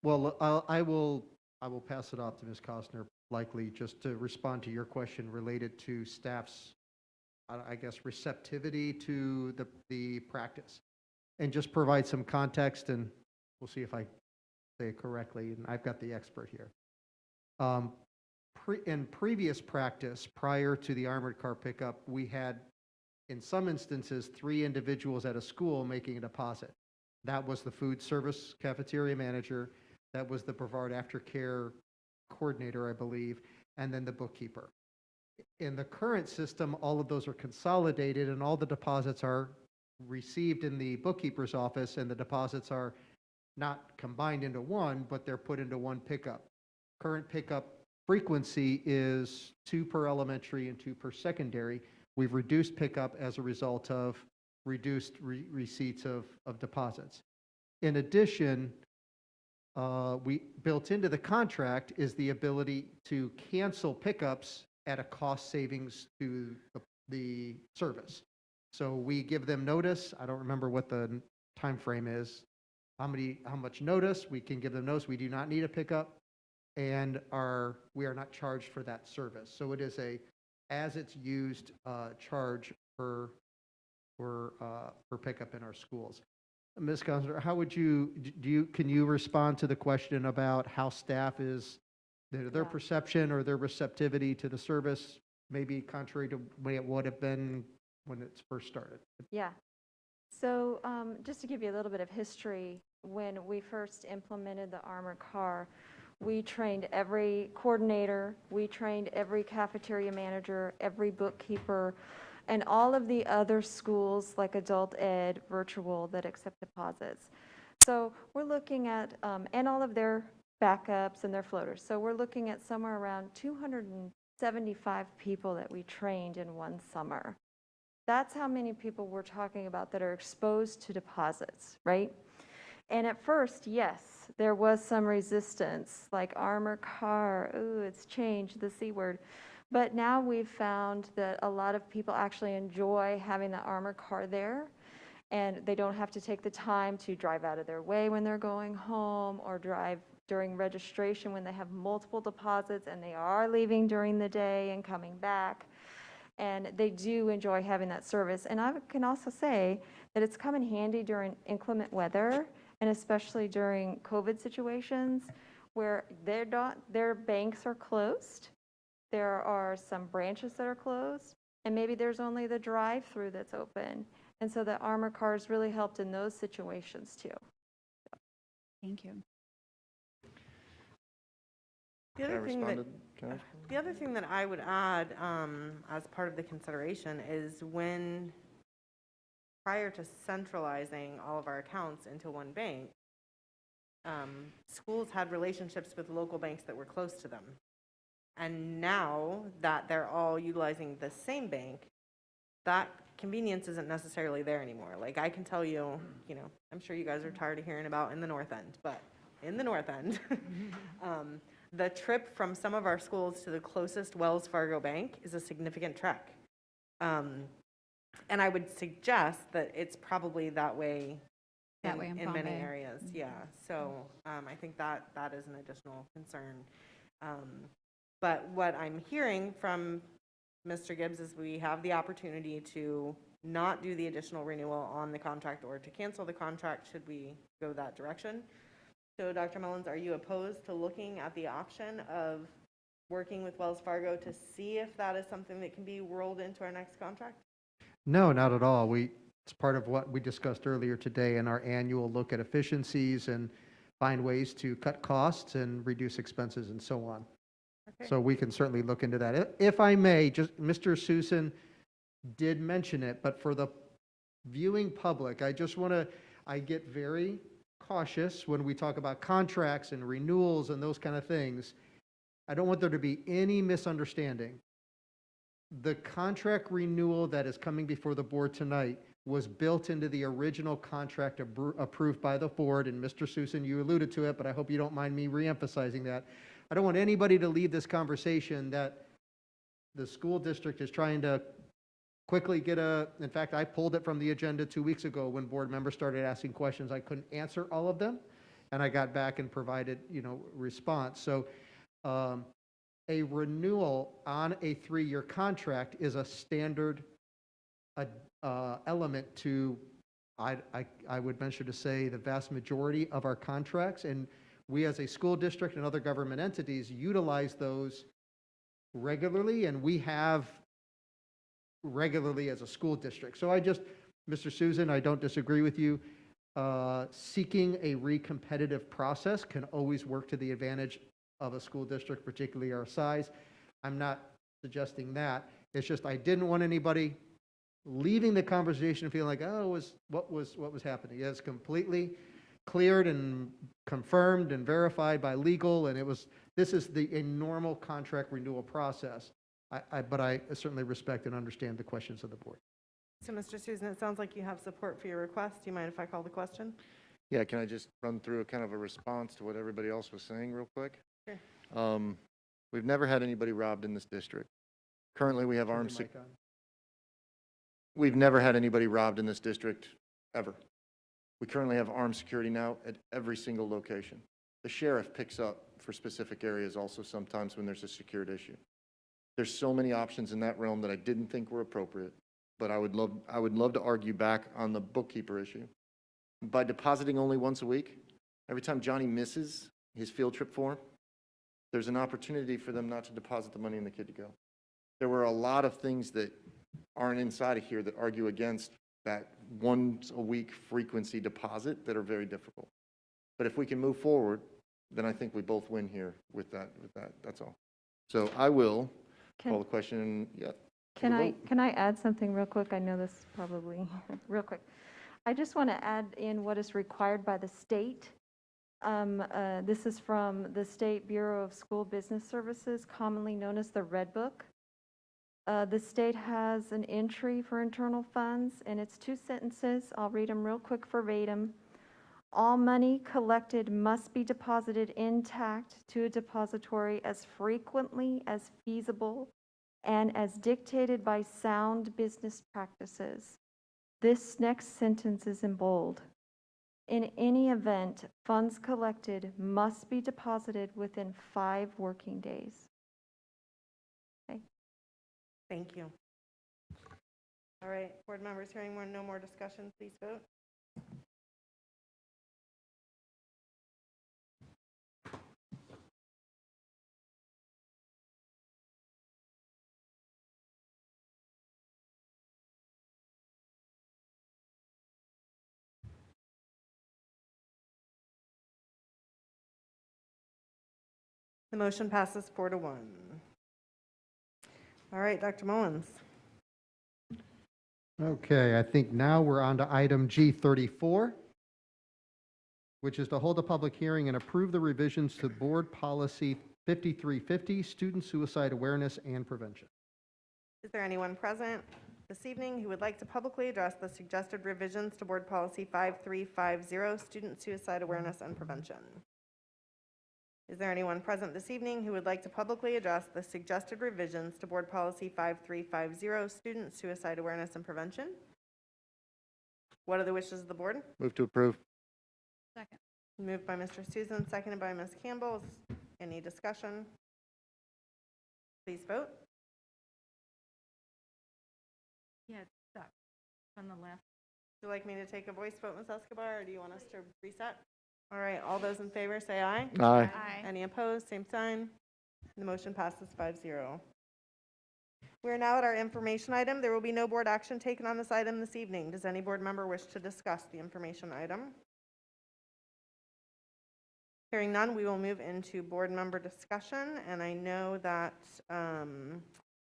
Well, I will pass it off to Ms. Costner, likely just to respond to your question related to staff's, I guess, receptivity to the practice, and just provide some context, and we'll see if I say it correctly, and I've got the expert here. In previous practice, prior to the armored car pickup, we had, in some instances, 3 individuals at a school making a deposit. That was the food service cafeteria manager, that was the Brevard aftercare coordinator, I believe, and then the bookkeeper. In the current system, all of those are consolidated and all the deposits are received in the bookkeeper's office, and the deposits are not combined into one, but they're put into one pickup. Current pickup frequency is 2 per elementary and 2 per secondary. We've reduced pickup as a result of reduced receipts of deposits. In addition, we built into the contract is the ability to cancel pickups at a cost savings to the service. So we give them notice. I don't remember what the time frame is. How much notice? We can give them notice. We do not need a pickup, and we are not charged for that service. So it is a as it's used charge per pickup in our schools. Ms. Counselor, how would can you respond to the question about how staff is, their perception or their receptivity to the service, maybe contrary to what it would have been when it's first started? Yeah. So just to give you a little bit of history, when we first implemented the armored car, we trained every coordinator, we trained every cafeteria manager, every bookkeeper, and all of the other schools like adult ed, virtual, that accept deposits. So we're looking at, and all of their backups and their floaters. So we're looking at somewhere around 275 people that we trained in one summer. That's how many people we're talking about that are exposed to deposits, right? And at first, yes, there was some resistance, like armor car, ooh, it's changed, the C word. But now we've found that a lot of people actually enjoy having the armor car there, and they don't have to take the time to drive out of their way when they're going home, or drive during registration when they have multiple deposits and they are leaving during the day and coming back. And they do enjoy having that service. And I can also say that it's come in handy during inclement weather, and especially during COVID situations where their banks are closed. There are some branches that are closed, and maybe there's only the drive-through that's open. And so the armor cars really helped in those situations too. Thank you. The other thing that I would add as part of the consideration is when, prior to centralizing all of our accounts into one bank, schools had relationships with local banks that were close to them. And now that they're all utilizing the same bank, that convenience isn't necessarily there anymore. Like, I can tell you, I'm sure you guys are tired of hearing about in the North End, but in the North End, the trip from some of our schools to the closest Wells Fargo bank is a significant trek. And I would suggest that it's probably that way in many areas. Yeah. So I think that is an additional concern. But what I'm hearing from Mr. Gibbs is we have the opportunity to not do the additional renewal on the contract or to cancel the contract should we go that direction. So Dr. Mullins, are you opposed to looking at the option of working with Wells Fargo to see if that is something that can be rolled into our next contract? No, not at all. It's part of what we discussed earlier today in our annual look at efficiencies and find ways to cut costs and reduce expenses and so on. Okay. So we can certainly look into that. If I may, just Mr. Susan did mention it, but for the viewing public, I get very cautious when we talk about contracts and renewals and those kind of things. I don't want there to be any misunderstanding. The contract renewal that is coming before the board tonight was built into the original contract approved by the board, and Mr. Susan, you alluded to it, but I hope you don't mind me reemphasizing that. I don't want anybody to leave this conversation that the school district is trying to quickly in fact, I pulled it from the agenda 2 weeks ago when board members started asking questions. I couldn't answer all of them, and I got back and provided, response. So a renewal on a 3-year contract is a standard element to, I would venture to say, the vast majority of our contracts, and we as a school district and other government entities utilize those regularly, and we have regularly as a school district. So Mr. Susan, I don't disagree with you. Seeking a recompetitive process can always work to the advantage of a school district, particularly our size. I'm not suggesting that. It's just I didn't want anybody leaving the conversation feeling like, oh, what was happening. It's completely cleared and confirmed and verified by legal, and this is a normal contract renewal process. But I certainly respect and understand the questions of the board. So, Mr. Susan, it sounds like you have support for your request. Do you mind if I call the question? Yeah, can I just run through a kind of a response to what everybody else was saying real quick? Sure. We've never had anybody robbed in this district. Currently, we have armed We've never had anybody robbed in this district, ever. We currently have armed security now at every single location. The sheriff picks up for specific areas also sometimes when there's a secured issue. There's so many options in that realm that I didn't think were appropriate, but I would love to argue back on the bookkeeper issue. By depositing only once a week, every time Johnny misses his field trip form, there's an opportunity for them not to deposit the money in the kid to go. There were a lot of things that aren't inside of here that argue against that once a week frequency deposit that are very difficult. But if we can move forward, then I think we both win here with that. That's all. So I will call the question. Yeah. Can I add something real quick? I know this probably real quick. I just want to add in what is required by the state. This is from the State Bureau of School Business Services, commonly known as the Red Book. The state has an entry for internal funds, and it's 2 sentences. I'll read them real quick verbatim. All money collected must be deposited intact to a depository as frequently as feasible and as dictated by sound business practices. This next sentence is in bold. In any event, funds collected must be deposited within 5 working days. Okay. Thank you. All right, board members, hearing no more discussion, please vote. The motion passes 4-1. All right, Dr. Mullins. Okay, I think now we're on to item G34, which is to hold a public hearing and approve the revisions to Board Policy 5350, Student Suicide Awareness and Prevention. Is there anyone present this evening who would like to publicly address the suggested revisions to Board Policy 5350, Student Suicide Awareness and Prevention? Is there anyone present this evening who would like to publicly address the suggested revisions to Board Policy 5350, Student Suicide Awareness and Prevention? What are the wishes of the board? Move to approve. Second. Moved by Mr. Susan, seconded by Ms. Campbell. Any discussion? Please vote. Yeah, it's stuck on the left. Would you like me to take a voice vote, Ms. Escobar, or do you want us to reset? All right, all those in favor say aye. Aye. Aye. Any opposed, same sign. The motion passes 5-0. We are now at our information item. There will be no board action taken on this item this evening. Does any board member wish to discuss the information item? Hearing none, we will move into board member discussion, and I know that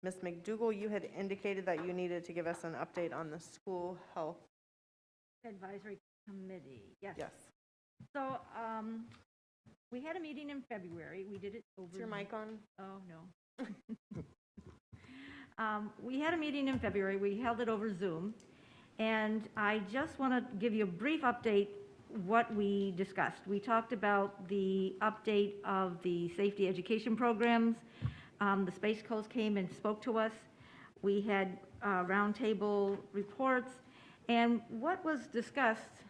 Ms. McDougall, you had indicated that you needed to give us an update on the school health Advisory Committee, yes. Yes. So, we had a meeting in February. We did it over. Is your mic on? Oh, no. We had a meeting in February. We held it over Zoom. And I just want to give you a brief update what we discussed. We talked about the update of the safety education programs. The Space Coast came and spoke to us. We had roundtable reports. And what was discussed,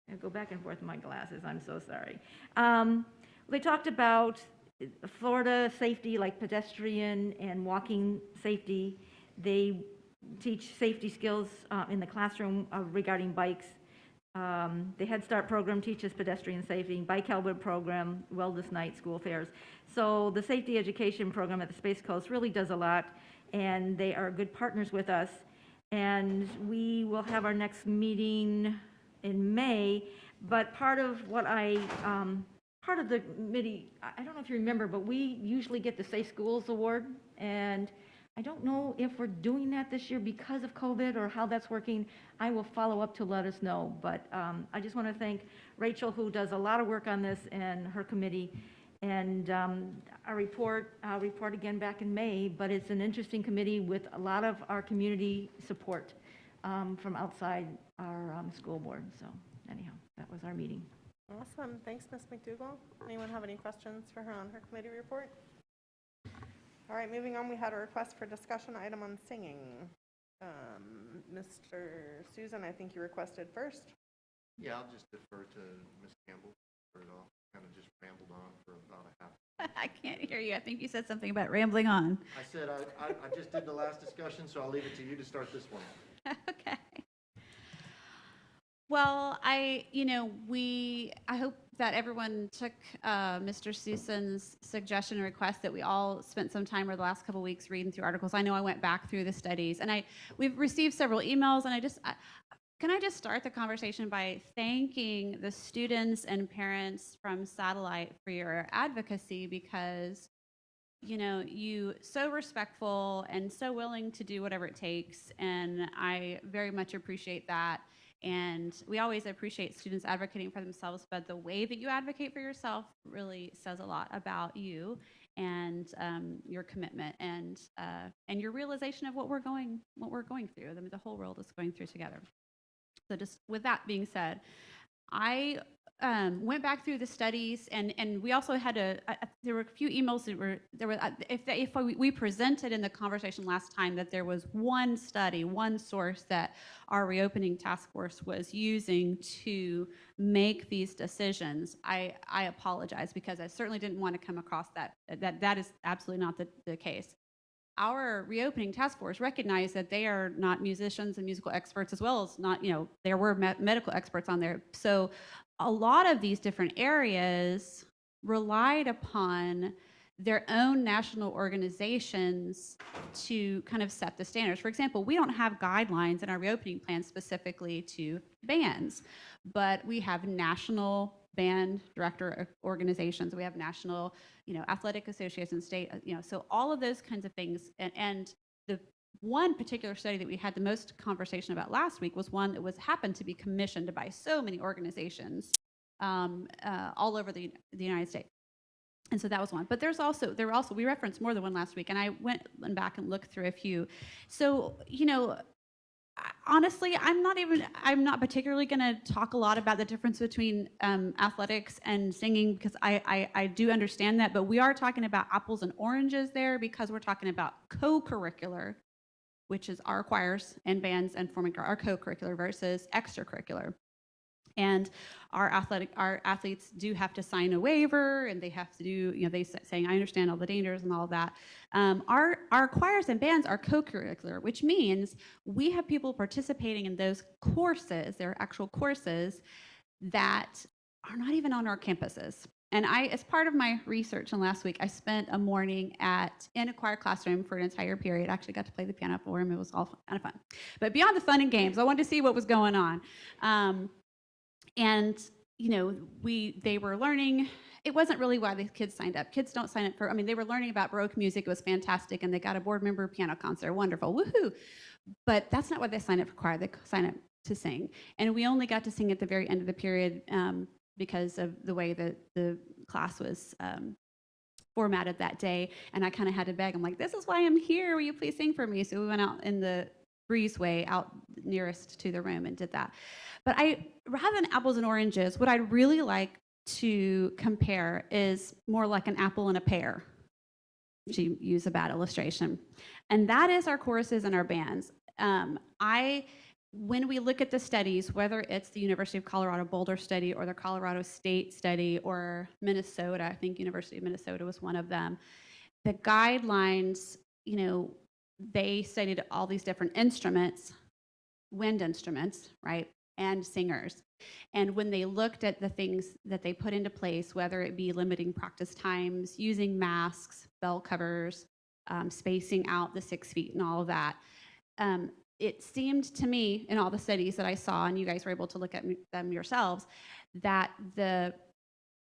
I go back and forth with my glasses, I'm so sorry. They talked about Florida safety, like pedestrian and walking safety. They teach safety skills in the classroom regarding bikes. The Head Start program teaches pedestrian safety, Bike Helmet program, wellness night, school fairs. So the safety education program at the Space Coast really does a lot, and they are good partners with us. And we will have our next meeting in May, but part of what I part of the committee, I don't know if you remember, but we usually get the Safe Schools Award, and I don't know if we're doing that this year because of COVID or how that's working. I will follow up to let us know, but I just want to thank Rachel, who does a lot of work on this, and her committee. And I'll report again back in May, but it's an interesting committee with a lot of our community support from outside our school board. So anyhow, that was our meeting. Awesome. Thanks, Ms. McDougall. Anyone have any questions for her on her committee report? All right, moving on, we had a request for discussion item on singing. Mr. Susan, I think you requested first. Yeah, I'll just defer to Ms. Campbell for it all. Kind of just rambled on for about a half. I can't hear you. I think you said something about rambling on. I said I just did the last discussion, so I'll leave it to you to start this one. Okay. Well, I hope that everyone took Mr. Susan's suggestion and request that we all spent some time over the last couple of weeks reading through articles. I know I went back through the studies, and we've received several emails, and can I just start the conversation by thanking the students and parents from Satellite for your advocacy, because you so respectful and so willing to do whatever it takes, and I very much appreciate that. And we always appreciate students advocating for themselves, but the way that you advocate for yourself really says a lot about you and your commitment and your realization of what we're going through. I mean, the whole world is going through together. So just with that being said, I went back through the studies, and we also had there were a few emails that were if we presented in the conversation last time that there was one study, one source that our reopening task force was using to make these decisions. I apologize, because I certainly didn't want to come across that is absolutely not the case. Our reopening task force recognized that they are not musicians and musical experts, as well as not, there were medical experts on there. So a lot of these different areas relied upon their own national organizations to kind of set the standards. For example, we don't have guidelines in our reopening plan specifically to bands, but we have national band director organizations. We have national, athletic associations, state, so all of those kinds of things. And the one particular study that we had the most conversation about last week was one that happened to be commissioned by so many organizations all over the United States. And so that was one. But there were also, we referenced more than one last week, and I went back and looked through a few. So, honestly, I'm not particularly going to talk a lot about the difference between athletics and singing, because I do understand that, but we are talking about apples and oranges there, because we're talking about co-curricular, which is our choirs and bands and forming our co-curricular, versus extracurricular. And our athletes do have to sign a waiver, and they have to do, they saying, I understand all the dangers and all of that. Our choirs and bands are co-curricular, which means we have people participating in those courses, their actual courses, that are not even on our campuses. And as part of my research, and last week, I spent a morning in a choir classroom for an entire period. I actually got to play the piano for him. It was all kind of fun. But beyond the fun and games, I wanted to see what was going on. And they were learning. It wasn't really why the kids signed up. Kids don't sign up for, they were learning about Baroque music. It was fantastic. And they got a board member piano concert. Wonderful. Woohoo. But that's not why they signed up for choir. They signed up to sing. And we only got to sing at the very end of the period because of the way that the class was formatted that day. And I kind of had to beg. I'm like, this is why I'm here. Will you please sing for me? So we went out in the breezeway out nearest to the room and did that. But rather than apples and oranges, what I'd really like to compare is more like an apple and a pear, to use a bad illustration. And that is our choruses and our bands. When we look at the studies, whether it's the University of Colorado Boulder study or the Colorado State study or Minnesota, I think University of Minnesota was one of them, the guidelines, they studied all these different instruments, wind instruments, right, and singers. And when they looked at the things that they put into place, whether it be limiting practice times, using masks, bell covers, spacing out the 6 feet and all of that, it seemed to me in all the studies that I saw, and you guys were able to look at them yourselves, that the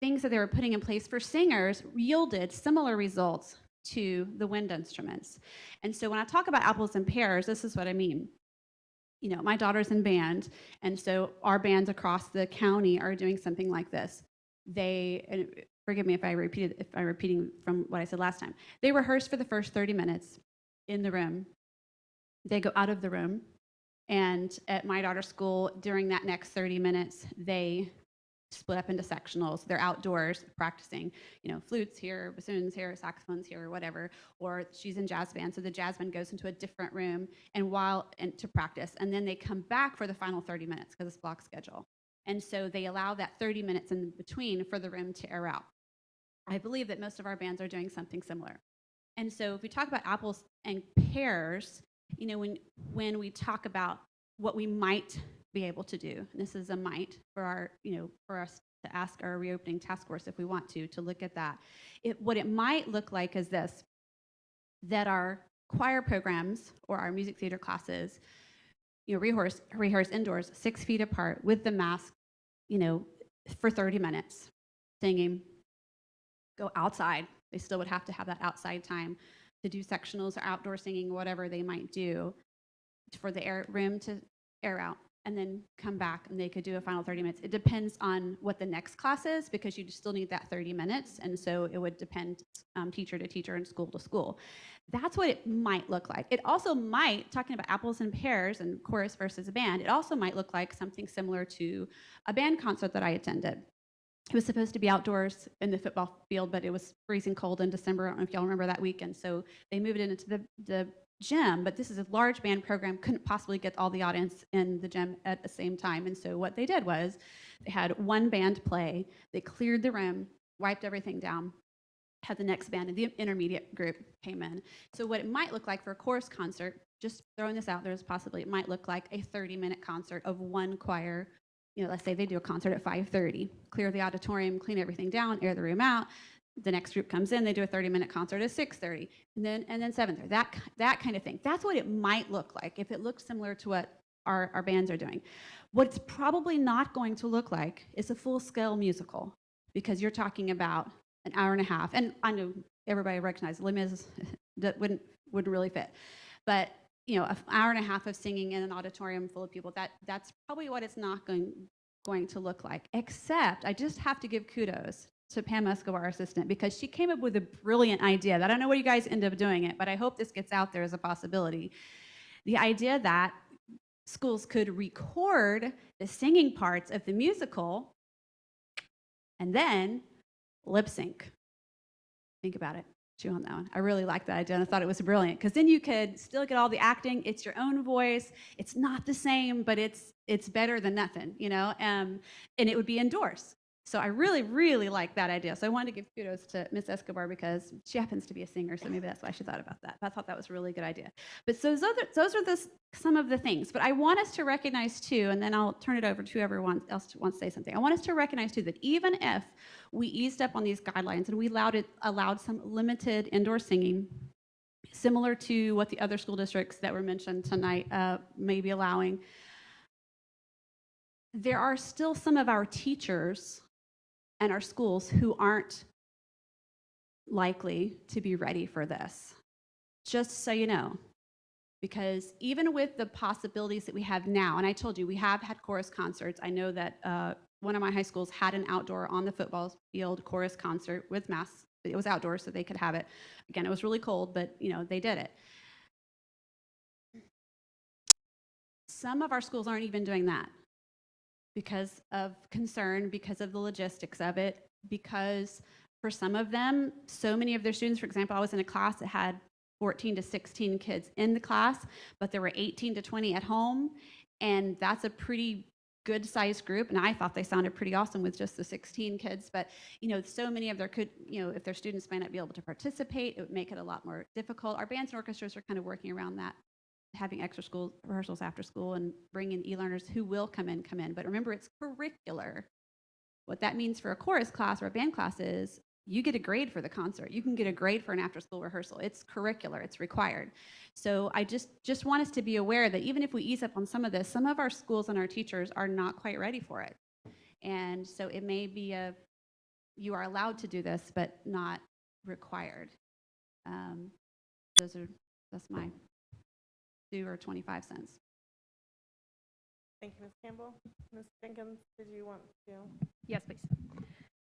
things that they were putting in place for singers yielded similar results to the wind instruments. And so when I talk about apples and pears, this is what I mean. You know, my daughter's in band, and so our bands across the county are doing something like this. And forgive me if I'm repeating from what I said last time. They rehearse for the first 30 minutes in the room. They go out of the room, and at my daughter's school, during that next 30 minutes, they split up into sectionals. They're outdoors practicing, you know, flutes here, bassoons here, saxophones here, or whatever. Or she's in jazz band, so the jazz band goes into a different room and to practice, and then they come back for the final 30 minutes because it's block schedule. And so they allow that 30 minutes in between for the room to air out. I believe that most of our bands are doing something similar. And so if we talk about apples and pears, you know, when we talk about what we might be able to do, and this is a might for our, you know, for us to ask our reopening task force if we want to look at that. What it might look like is this, that our choir programs or our music theater classes, you know, rehearse indoors 6 feet apart with the mask, you know, for 30 minutes, singing, go outside. They still would have to have that outside time to do sectionals or outdoor singing, whatever they might do for the room to air out, and then come back and they could do a final 30 minutes. It depends on what the next class is because you still need that 30 minutes. And so it would depend teacher to teacher and school to school. That's what it might look like. It also might, talking about apples and pears and chorus versus a band, it also might look like something similar to a band concert that I attended. It was supposed to be outdoors in the football field, but it was freezing cold in December. I don't know if y'all remember that weekend. So they moved it into the gym, but this is a large band program, couldn't possibly get all the audience in the gym at the same time. And so what they did was they had one band play, they cleared the room, wiped everything down, had the next band, and the intermediate group came in. So what it might look like for a chorus concert, just throwing this out there as possibly, it might look like a 30-minute concert of one choir. You know, let's say they do a concert at 5:30, clear the auditorium, clean everything down, air the room out. The next group comes in, they do a 30-minute concert at 6:30, and then 7:30. That kind of thing. That's what it might look like if it looks similar to what our bands are doing. What it's probably not going to look like is a full-scale musical, because you're talking about an hour and a half. And I know everybody recognizes Les Mis that wouldn't really fit, but you know, an hour and a half of singing in an auditorium full of people, that's probably what it's not going to look like. Except I just have to give kudos to Pam Escobar, our assistant, because she came up with a brilliant idea that I don't know what you guys end up doing it, but I hope this gets out there as a possibility. The idea that schools could record the singing parts of the musical and then lip sync. Think about it. Chew on that one. I really like that idea, and I thought it was brilliant, because then you could still get all the acting. It's your own voice. It's not the same, but it's better than nothing, you know, and it would be indoors. So I really, really like that idea. So I wanted to give kudos to Miss Escobar because she happens to be a singer, so maybe that's why she thought about that. I thought that was a really good idea. But so those are some of the things. But I want us to recognize too, and then I'll turn it over to whoever else wants to say something. I want us to recognize too that even if we eased up on these guidelines and we allowed some limited indoor singing, similar to what the other school districts that were mentioned tonight may be allowing, there are still some of our teachers and our schools who aren't likely to be ready for this, just so you know. Because even with the possibilities that we have now, and I told you, we have had chorus concerts. I know that one of my high schools had an outdoor on the football field chorus concert with masks. It was outdoors, so they could have it. Again, it was really cold, but you know, they did it. Some of our schools aren't even doing that, because of concern, because of the logistics of it, because for some of them, so many of their students, for example, I was in a class that had 14 to 16 kids in the class, but there were 18 to 20 at home, and that's a pretty good sized group, and I thought they sounded pretty awesome with just the 16 kids, but you know, so many of if their students might not be able to participate, it would make it a lot more difficult. Our bands and orchestras are kind of working around that, having extra school rehearsals after school and bringing e-learners who will come in. But remember, it's curricular. What that means for a chorus class or a band class is you get a grade for the concert. You can get a grade for an after-school rehearsal. It's curricular. It's required. So I just want us to be aware that even if we ease up on some of this, some of our schools and our teachers are not quite ready for it. And so it may be you are allowed to do this, but not required. That's my 2 or 25 cents. Thank you, Ms. Campbell. Ms. Jenkins, did you want to? Yes, please.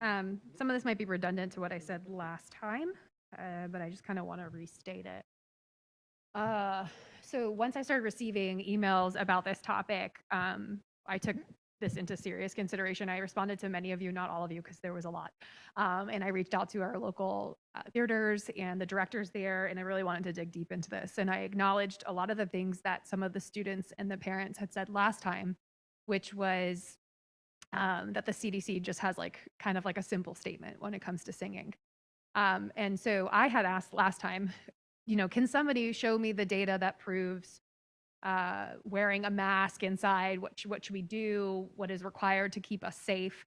Some of this might be redundant to what I said last time, but I just kind of want to restate it. So once I started receiving emails about this topic, I took this into serious consideration. I responded to many of you, not all of you, because there was a lot. And I reached out to our local theaters and the directors there, and I really wanted to dig deep into this. And I acknowledged a lot of the things that some of the students and the parents had said last time, which was that the CDC just has kind of like a simple statement when it comes to singing. And so I had asked last time, can somebody show me the data that proves wearing a mask inside? What should we do? What is required to keep us safe?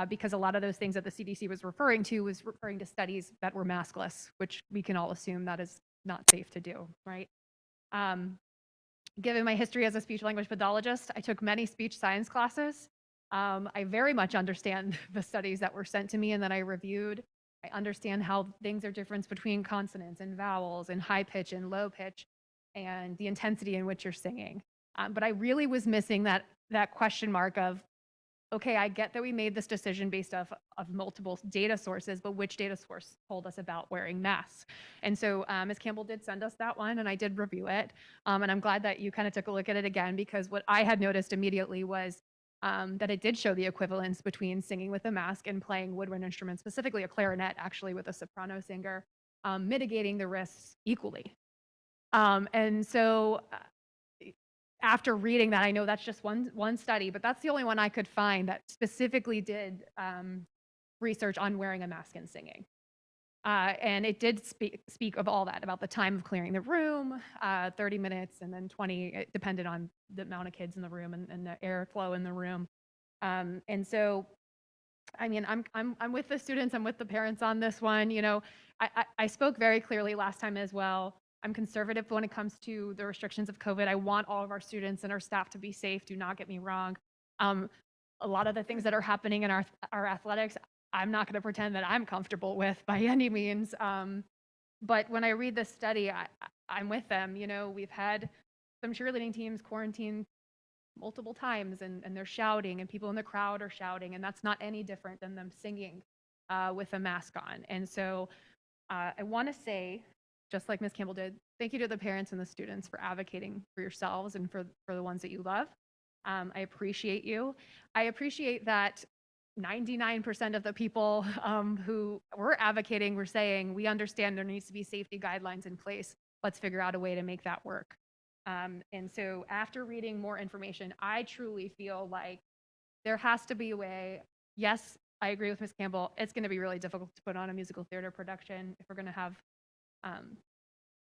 Because a lot of those things that the CDC was referring to studies that were maskless, which we can all assume that is not safe to do, right? Given my history as a speech language pathologist, I took many speech science classes. I very much understand the studies that were sent to me and that I reviewed. I understand how things are different between consonants and vowels and high pitch and low pitch and the intensity in which you're singing. But I really was missing that question mark of, okay, I get that we made this decision based off of multiple data sources, but which data source told us about wearing masks? And so Ms. Campbell did send us that one, and I did review it. And I'm glad that you kind of took a look at it again, because what I had noticed immediately was that it did show the equivalence between singing with a mask and playing woodwind instruments, specifically a clarinet, actually with a soprano singer, mitigating the risks equally. And so after reading that, I know that's just one study, but that's the only one I could find that specifically did research on wearing a mask and singing. And it did speak of all that, about the time of clearing the room, 30 minutes, and then 20, it depended on the amount of kids in the room and the airflow in the room. And so, I mean, I'm with the students, I'm with the parents on this one. I spoke very clearly last time as well. I'm conservative when it comes to the restrictions of COVID. I want all of our students and our staff to be safe. Do not get me wrong. A lot of the things that are happening in our athletics, I'm not going to pretend that I'm comfortable with by any means. But when I read this study, I'm with them. We've had some cheerleading teams quarantined multiple times, and they're shouting, and people in the crowd are shouting, and that's not any different than them singing with a mask on. And so I want to say, just like Ms. Campbell did, thank you to the parents and the students for advocating for yourselves and for the ones that you love. I appreciate you. I appreciate that 99% of the people who were advocating were saying, we understand there needs to be safety guidelines in place. Let's figure out a way to make that work. And so after reading more information, I truly feel like there has to be a way. Yes, I agree with Ms. Campbell. It's going to be really difficult to put on a musical theater production if we're going to have,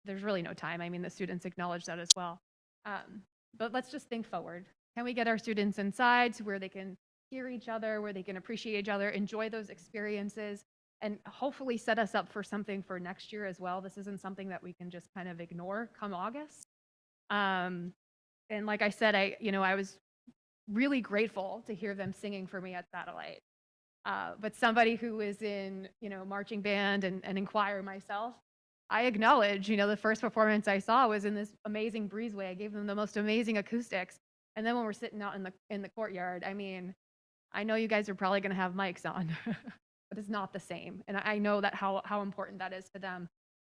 there's really no time. I mean, the students acknowledge that as well. But let's just think forward. Can we get our students inside to where they can hear each other, where they can appreciate each other, enjoy those experiences, and hopefully set us up for something for next year as well? This isn't something that we can just kind of ignore come August. And like I said, I was really grateful to hear them singing for me at Satellite. But somebody who is in, marching band and in choir myself, I acknowledge, the first performance I saw was in this amazing breezeway. I gave them the most amazing acoustics. And then when we're sitting out in the courtyard, I mean, I know you guys are probably going to have mics on, but it's not the same. And I know that how important that is to them.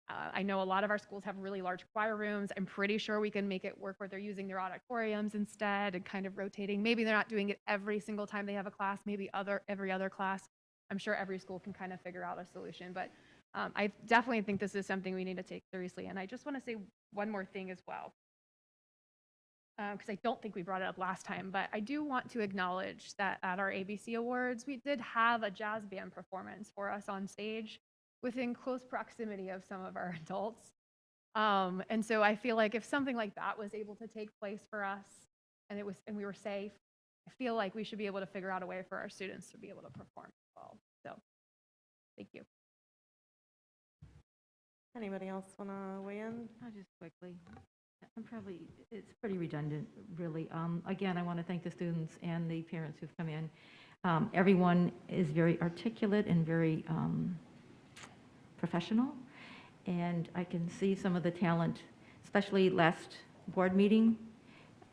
I know a lot of our schools have really large choir rooms. I'm pretty sure we can make it work where they're using their auditoriums instead and kind of rotating. Maybe they're not doing it every single time they have a class, maybe every other class. I'm sure every school can kind of figure out a solution, but I definitely think this is something we need to take seriously. And I just want to say one more thing as well, because I don't think we brought it up last time, but I do want to acknowledge that at our ABC Awards, we did have a jazz band performance for us on stage within close proximity of some of our adults. And so I feel like if something like that was able to take place for us and we were safe, I feel like we should be able to figure out a way for our students to be able to perform as well. So thank you. Anybody else want to weigh in? I'll just quickly. It's pretty redundant, really. Again, I want to thank the students and the parents who've come in. Everyone is very articulate and very professional, and I can see some of the talent, especially last board meeting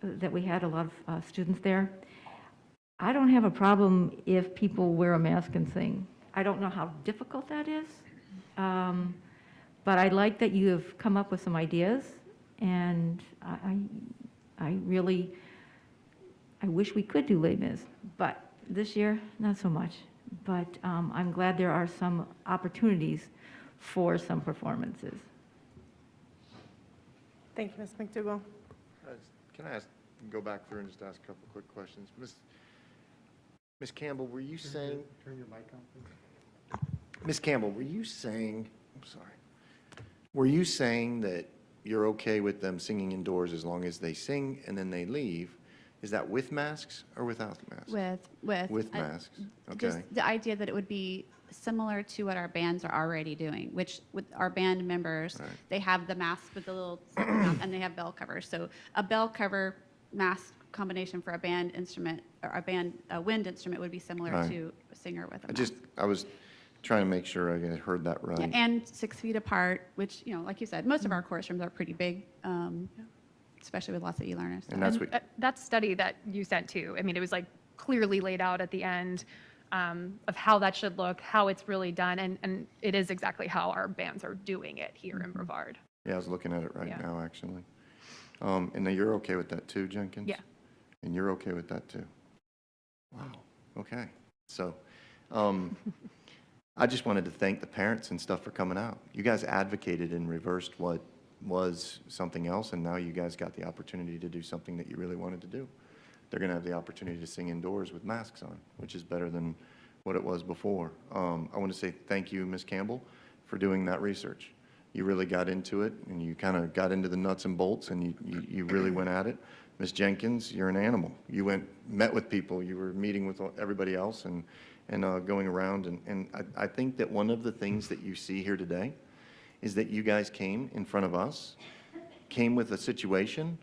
that we had a lot of students there. I don't have a problem if people wear a mask and sing. I don't know how difficult that is, but I like that you have come up with some ideas, and I really, I wish we could do Les Mis, but this year, not so much. But I'm glad there are some opportunities for some performances. Thank you, Ms. McDougall. Can I go back through and just ask a couple quick questions? Ms. Campbell, were you saying? Turn your mic on, please. Ms. Campbell, were you saying, I'm sorry, were you saying that you're okay with them singing indoors as long as they sing and then they leave? Is that with masks or without masks? With masks, Just okay. the idea that it would be similar to what our bands are already doing, which with our band members, they have the masks with the little and they have bell covers. So a bell cover mask combination for a band instrument or a wind instrument would be similar to a singer with a mask. I was trying to make sure I heard that right. Yeah, and 6 feet apart, which, like you said, most of our chorus rooms are pretty big, especially with lots of e-learners. And that's what, That study that you sent too, I mean, it was like clearly laid out at the end of how that should look, how it's really done, and it is exactly how our bands are doing it here in Brevard. yeah, I was looking at it right now, actually. And now you're okay with that too, Jenkins? Yeah. And you're okay with that too? Wow, okay. So, I just wanted to thank the parents and stuff for coming out. You guys advocated and reversed what was something else, and now you guys got the opportunity to do something that you really wanted to do. They're going to have the opportunity to sing indoors with masks on, which is better than what it was before. I want to say thank you, Ms. Campbell, for doing that research. You really got into it, and you kind of got into the nuts and bolts, and you really went at it. Ms. Jenkins, you're an animal. You met with people. You were meeting with everybody else and going around. And I think that one of the things that you see here today is that you guys came in front of us, came with a situation,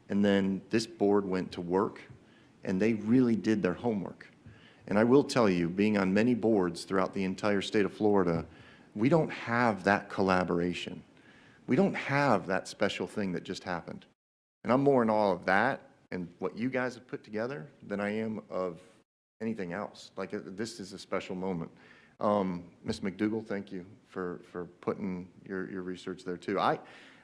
and then this board went to work, and they really did their homework. And I will tell you, being on many boards throughout the entire state of Florida, we don't have that collaboration. We don't have that special thing that just happened. And I'm more in awe of that and what you guys have put together than I am of anything else. Like, this is a special moment. Ms. McDougall, thank you for putting your research there too.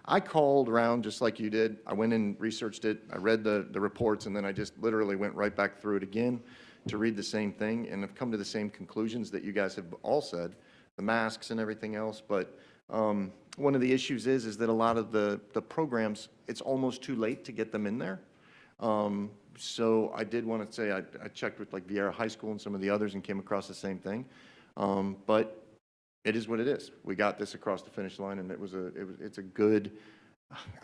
I called around just like you did. I went and researched it. I read the reports, and then I just literally went right back through it again to read the same thing, and have come to the same conclusions that you guys have all said, the masks and everything else. But one of the issues is that a lot of the programs, it's almost too late to get them in there. So I did want to say I checked with like Vieira High School and some of the others and came across the same thing. But it is what it is. We got this across the finish line, and it's a good.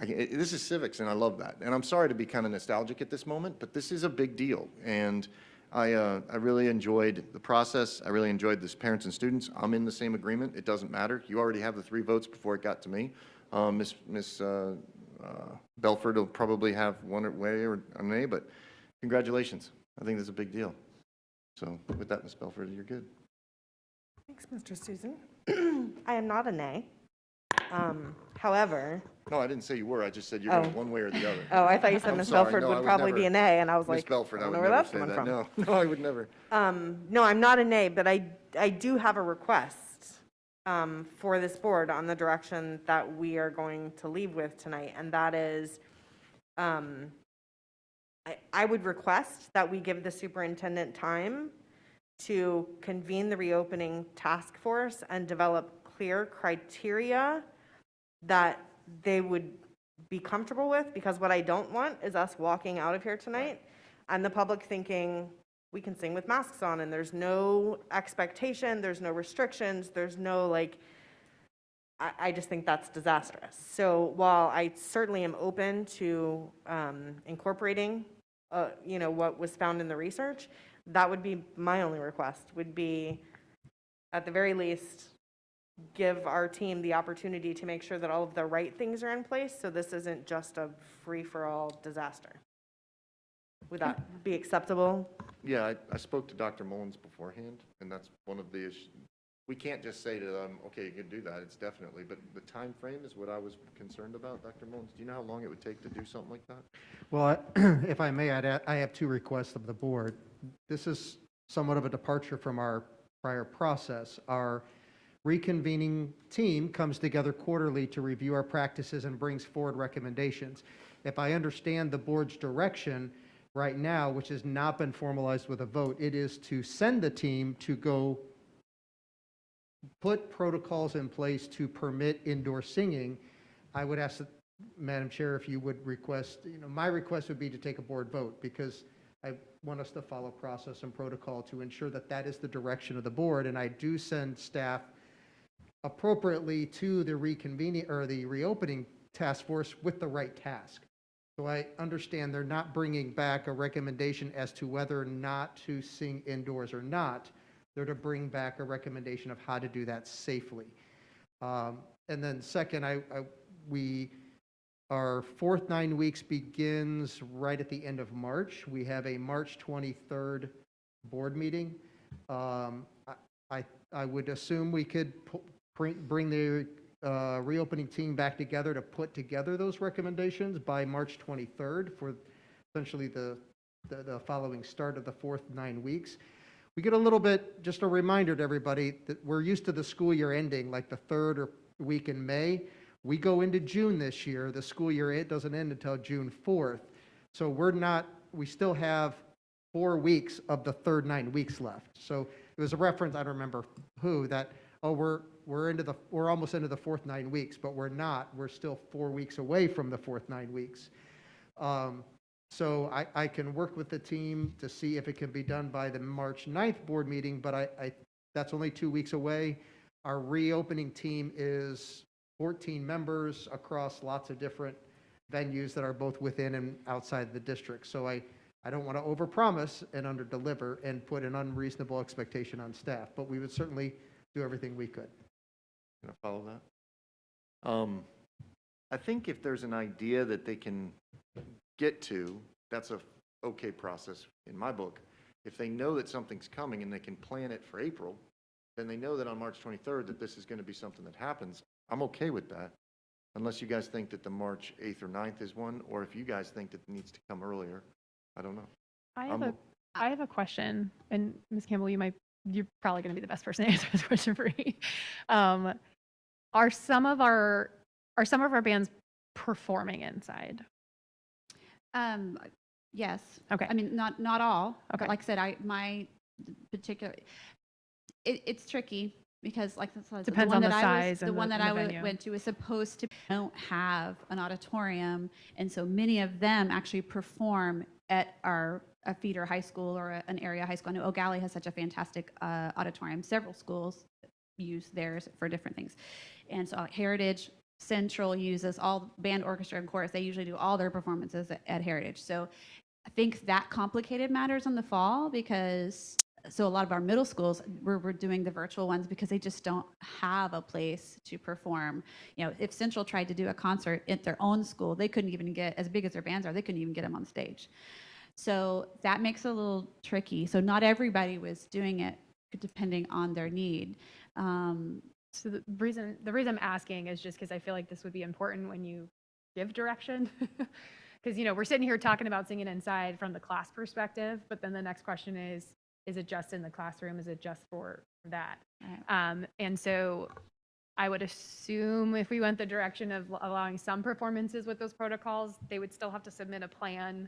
This is civics, and I love that. And I'm sorry to be kind of nostalgic at this moment, but this is a big deal. And I really enjoyed the process. I really enjoyed this parents and students. I'm in the same agreement. It doesn't matter. You already have the 3 votes before it got to me. Miss Belford will probably have one way or a nay, but congratulations. I think this is a big deal. So with that, Miss Belford, you're good. Thanks, Mr. Susan. I am not a nay. However. No, I didn't say you were. I just said you're going one way or the other. Oh, I thought you said Ms. Belford would probably be a nay, and I was Ms. like, Belford, I don't would know where never that's say coming that. from. No, I would never. No, I'm not a nay, but I do have a request for this board on the direction that we are going to leave with tonight, and that is, I would request that we give the superintendent time to convene the reopening task force and develop clear criteria that they would be comfortable with, because what I don't want is us walking out of here tonight and the public thinking we can sing with masks on and there's no expectation, there's no restrictions, there's no I just think that's disastrous. So while I certainly am open to incorporating what was found in the research, that would be my only request, would be at the very least give our team the opportunity to make sure that all of the right things are in place, so this isn't just a free-for-all disaster. Would that be acceptable? Yeah, I spoke to Dr. Mullins beforehand, and that's one of the issues. We can't just say to them, okay, you can do that, it's definitely, but the time frame is what I was concerned about, Dr. Mullins. Do you know how long it would take to do something like that? Well, if I may, I have two requests of the board. This is somewhat of a departure from our prior process. Our reconvening team comes together quarterly to review our practices and brings forward recommendations. If I understand the board's direction right now, which has not been formalized with a vote, it is to send the team to go put protocols in place to permit indoor singing. I would ask, Madam Chair, if you would request, my request would be to take a board vote, because I want us to follow process and protocol to ensure that that is the direction of the board. And I do send staff appropriately to the reconvening or the reopening task force with the right task. So I understand they're not bringing back a recommendation as to whether or not to sing indoors or not. They're to bring back a recommendation of how to do that safely. And then second, our fourth 9 weeks begins right at the end of March. We have a March 23rd board meeting. I would assume we could bring the reopening team back together to put together those recommendations by March 23rd for essentially the following start of the fourth 9 weeks. We get a little bit, just a reminder to everybody that we're used to the school year ending like the third week in May. We go into June this year. The school year, it doesn't end until June 4th. So we still have 4 weeks of the third 9 weeks left. So it was a reference, I don't remember who, that, oh, we're almost into the fourth 9 weeks, but we're not. We're still 4 weeks away from the fourth 9 weeks. So I can work with the team to see if it can be done by the March 9th board meeting, but that's only 2 weeks away. Our reopening team is 14 members across lots of different venues that are both within and outside the district. So I don't want to overpromise and underdeliver and put an unreasonable expectation on staff, but we would certainly do everything we could. Can I follow that? I think if there's an idea that they can get to, that's a okay process in my book. If they know that something's coming and they can plan it for April, then they know that on March 23rd that this is going to be something that happens. I'm okay with that, unless you guys think that the March 8th or 9th is one, or if you guys think that it needs to come earlier. I don't know. I have a question, and Ms. Campbell, you're probably going to be the best person to answer this question for me. Are some of our bands performing inside? Yes. Okay. I mean, not all. Okay. But like I said, my particular, it's tricky because, like I said, Depends on the size and the one that and I the venue. went to is supposed to don't have an auditorium, and so many of them actually perform at a feeder high school or an area high school. I know Eau Gallie has such a fantastic auditorium. Several schools use theirs for different things, and so Heritage Central uses all band, orchestra, and chorus. They usually do all their performances at Heritage. So I think that complicated matters in the fall because so a lot of our middle schools, we're doing the virtual ones because they just don't have a place to perform. If Central tried to do a concert at their own school, they couldn't even get, as big as their bands are, they couldn't even get them on stage. So that makes it a little tricky. So not everybody was doing it depending on their need. So the reason I'm asking is just because I feel like this would be important when you give direction. Because, we're sitting here talking about singing inside from the class perspective, but then the next question is it just in the classroom? Is it just for that? Right. And so I would assume if we went the direction of allowing some performances with those protocols, they would still have to submit a plan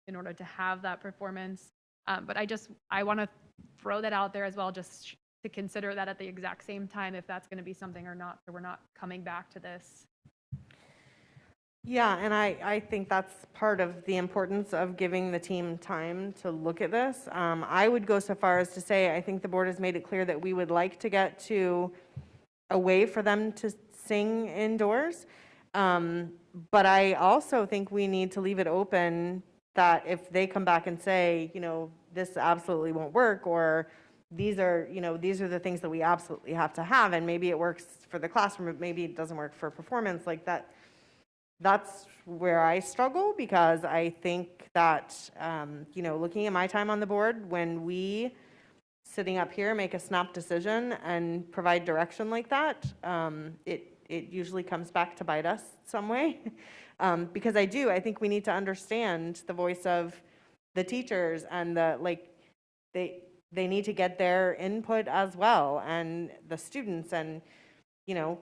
in order to have that performance. But I want to throw that out there as well, just to consider that at the exact same time, if that's going to be something or not, so we're not coming back to this. Yeah, and I think that's part of the importance of giving the team time to look at this. I would go so far as to say I think the board has made it clear that we would like to get to a way for them to sing indoors. But I also think we need to leave it open that if they come back and say, this absolutely won't work, or these are the things that we absolutely have to have, and maybe it works for the classroom, but maybe it doesn't work for performance like that. that's where I struggle, because I think that, looking at my time on the board, when we, sitting up here, make a snap decision and provide direction like that, it usually comes back to bite us some way. Because I think we need to understand the voice of the teachers, and they need to get their input as well, and the students, and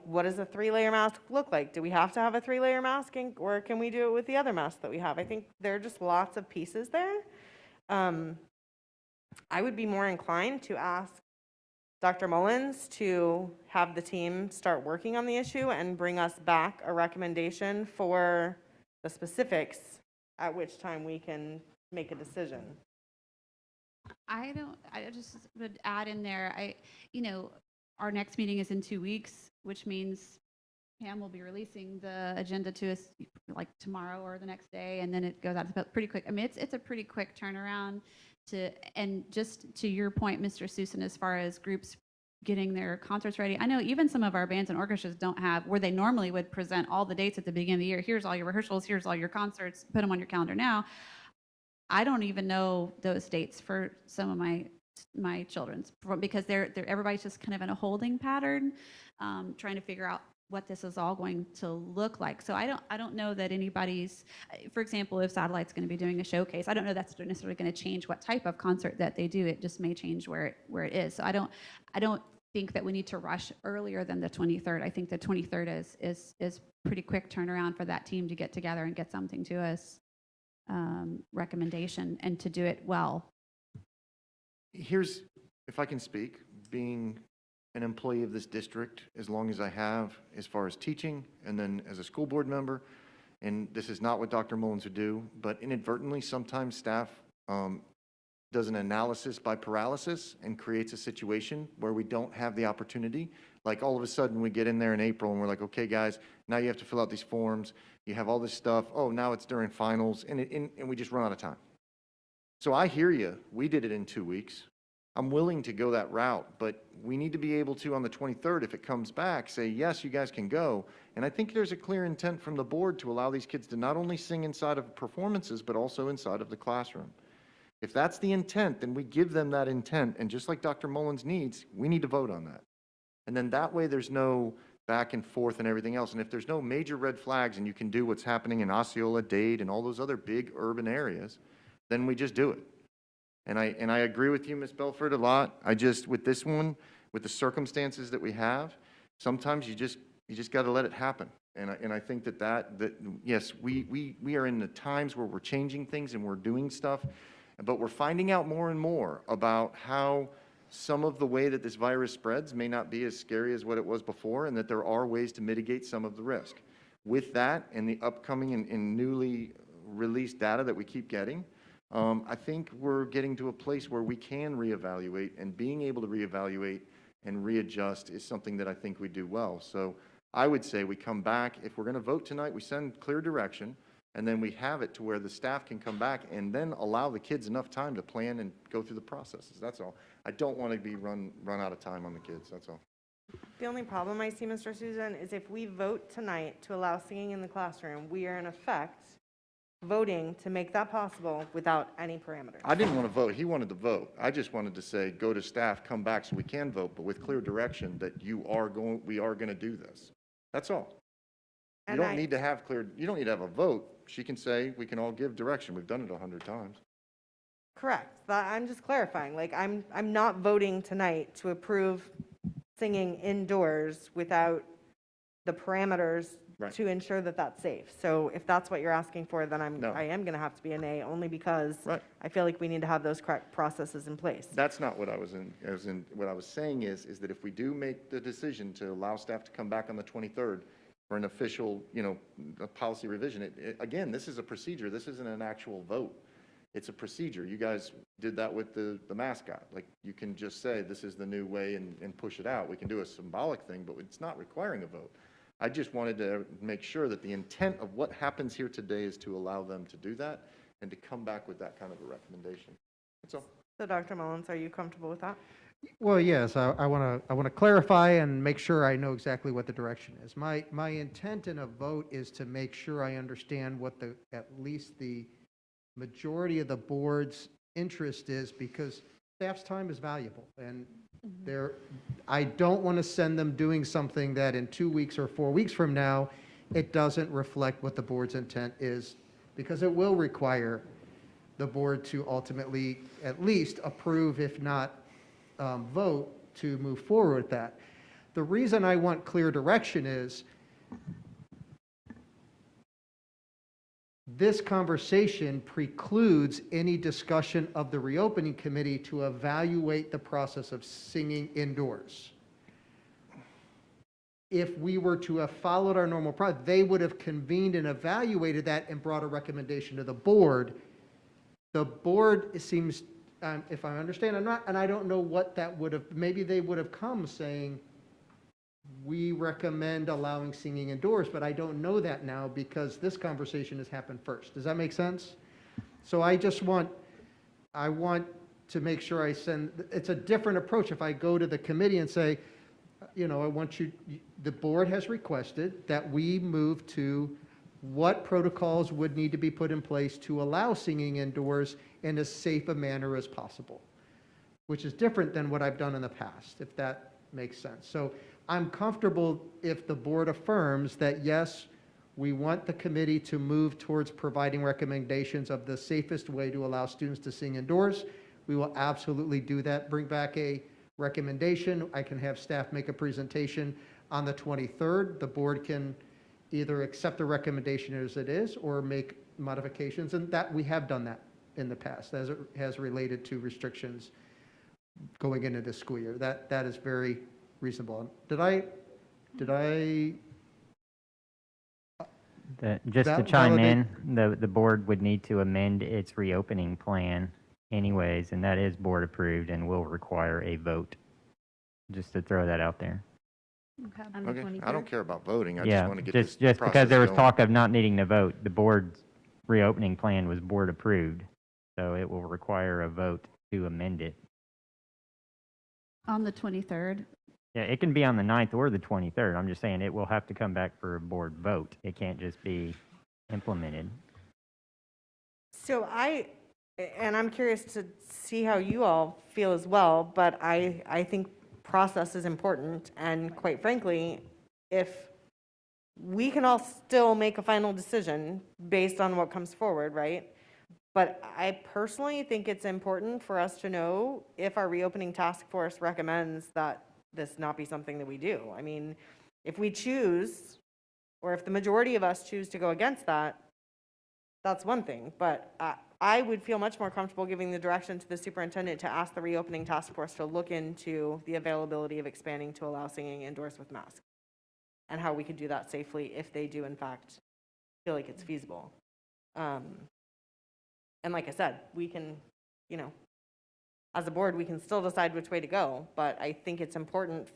what does a 3-layer mask look like? Do we have to have a 3-layer mask, or can we do it with the other masks that we have? I think there are just lots of pieces there. I would be more inclined to ask Dr. Mullins to have the team start working on the issue and bring us back a recommendation for the specifics, at which time we can make a decision. I just would add in there, our next meeting is in 2 weeks, which means Pam will be releasing the agenda to us like tomorrow or the next day, and then it goes out pretty quick. I mean, it's a pretty quick turnaround and just to your point, Mr. Susan, as far as groups getting their concerts ready. I know even some of our bands and orchestras don't have, where they normally would present all the dates at the beginning of the year. Here's all your rehearsals, here's all your concerts, put them on your calendar now. I don't even know those dates for some of my children's, because everybody's just kind of in a holding pattern, trying to figure out what this is all going to look like. So I don't know that anybody's, for example, if Satellite's going to be doing a showcase, I don't know that's necessarily going to change what type of concert that they do. It just may change where it is. So I don't think that we need to rush earlier than the 23rd. I think the 23rd is pretty quick turnaround for that team to get together and get something to us, recommendation, and to do it well. Here's, if I can speak, being an employee of this district as long as I have, as far as teaching, and then as a school board member, and this is not what Dr. Mullins would do, but inadvertently sometimes staff does an analysis by paralysis and creates a situation where we don't have the opportunity. Like all of a sudden we get in there in April and we're like, okay guys, now you have to fill out these forms, you have all this stuff, oh now it's during finals, and we just run out of time. So I hear you, we did it in 2 weeks. I'm willing to go that route, but we need to be able to, on the 23rd, if it comes back, say, yes, you guys can go. And I think there's a clear intent from the board to allow these kids to not only sing inside of performances, but also inside of the classroom. If that's the intent, then we give them that intent. And just like Dr. Mullins needs, we need to vote on that. And then that way there's no back and forth and everything else. And if there's no major red flags and you can do what's happening in Osceola, Dade, and all those other big urban areas, then we just do it. And I agree with you, Ms. Belford, a lot. With this one, with the circumstances that we have, sometimes you just got to let it happen. And I think that yes, we are in the times where we're changing things and we're doing stuff, but we're finding out more and more about how some of the way that this virus spreads may not be as scary as what it was before, and that there are ways to mitigate some of the risk. With that and the upcoming and newly released data that we keep getting, I think we're getting to a place where we can reevaluate, and being able to reevaluate and readjust is something that I think we do well. So I would say we come back, if we're going to vote tonight, we send clear direction, and then we have it to where the staff can come back and then allow the kids enough time to plan and go through the processes. That's all. I don't want to be run out of time on the kids. That's all. The only problem I see, Mr. Susan, is if we vote tonight to allow singing in the classroom, we are in effect voting to make that possible without any parameters. I didn't want to vote. He wanted to vote. I just wanted to say, go to staff, come back so we can vote, but with clear direction that we are going to do this. That's all. You don't need to have a vote. She can say, we can all give direction. We've done it 100 times. Correct. I'm just clarifying. Like, I'm not voting tonight to approve singing indoors without the parameters to ensure that that's safe. So if that's what you're asking for, then I am going to have to be a nay, only because I feel like we need to have those correct processes in place. That's not what I was in. What I was saying is that if we do make the decision to allow staff to come back on the 23rd for an official, a policy revision, again, this is a procedure. This isn't an actual vote. It's a procedure. You guys did that with the mascot. Like, you can just say this is the new way and push it out. We can do a symbolic thing, but it's not requiring a vote. I just wanted to make sure that the intent of what happens here today is to allow them to do that and to come back with that kind of a recommendation. That's all. So Dr. Mullins, are you comfortable with that? Well, yes, I want to clarify and make sure I know exactly what the direction is. My intent in a vote is to make sure I understand what at least the majority of the board's interest is, because staff's time is valuable, and I don't want to send them doing something that in 2 weeks or 4 weeks from now, it doesn't reflect what the board's intent is, because it will require the board to ultimately at least approve, if not vote, to move forward with that. The reason I want clear direction is this conversation precludes any discussion of the reopening committee to evaluate the process of singing indoors. If we were to have followed our normal process, they would have convened and evaluated that and brought a recommendation to the board. The board, it seems, if I understand, and I don't know what that would have, maybe they would have come saying, we recommend allowing singing indoors, but I don't know that now because this conversation has happened first. Does that make sense? So I want to make sure it's a different approach if I go to the committee and say, I want the board has requested that we move to what protocols would need to be put in place to allow singing indoors in as safe a manner as possible, which is different than what I've done in the past, if that makes sense. So I'm comfortable if the board affirms that, yes, we want the committee to move towards providing recommendations of the safest way to allow students to sing indoors. We will absolutely do that. Bring back a recommendation. I can have staff make a presentation on the 23rd. The board can either accept the recommendation as it is or make modifications, and that we have done that in the past as it has related to restrictions going into this school year. That is very reasonable. Did I Just to that chime validate- in, the board would need to amend its reopening plan anyways, and that is board approved and will require a vote. Just to throw that out there. Okay, I don't care about voting, I just Yeah, want to get just this because process there was going. talk of not needing to vote, the board's reopening plan was board approved, so it will require a vote to amend it. On the 23rd, Yeah, it can be on the 9th or the 23rd. I'm just saying it will have to come back for a board vote. It can't just be implemented. So I'm curious to see how you all feel as well, but I think process is important, and quite frankly, if we can all still make a final decision based on what comes forward, right? But I personally think it's important for us to know if our reopening task force recommends that this not be something that we do. I mean, if we choose, or if the majority of us choose to go against that, that's one thing. But I would feel much more comfortable giving the direction to the superintendent to ask the reopening task force to look into the availability of expanding to allow singing indoors with masks, and how we could do that safely if they do in fact feel like it's feasible. And like I said, we can, as a board, we can still decide which way to go, but I think it's important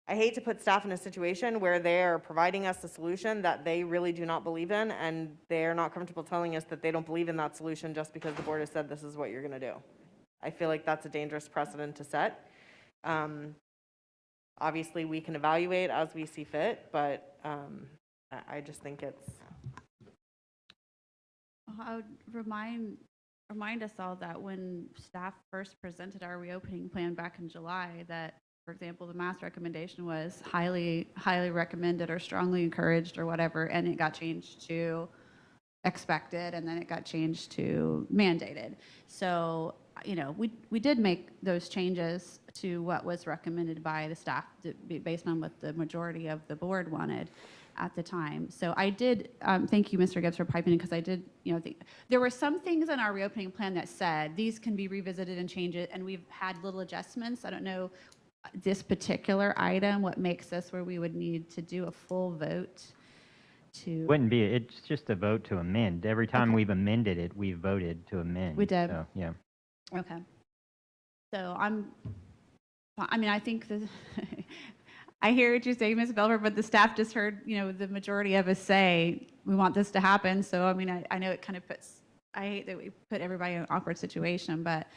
I hate to put staff in a situation where they're providing us a solution that they really do not believe in, and they're not comfortable telling us that they don't believe in that solution just because the board has said this is what you're going to do. I feel like that's a dangerous precedent to set. Obviously, we can evaluate as we see fit, but I just think it's... I would remind us all that when staff first presented our reopening plan back in July, that, for example, the mask recommendation was highly recommended or strongly encouraged or whatever, and it got changed to expected, and then it got changed to mandated. So, we did make those changes to what was recommended by the staff based on what the majority of the board wanted at the time. So I did, thank you, Mr. Gibbs, for piping in, because I did, there were some things in our reopening plan that said these can be revisited and changed, and we've had little adjustments. I don't know this particular item, what makes this where we would need to do a full vote to... Wouldn't be, it's just a vote to amend. Every time we've amended it, we've voted to amend. We did. So, yeah. Okay. So I think that I hear what you're saying, Ms. Belver, but the staff just heard, the majority of us say we want this to happen. So, I know it kind of I hate that we put everybody in an awkward situation, but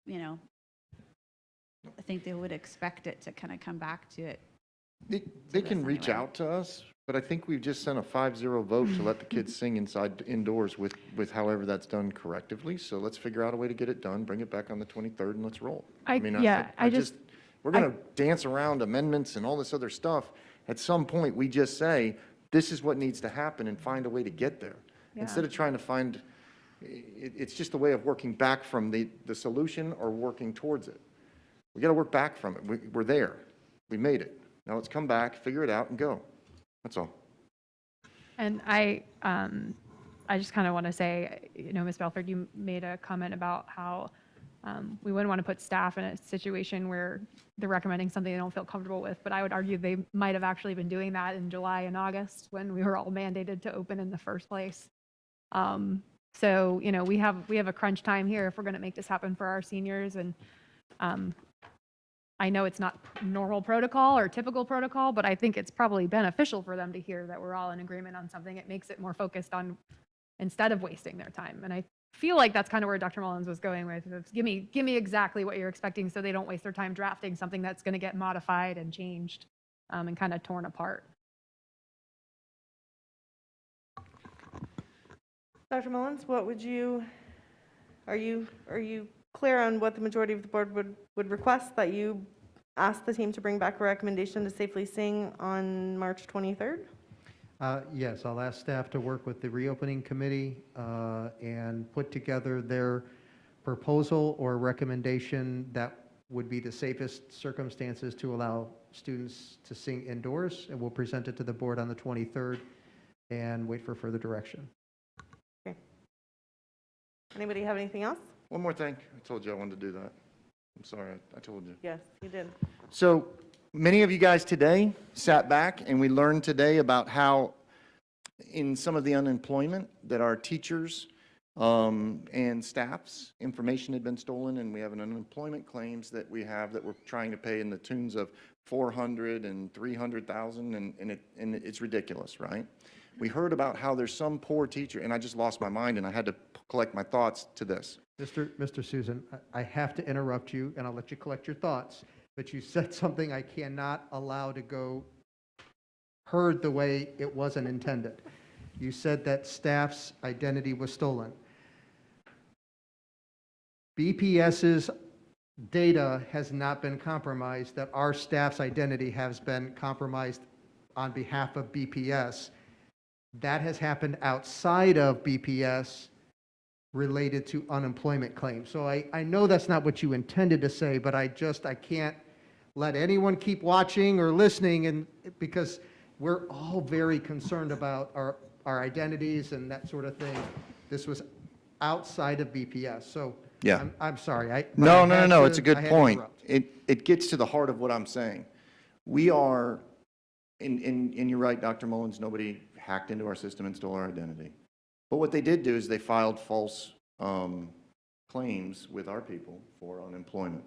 you know, I think they would expect it to kind of come back to it. They can reach out to us, but I think we've just sent a 5-0 vote to let the kids sing indoors with however that's done correctively. So let's figure out a way to get it done, bring it back on the 23rd, and let's roll. I mean, we're going to dance around amendments and all this other stuff. At some point, we just say, this is what needs to happen and find a way to get there. Yeah. Instead of trying to find, it's just a way of working back from the solution or working towards it. We got to work back from it. We're there. We made it. Now let's come back, figure it out, and go. That's all. And I just kind of want to say, you know, Ms. Belford, you made a comment about how we wouldn't want to put staff in a situation where they're recommending something they don't feel comfortable with, but I would argue they might have actually been doing that in July and August when we were all mandated to open in the first place. So, you know, we have a crunch time here if we're going to make this happen for our seniors. And I know it's not normal protocol or typical protocol, but I think it's probably beneficial for them to hear that we're all in agreement on something. It makes it more focused on, instead of wasting their time. And I feel like that's kind of where Dr. Mullins was going with. Give me exactly what you're expecting so they don't waste their time drafting something that's going to get modified and changed and kind of torn apart. Dr. Mullins, what would are you clear on what the majority of the board would request, that you ask the team to bring back a recommendation to safely sing on March 23rd? Yes, I'll ask staff to work with the reopening committee and put together their proposal or recommendation that would be the safest circumstances to allow students to sing indoors, and we'll present it to the board on the 23rd and wait for further direction. Okay. Anybody have anything else? One more thing. I told you I wanted to do that. I'm sorry, I told you. Yes, you did. So many of you guys today sat back and we learned today about how in some of the unemployment that our teachers and staff's information had been stolen, and we have an unemployment claims that we have that we're trying to pay in the tunes of $400,000 and $300,000, and it's ridiculous, right? We heard about how there's some poor teacher, and I just lost my mind and I had to collect my thoughts to this. Mr. Susan, I have to interrupt you, and I'll let you collect your thoughts, but you said something I cannot allow to go heard the way it wasn't intended. You said that staff's identity was stolen. BPS's data has not been compromised, that our staff's identity has been compromised on behalf of BPS. That has happened outside of BPS related to unemployment claims. So I know that's not what you intended to say, but I can't let anyone keep watching or listening, and because we're all very concerned about our identities and that sort of thing. This was outside of BPS. So yeah, I'm sorry. No, it's a good point. It gets to the heart of what I'm saying. We are, and you're right, Dr. Mullins, nobody hacked into our system and stole our identity. But what they did do is they filed false claims with our people for unemployment.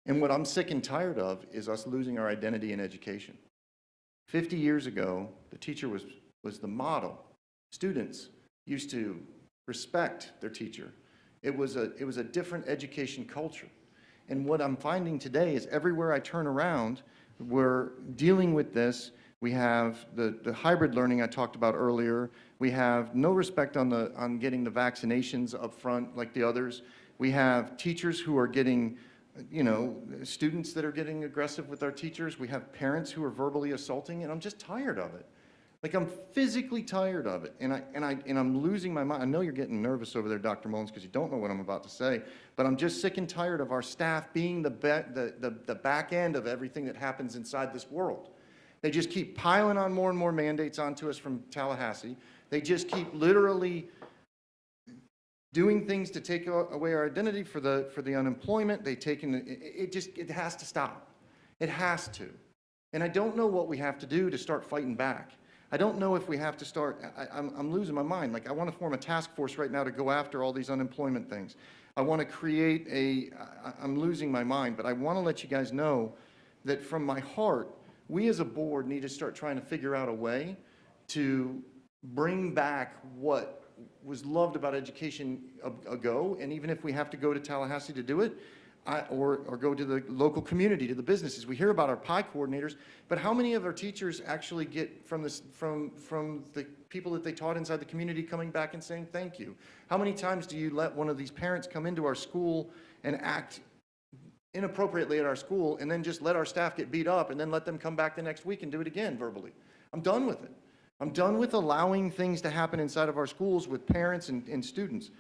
And what I'm sick and tired of is us losing our identity in education. 50 years ago, the teacher was the model. Students used to respect their teacher. It was a different education culture. And what I'm finding today is everywhere I turn around, we're dealing with this. We have the hybrid learning I talked about earlier. We have no respect on getting the vaccinations up front like the others. We have teachers who are getting, students that are getting aggressive with our teachers. We have parents who are verbally assaulting, and I'm just tired of it. Like, I'm physically tired of it, and I'm losing my mind. I know you're getting nervous over there, Dr. Mullins, because you don't know what I'm about to say, but I'm just sick and tired of our staff being the back end of everything that happens inside this world. They just keep piling on more and more mandates onto us from Tallahassee. They just keep literally doing things to take away our identity for the unemployment. It has to stop. It has to. And I don't know what we have to do to start fighting back. I don't know if we have to start, I'm losing my mind. Like, I want to form a task force right now to go after all these unemployment things. I want to create I'm losing my mind, but I want to let you guys know that from my heart, we as a board need to start trying to figure out a way to bring back what was loved about education ago, and even if we have to go to Tallahassee to do it, or go to the local community, to the businesses. We hear about our PI coordinators, but how many of our teachers actually get from the people that they taught inside the community coming back and saying thank you? How many times do you let one of these parents come into our school and act inappropriately at our school, and then just let our staff get beat up, and then let them come back the next week and do it again verbally? I'm done with it. I'm done with allowing things to happen inside of our schools with parents and students.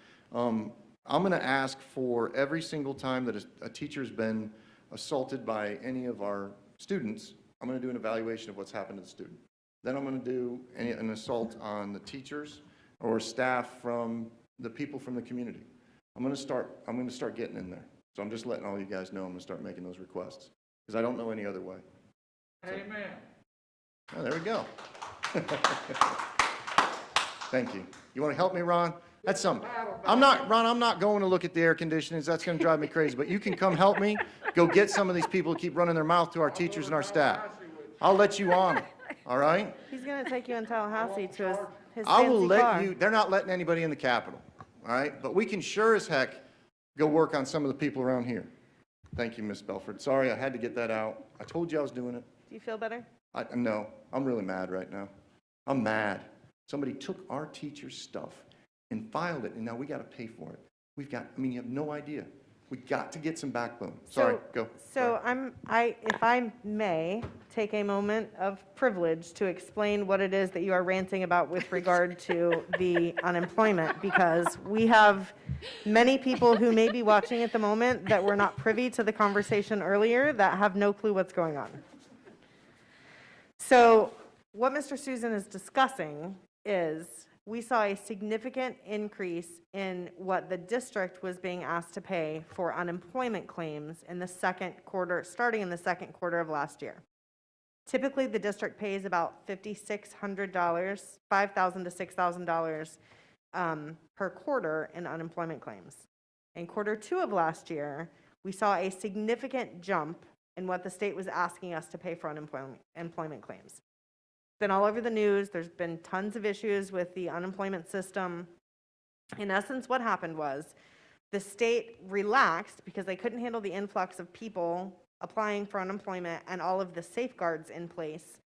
I'm going to ask for every single time that a teacher's been assaulted by any of our students, I'm going to do an evaluation of what's happened to the student. Then I'm going to do an assault on the teachers or staff from the people from the community. I'm going to start getting in there. So I'm just letting all you guys know I'm going to start making those requests because I don't know any other way. So, Amen. oh, there we go. Thank you. You want to help me, Ron? That's something. Ron, I'm not going to look at the air conditionings. That's going to drive me crazy. But you can come help me. Go get some of these people who keep running their mouth to our teachers and our staff. I'll let you on it. All right? He's going to take you in Tallahassee to his I will fancy let car. you. They're not letting anybody in the Capitol. All right? But we can sure as heck go work on some of the people around here. Thank you, Miss Belford. Sorry, I had to get that out. I told you I was doing it. Do you feel better? No, I'm really mad right now. I'm mad. Somebody took our teacher's stuff and filed it, and now we got to pay for it. You have no idea. We got to get some backbone. Sorry, go. So if I may take a moment of privilege to explain what it is that you are ranting about with regard to the unemployment, because we have many people who may be watching at the moment that were not privy to the conversation earlier that have no clue what's going on. So what Mr. Susan is discussing is we saw a significant increase in what the district was being asked to pay for unemployment claims in the second quarter, starting in the second quarter of last year. Typically, the district pays about $5,600, $5,000 to $6,000 per quarter in unemployment claims. In quarter 2 of last year, we saw a significant jump in what the state was asking us to pay for unemployment claims. Been all over the news. There's been tons of issues with the unemployment system. In essence, what happened was the state relaxed because they couldn't handle the influx of people applying for unemployment and all of the safeguards in place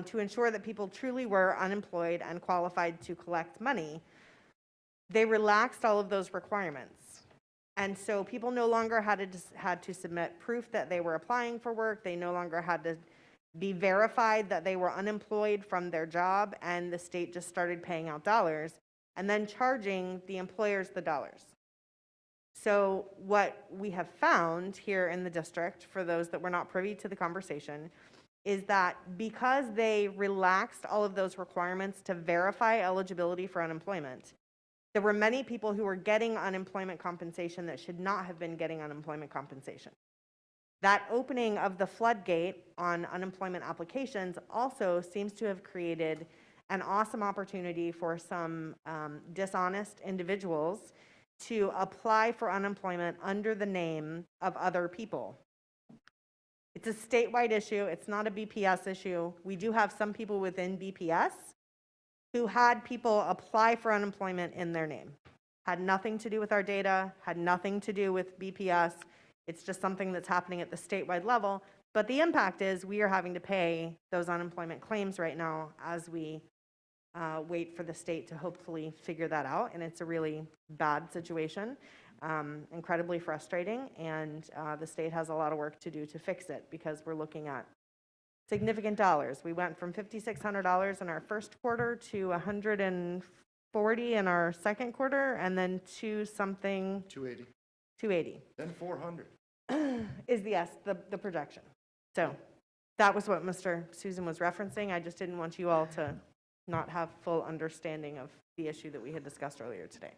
to ensure that people truly were unemployed and qualified to collect money. They relaxed all of those requirements. And so people no longer had to submit proof that they were applying for work. They no longer had to be verified that they were unemployed from their job, and the state just started paying out dollars and then charging the employers the dollars. So what we have found here in the district, for those that were not privy to the conversation, is that because they relaxed all of those requirements to verify eligibility for unemployment, there were many people who were getting unemployment compensation that should not have been getting unemployment compensation. That opening of the floodgate on unemployment applications also seems to have created an awesome opportunity for some dishonest individuals to apply for unemployment under the name of other people. It's a statewide issue. It's not a BPS issue. We do have some people within BPS who had people apply for unemployment in their name. Had nothing to do with our data, had nothing to do with BPS. It's just something that's happening at the statewide level. But the impact is we are having to pay those unemployment claims right now as we wait for the state to hopefully figure that out. And it's a really bad situation, incredibly frustrating. And the state has a lot of work to do to fix it because we're looking at significant dollars. We went from $5,600 in our first quarter to $140 in our second quarter, and then to something 280. Then 400. Is the projection. So that was what Mr. Susan was referencing. I just didn't want you all to not have full understanding of the issue that we had discussed earlier today.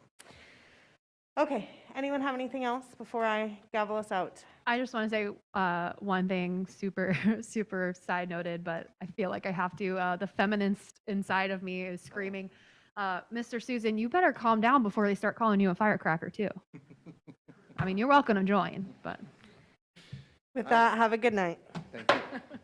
Okay, anyone have anything else before I gavel us out? I just want to say one thing, super side noted, but I feel like I have to. The feminist inside of me is screaming, Mr. Susan, you better calm down before they start calling you a firecracker too. I mean, you're welcome to join, but. With that, have a good night. Thank you.